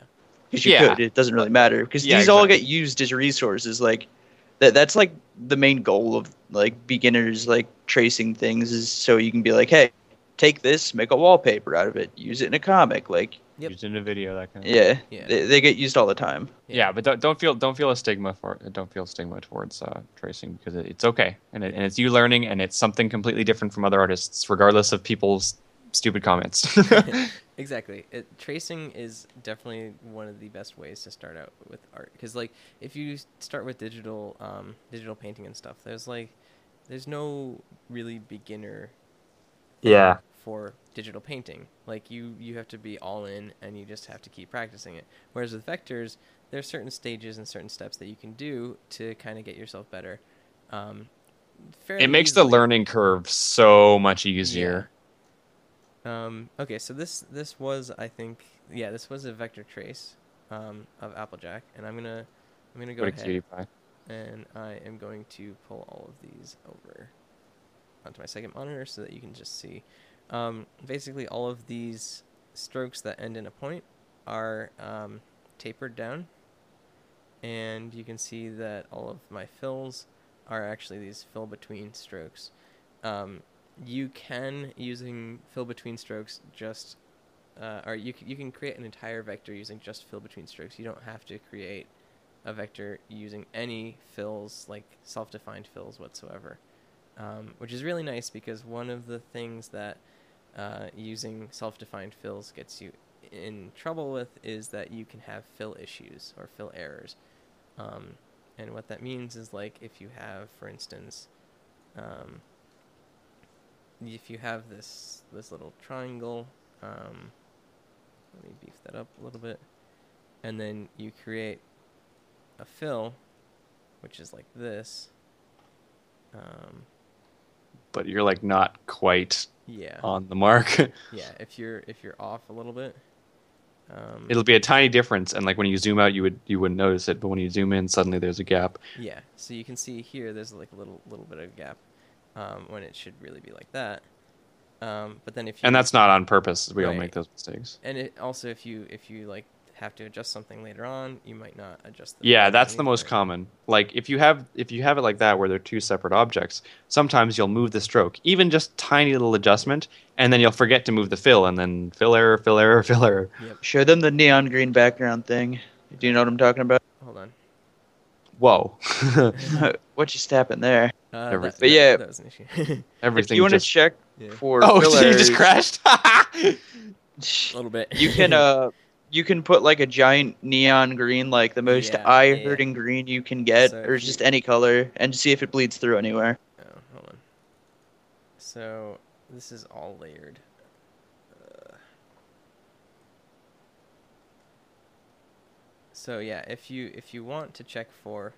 Because you could, it doesn't really matter because these all get used as resources. Like that's like the main goal of like beginners like tracing things is so you can be like, hey, take this, make a wallpaper out of it, use it in a comic, like used in a video, that kind of thing. Yeah. They get used all the time. Yeah, but don't feel a stigma for it. Don't feel stigma towards tracing because it's okay and it's you learning and it's something completely different from other artists, regardless of people's stupid comments. Exactly. Tracing is definitely one of the best ways to start out with art because like if you start with digital painting and stuff, there's no really beginner for digital painting. Like you have to be all in and you just have to keep practicing it. Whereas with vectors, there's certain stages and certain steps that you can do to kind of get yourself better. It makes the learning curve so much easier. Okay, so this was, I think, this was a vector trace of Applejack, and I'm gonna go ahead and I am going to pull all of these over onto my second monitor so that you can just see. Basically, all of these strokes that end in a point are tapered down, and you can see that all of my fills are actually these fill between strokes. You can, using fill between strokes, just or you can create an entire vector using just fill between strokes. You don't have to create a vector using any fills, like self-defined fills whatsoever, which is really nice because one of the things that using self-defined fills gets you in trouble with is that you can have fill issues or fill errors. And what that means is like if you have, for instance, if you have this little triangle, let me beef that up a little bit, and then you create a fill, which is like this. But you're like not quite on the mark. Yeah, if you're off a little bit, it'll be a tiny difference, and like when you zoom out, you wouldn't notice it, but when you zoom in, suddenly there's a gap. Yeah, so you can see here there's like a little bit of gap when it should really be like that. But then if you, and that's not on purpose. We all make those mistakes. And it also if you like have to adjust something later on, you might not adjust the that's the most common. Like if you have it like that where they're two separate objects, sometimes you'll move the stroke, even just tiny little adjustment, and then you'll forget to move the fill, and then fill error. Yep. Show them the neon green background thing. Do you know what I'm talking about? Hold on. Whoa. What just happened there? That was an issue. Everything. If you want to check for fill errors, you just crashed. A little bit. You can put like a giant neon green, like the most eye-hurting green you can get, or just any color, and see if it bleeds through anywhere. Oh, hold on. So this is all layered. So yeah, if you want to check for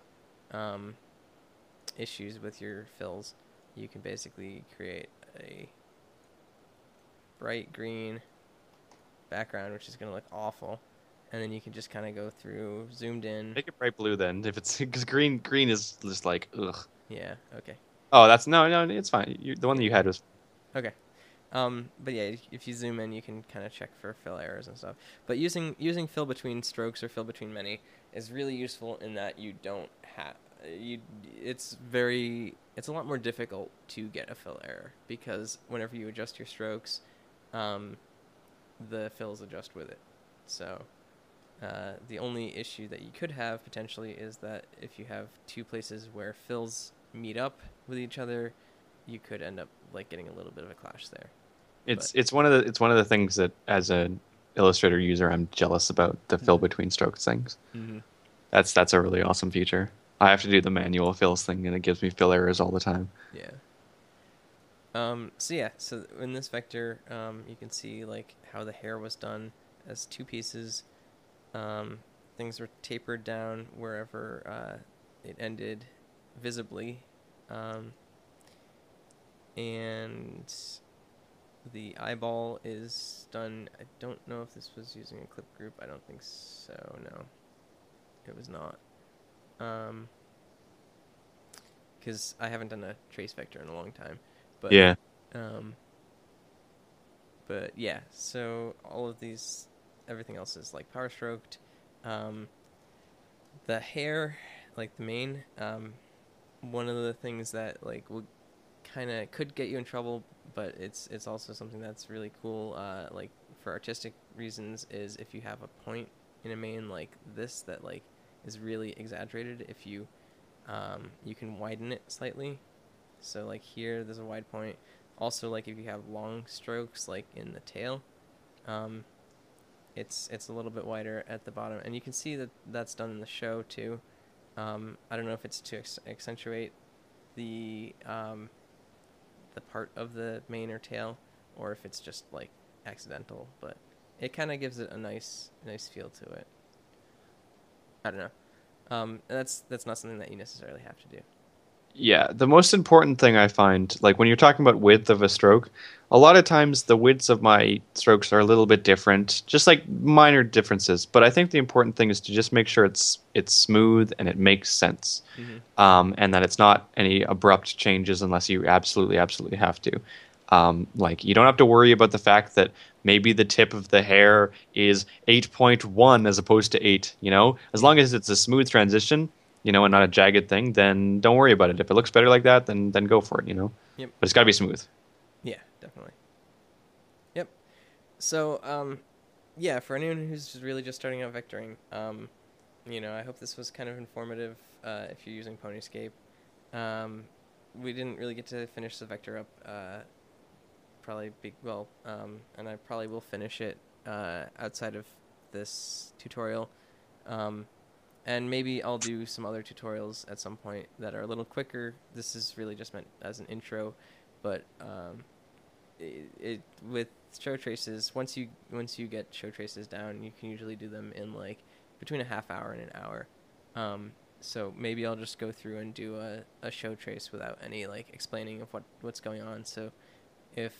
issues with your fills, you can basically create a bright green background, which is going to look awful, and then you can just kind of go through zoomed in. Make it bright blue then, if it's because green is just like ugh. Yeah. Okay. Oh, that's no, it's fine. The one that you had was okay. But yeah, if you zoom in, you can kind of check for fill errors and stuff. But using fill between strokes or fill between many is really useful in that you don't have it's a lot more difficult to get a fill error because whenever you adjust your strokes, the fills adjust with it. So the only issue that you could have potentially is that if you have two places where fills meet up with each other, you could end up like getting a little bit of a clash there. It's one of the things that as an Illustrator user I'm jealous about, the fill between strokes things. Mm-hmm. That's a really awesome feature. I have to do the manual fills thing, and it gives me fill errors all the time. Yeah. So in this vector, you can see like how the hair was done as two pieces. Things were tapered down wherever it ended visibly, and the eyeball is done. I don't know if this was using a clip group. I don't think so. No, it was not. Because I haven't done a trace vector in a long time. But, yeah. But yeah, so all of these, everything else is like power stroked. The hair, like the mane, one of the things that like would kind of could get you in trouble, but it's also something that's really cool. Like for artistic reasons, is if you have a point in a mane like this that like is really exaggerated. If you you can widen it slightly. So like here, there's a wide point. Also, like if you have long strokes, like in the tail, it's a little bit wider at the bottom, and you can see that that's done in the show too. I don't know if it's to accentuate the part of the mane or tail, or if it's just like accidental, but it kind of gives it a nice feel to it. I don't know. That's not something that you necessarily have to do. Yeah, the most important thing I find, like when you're talking about width of a stroke, a lot of times the widths of my strokes are a little bit different, just like minor differences. But I think the important thing is to just make sure it's smooth and it makes sense, and that it's not any abrupt changes unless you absolutely have to. Like you don't have to worry about the fact that maybe the tip of the hair is 8.1 as opposed to 8. As long as it's a smooth transition, and not a jagged thing, then don't worry about it. If it looks better like that, then go for it, Yep. But it's got to be smooth. Yeah, definitely. Yep. So, yeah, for anyone who's really just starting out vectoring, I hope this was kind of informative if you're using Ponyscape. We didn't really get to finish the vector up, and I probably will finish it outside of this tutorial. And maybe I'll do some other tutorials at some point that are a little quicker. This is really just meant as an intro, but with show traces, once you get show traces down, you can usually do them in like between a half hour and an hour. So maybe I'll just go through and do a show trace without any like explaining of what's going on. So if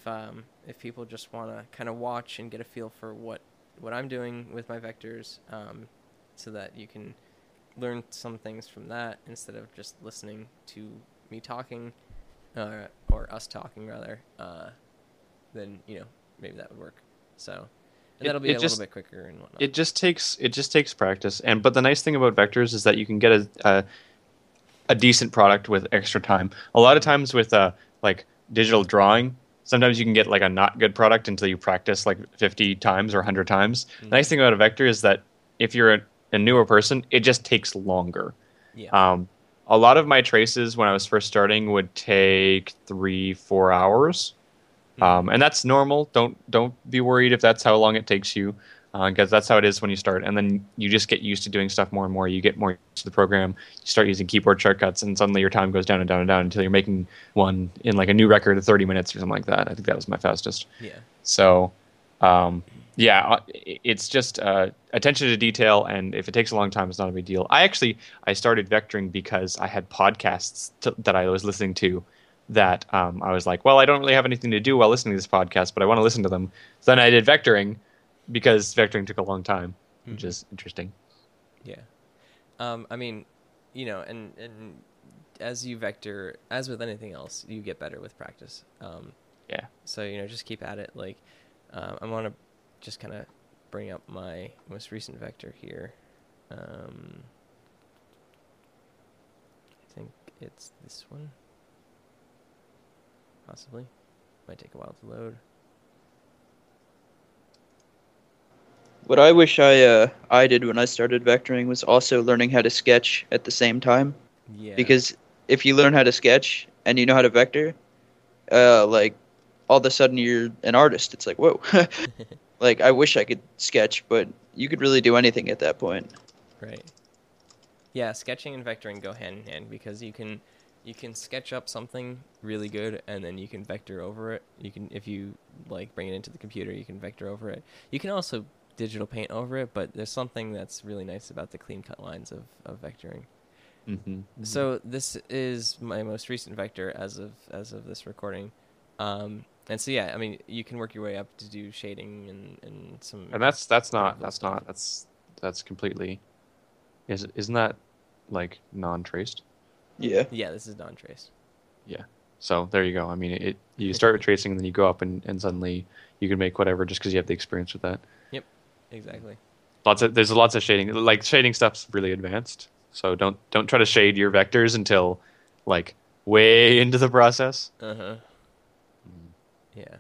people just want to kind of watch and get a feel for what I'm doing with my vectors, so that you can learn some things from that instead of just listening to me talking, or us talking rather, then maybe that would work. So that'll be a little bit quicker and whatnot. It just takes practice, but the nice thing about vectors is that you can get a decent product with extra time. A lot of times with like digital drawing, sometimes you can get like a not good product until you practice like 50 times or 100 times. The nice thing about a vector is that if you're a newer person, it just takes longer. Yeah. A lot of my traces when I was first starting would take 3-4 hours, and that's normal. Don't be worried if that's how long it takes you, because that's how it is when you start. And then you just get used to doing stuff more and more. You get more used to the program. You start using keyboard shortcuts, and suddenly your time goes down and down and down until you're making one in like a new record of 30 minutes or something like that. I think that was my fastest. Yeah. So, yeah, it's just attention to detail, and if it takes a long time, it's not a big deal. I started vectoring because I had podcasts that I was listening to that I was like, well, I don't really have anything to do while listening to this podcast, but I want to listen to them. So then I did vectoring because vectoring took a long time, which is interesting. Yeah. I mean, and as you vector, as with anything else, you get better with practice. Yeah. So, just keep at it. Like, I want to just kind of bring up my most recent vector here. I think it's this one. Possibly. Might take a while to load. What I wish I did when I started vectoring was also learning how to sketch at the same time. Yeah. Because if you learn how to sketch and you know how to vector, like all of a sudden you're an artist. It's like, whoa. Like I wish I could sketch, but you could really do anything at that point. Right. Yeah, sketching and vectoring go hand in hand because you can sketch up something really good and then you can vector over it. You can, if you like bring it into the computer, you can vector over it. You can also digital paint over it, but there's something that's really nice about the clean cut lines of vectoring. So this is my most recent vector as of this recording. And so yeah, I mean, you can work your way up to do shading and some. And that's completely. Isn't that like non-traced? Yeah. Yeah, this is non-traced. Yeah. So there you go. I mean, you start with tracing, and then you go up, and suddenly you can make whatever just because you have the experience with that. Yep. Exactly. There's lots of shading. Like shading stuff's really advanced. So don't try to shade your vectors until like way into the process. Yeah.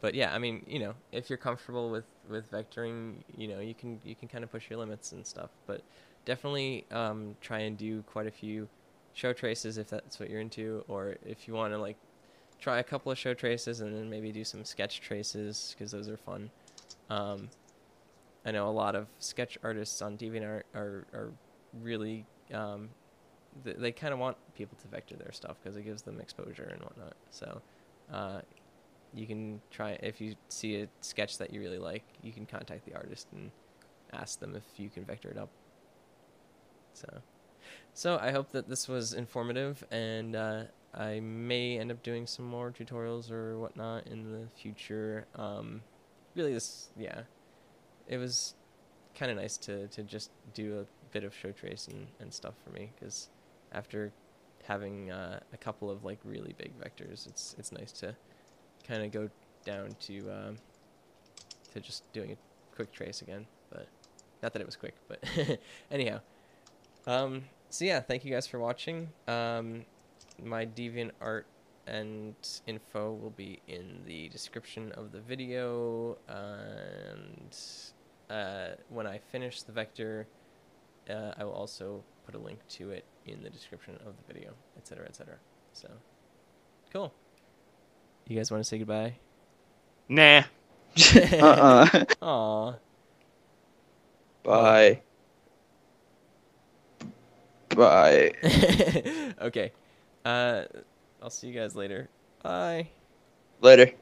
But yeah, I mean, you know, if you're comfortable with vectoring, you know, you can kind of push your limits and stuff. But definitely try and do quite a few show traces if that's what you're into, or if you want to like try a couple of show traces and then maybe do some sketch traces because those are fun. I know a lot of sketch artists on DeviantArt are really they kind of want people to vector their stuff because it gives them exposure and whatnot. So you can try, if you see a sketch that you really like, you can contact the artist and ask them if you can vector it up. So I hope that this was informative, and I may end up doing some more tutorials or whatnot in the future. Really, it was kind of nice to just do a bit of show trace and stuff for me, because after having a couple of like really big vectors, it's nice to kind of go down to just doing a quick trace again. But not that it was quick, but anyhow. So yeah, thank you guys for watching. My DeviantArt and info will be in the description of the video, and when I finish the vector, I will also put a link to it in the description of the video, etc., etc. So, cool. You guys want to say goodbye? Nah. Aw. Bye. Bye. Okay. I'll see you guys later. Bye. Later.